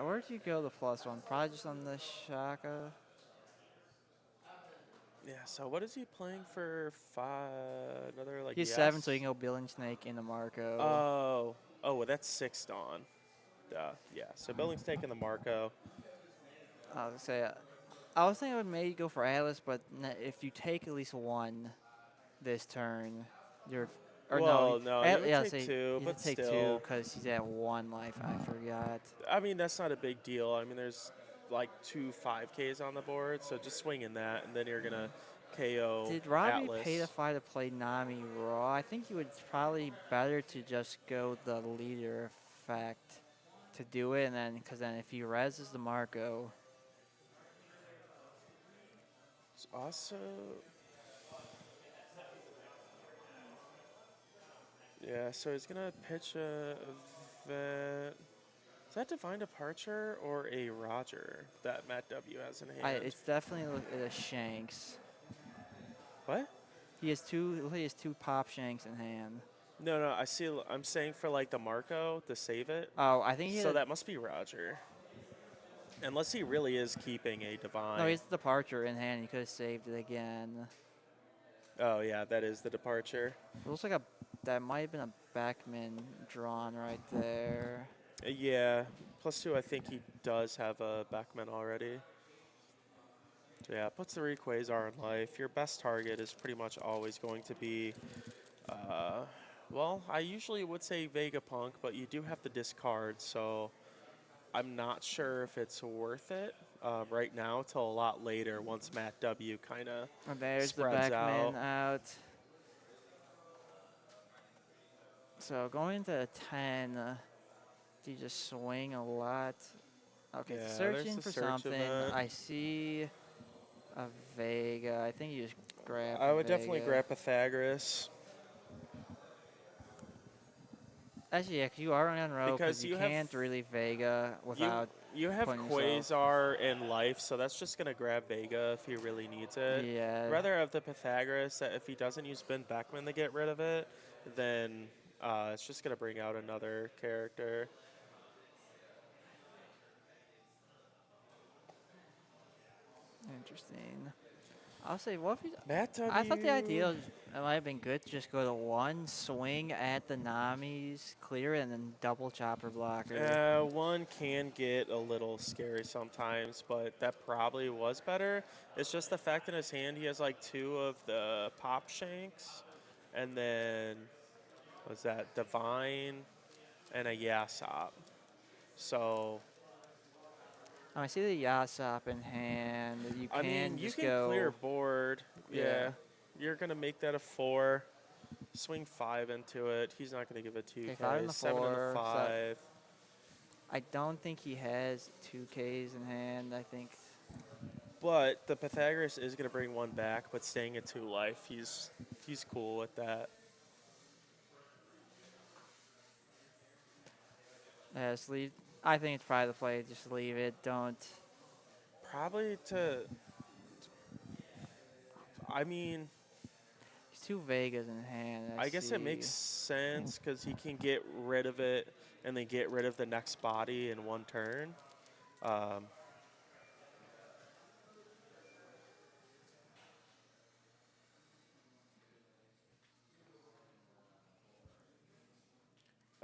Where'd you go the +1? Probably just on the Shaka. Yeah. So what is he playing for? Another like. He's 7, so you can go Bill and Snake into Marco. Well, that's 6 Dawn. Yeah. So Billing Snake and the Marco. I was say, I was thinking I would maybe go for Atlas, but if you take at least one this turn, you're. Or Well, no, you would yeah, take say, 2, you but take still. 2 because he's at 1 life. I forgot. I mean, that's not a big deal. I mean, there's like 2 5Ks on the board, so just swing in that, and then you're gonna KO. Did Robbie Atlas. pay the 5 to play Nami Raw? I think he would probably better to just go the leader effect to do it, and then because then if he reses the Marco, It's also. Yeah, so he's gonna pitch a vet. Is that Divine Departure or a Roger that Matt W has in hand? it's definitely a Shanks. What? He has two pop Shanks in hand. No, I see. I'm saying for like the Marco to save it. Oh, I think he So had, that must be Roger. Unless he really is keeping a Divine. no, he has the Departure in hand. He could have saved it again. Oh yeah, that is the Departure. It looks like that might have been a Beckman drawn right there. Yeah. +2, I think he does have a Beckman already. So yeah, puts the Rayquaza in life. Your best target is pretty much always going to be, well, I usually would say Vegapunk, but you do have to discard, so I'm not sure if it's worth it right now till a lot later once Matt W kind of And there's the spreads Beckman out. out. So going to 10, do you just swing a lot? Okay, Yeah, searching there's the for search something. event. I see a Vega. I think you just grab. I a would definitely Vega. grab Pythagoras. Actually, yeah, 'cause you are on row Because because you you have- can't really Vega without. You have putting yourself- Quasar in life, so that's just going to grab Vega if he really needs it. Yeah. Rather have the Pythagoras that if he doesn't use Ben Beckman to get rid of it, then it's just going to bring out another character. Interesting. I'll say, what if you, Matt W. I thought the idea might have been good to just go to one swing at the Nami's, clear it, and then double chopper blocker. One can get a little scary sometimes, but that probably was better. It's just the fact in his hand he has like 2 of the pop shanks, and then what's that, Divine, and a Yasop. So I see the Yasop in hand. You can I mean, you just can go. clear board. Yeah. Yeah. You're gonna make that a 4. Swing 5 into it. He's not gonna give it 2K. Okay, 5 and a 7 and 4, a so- 5. I don't think he has 2Ks in hand. I think. But the Pythagoras is gonna bring 1 back, but staying at 2 life, he's cool with that. Just leave. I think it's probably the play. Just leave it. Don't. Probably to. I mean, He's 2 Vegas in hand. I guess it makes sense because he can get rid of it and then get rid of the next body in 1 turn.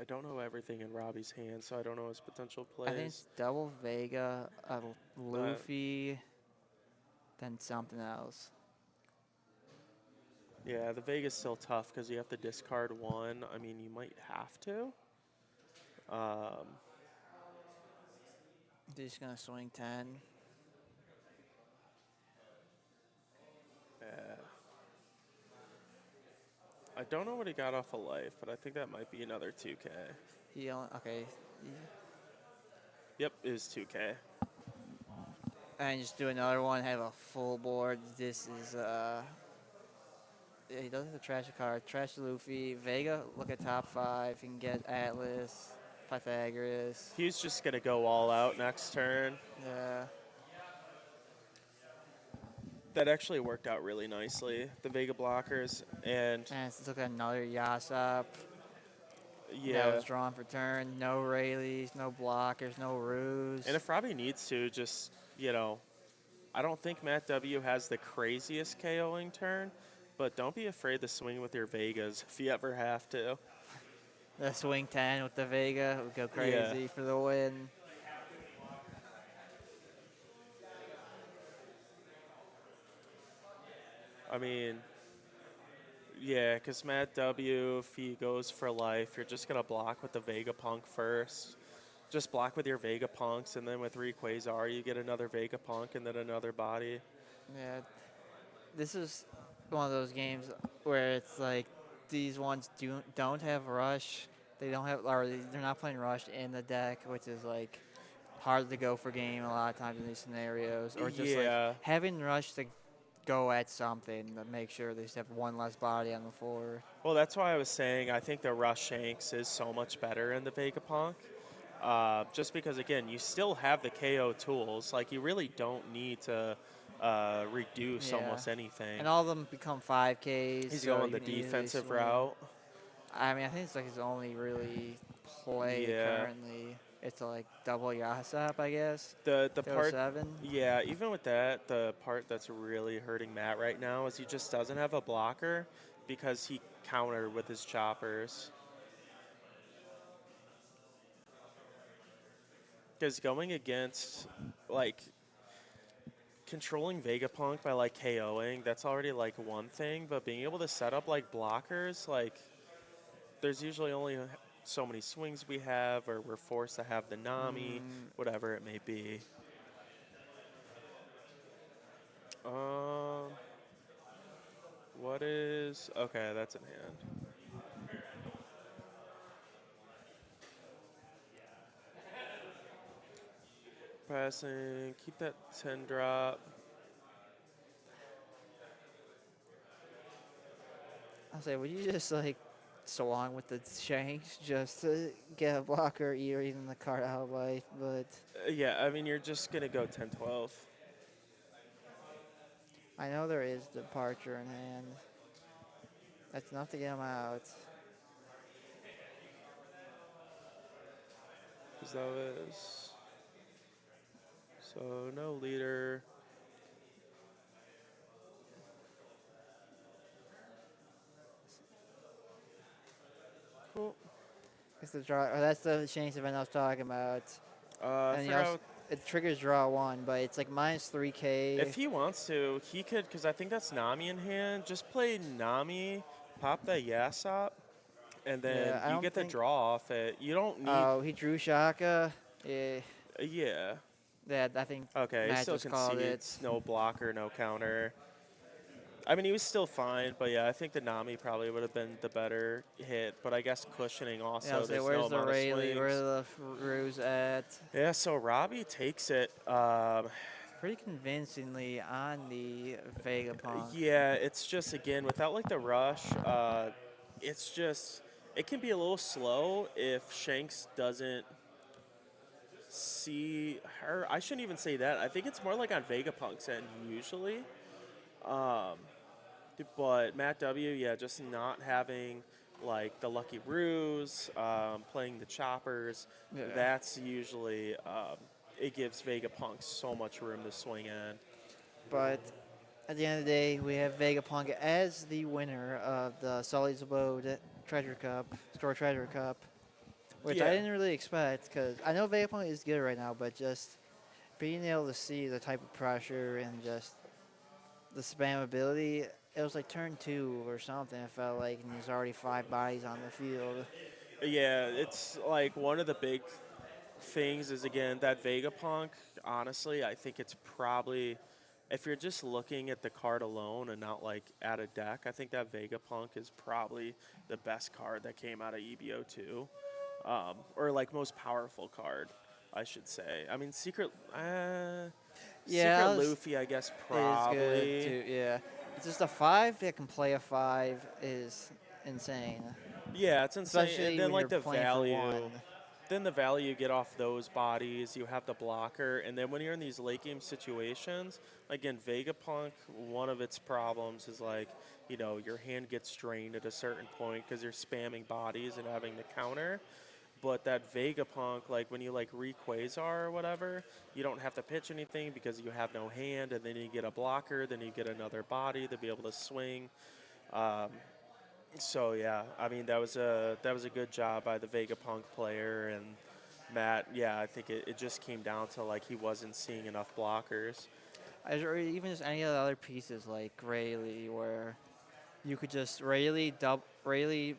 I don't know everything in Robbie's hand, so I don't know his potential plays. I think it's double Vega, a Luffy, then something else. Yeah, the Vega's still tough because you have to discard 1. I mean, you might have to. He's just gonna swing 10. I don't know what he got off of life, but I think that might be another 2K. He only, okay. Yep, it is 2K. And just do another one. Have a full board. This is yeah, he doesn't have the trash card. Trash Luffy. Vega. Look at top 5. You can get Atlas, Pythagoras. He's just going to go all out next turn. Yeah. That actually worked out really nicely. The Vega blockers and And let's look at another Yasop. That yeah. was drawn for turn. No Rayleighs, no blockers, no Ruse. And if Robbie needs to, just, I don't think Matt W has the craziest KOing turn, but don't be afraid to swing with your Vegas if you ever have to. The swing 10 with the Vega would go crazy Yeah. for the win. I mean, yeah, because Matt W, if he goes for life, you're just going to block with the Vegapunk first. Just block with your Vegapunks, and then with Rayquaza, you get another Vegapunk and then another body. Yeah. This is one of those games where it's like these ones don't have rush, they don't have, or they're not playing Rush in the deck, which is like hard to go for game a lot of times in these scenarios, or just like Yeah. having Rush to go at something to make sure they just have one less body on the floor. Well, that's why I was saying I think the Rush Shanks is so much better in the Vegapunk. Just because, again, you still have the KO tools. Like, you really don't need to reduce Yeah. almost anything. And all of them become 5Ks. He's so going you the can easily defensive swing. route. I mean, I think it's like his only really play Yeah. currently. It's to like double Yasop, I guess. The to part, 07. yeah, even with that, the part that's really hurting Matt right now is he just doesn't have a blocker because he countered with his choppers. Because going against, like, controlling Vegapunk by, like, KOing, that's already, like, one thing. But being able to set up, like, blockers, like, there's usually only so many swings we have, or we're forced to have the Nami, whatever it may be. What is... Okay, that's in hand. Passing, keep that 10 drop. I'll say, would you just like swung with the Shanks just to get a blocker or even the card out of life? But Yeah, I mean, you're just going to go 10-12. I know there is departure in hand. That's enough to get him out. Because that was... So, no leader. Cool. It's the draw. Or that's the Shanks event I was talking about. I And forgot it triggers draw one, but it's like minus 3K. if he wants to, he could, because I think that's Nami in hand. Just play Nami, pop the Yasop, and then Yeah, I you don't get the think- draw off it. You don't need... Oh, he drew Shaka. Yeah, yeah. I think Okay, he Matt still just called concedes. it. No blocker, no counter. I mean, he was still fine, but yeah, I think the Nami probably would have been the better hit. But I guess cushioning also. Yeah, I was There's like, where's no the amount of Rayleigh? swings. Where are the Ruse at? Yeah, so Robbie takes it. Pretty convincingly on the Vegapunk. Yeah, it's just, again, without like the rush, it's just, it can be a little slow if Shanks doesn't see her. I shouldn't even say that. I think it's more like on Vegapunk's end usually. But Matt W, yeah, just not having like the Lucky Ruse, playing the choppers, Yeah. that's usually, it gives Vegapunk so much room to swing in. But at the end of the day, we have Vegapunk as the winner of the Sully's Abode Treasure Cup, Store Treasure Cup, which I Yeah. didn't really expect because I know Vegapunk is good right now, but just being able to see the type of pressure and just the spammability, it was like turn 2 or something, it felt like, and there's already 5 bodies on the field. Yeah, it's like one of the big things is, again, that Vegapunk, honestly, I think it's probably, if you're just looking at the card alone and not like at a deck, I think that Vegapunk is probably the best card that came out of EBO2. Or like most powerful card, I should say. I mean, Secret Yeah, Luffy, I guess, It is probably. good too, yeah. It's just a 5 that can play a 5 is insane. Yeah, it's insane. Especially And then when like you're the playing for value. one. Then the value you get off those bodies, you have the blocker, and then when you're in these late game situations, again, Vegapunk, one of its problems is like, you know, your hand gets strained at a certain point because you're spamming bodies and having the counter. But that Vegapunk, like when you like Rayquaza or whatever, you don't have to pitch anything because you have no hand, and then you get a blocker, then you get another body to be able to swing. So yeah, I mean that was a good job by the Vegapunk player, and Matt. Yeah, I think it just came down to like he wasn't seeing enough blockers. Or even just any of the other pieces like Rayleigh, where you could just Rayleigh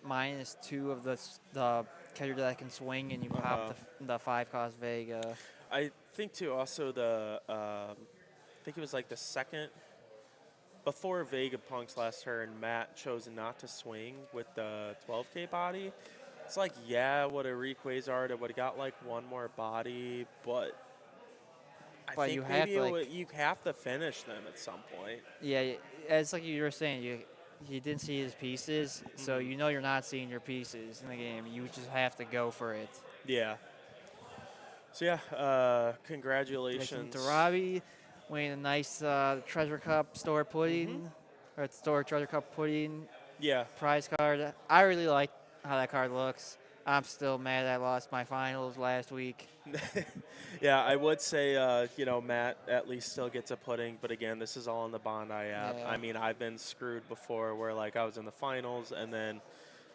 minus 2 of the character that can swing, and you pop the 5 cost Vega. I think too. Also the I think it was like the second before Vegapunk's last turn, Matt chose not to swing with the 12K body. It's like, yeah, what a Rayquaza would have got like one more body, but I But think you have maybe to, like, you have to finish them at some point. yeah, it's like you were saying, you didn't see his pieces, so Mhm. you know you're not seeing your pieces in the game. You just have to go for it. Yeah. So yeah, Congratulations congratulations. to Robbie winning a nice Treasure Cup store pudding, or store Treasure Cup pudding Yeah. prize card. I really like how that card looks. I'm still mad I lost my finals last week. Yeah, I would say, Matt at least still gets a pudding, but again, this is all on the Bondi app. Yeah. I mean, I've been screwed before where, like, I was in the finals and then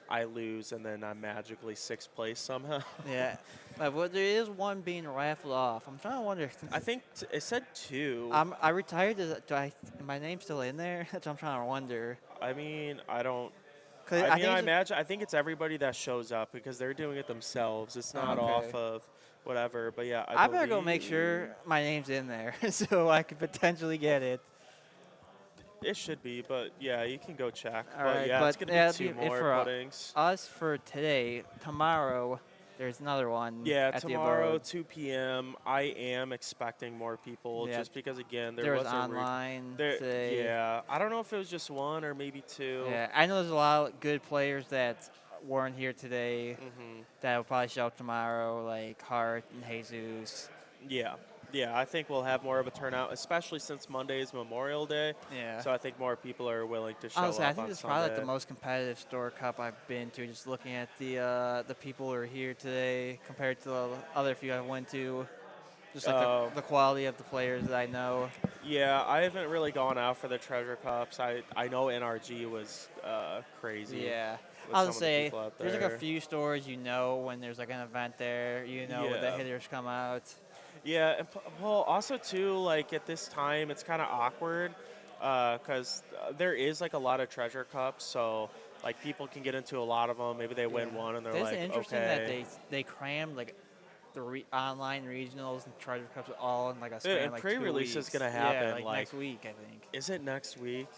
I lose and then I'm magically 6th place somehow. Yeah, but there is one being raffled off. I'm trying to wonder. I think it said 2. I retired. My name still in there? That's what I'm trying to wonder. I mean, I don't. 'Cause I mean, think I it's imagine. I think it's everybody that shows up because they're doing it themselves. It's not Okay. off of whatever. But yeah, I better go make sure my name's in there so I could potentially get it. It should be, but yeah, you can go check. All but right, yeah, it's but gonna that'll be 2 be it more for puddings. us for today. Tomorrow, there's another one. Yeah, at the tomorrow, Abode. 2 p.m. I am expecting more people Yeah. just because, again, there There was was a online there, today. yeah, I don't know if it was just 1 or maybe 2. Yeah, I know there's a lot of good players that weren't here today hmm that will probably show up tomorrow, like Hart and Jesus. Yeah. Yeah, I think we'll have more of a turnout, especially since Monday is Memorial Day. Yeah. So I think more people are willing to show Honestly, up I think on this is Sunday. probably like the most competitive store cup I've been to. Just looking at the people who are here today compared to the other few I went to, just like Oh. the quality of the players that I know. Yeah, I haven't really gone out for the treasure cups. I know NRG was crazy. Yeah, with I'll some just of the say people out there's like a there. few stores you know when there's like an event there. You know when the Yeah. hitters come out. Yeah, and well, also too, like at this time, it's kind of awkward because there is like a lot of treasure cups, so like people can get into a lot of them. Maybe they win Yeah. one and they're That's like, interesting okay. that they crammed like the online regionals and treasure cups all in like a span and of like 2 pre-release weeks. is gonna Yeah, happen like next week I think. Is it next week?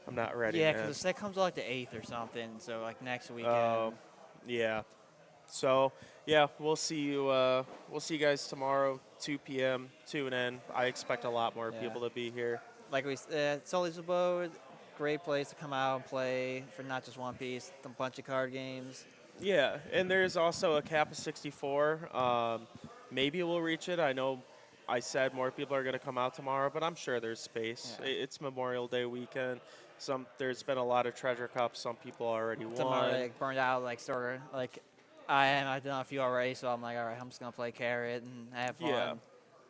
I'm not ready. Yeah, man. because the set comes out like the 8th or something, so like next weekend. Oh, yeah. So yeah, we'll see you. We'll see you guys tomorrow, 2 p.m. Tune in. I expect a lot more Yeah. people to be here. Like we said, Sully's Abode, great place to come out and play for not just one piece, a bunch of card games. Yeah, and there's also a cap of 64. Maybe we'll reach it. I know I said more people are going to come out tomorrow, but I'm sure there's space. Yeah. It's Memorial Day weekend. There's been a lot of treasure cups. Some people already Some are won. like burned out, like sort of like I've done a few already, so I'm like, all right, I'm just gonna play carrot and have fun. Yeah.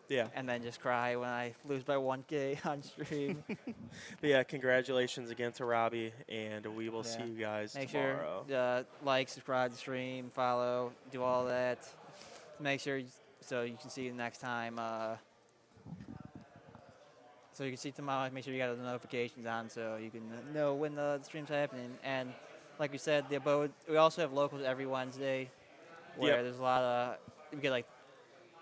Yeah. And then just cry when I lose by 1K on stream. But yeah, congratulations again to Robbie, and we will see Yeah. you guys Make tomorrow. sure like, subscribe to the stream, follow, do all that. Make sure so you can see you next time. So you can see tomorrow. Make sure you got the notifications on so you can know when the stream's happening. And like we said, the Abode. We also have locals every Wednesday, where Yep. there's a lot of we get like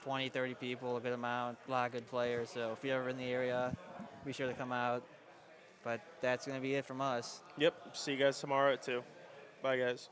20, 30 people, a good amount, a lot of good players. So if you're ever in the area, be sure to come out. But that's gonna be it from us. Yep. See you guys tomorrow at 2. Bye, guys.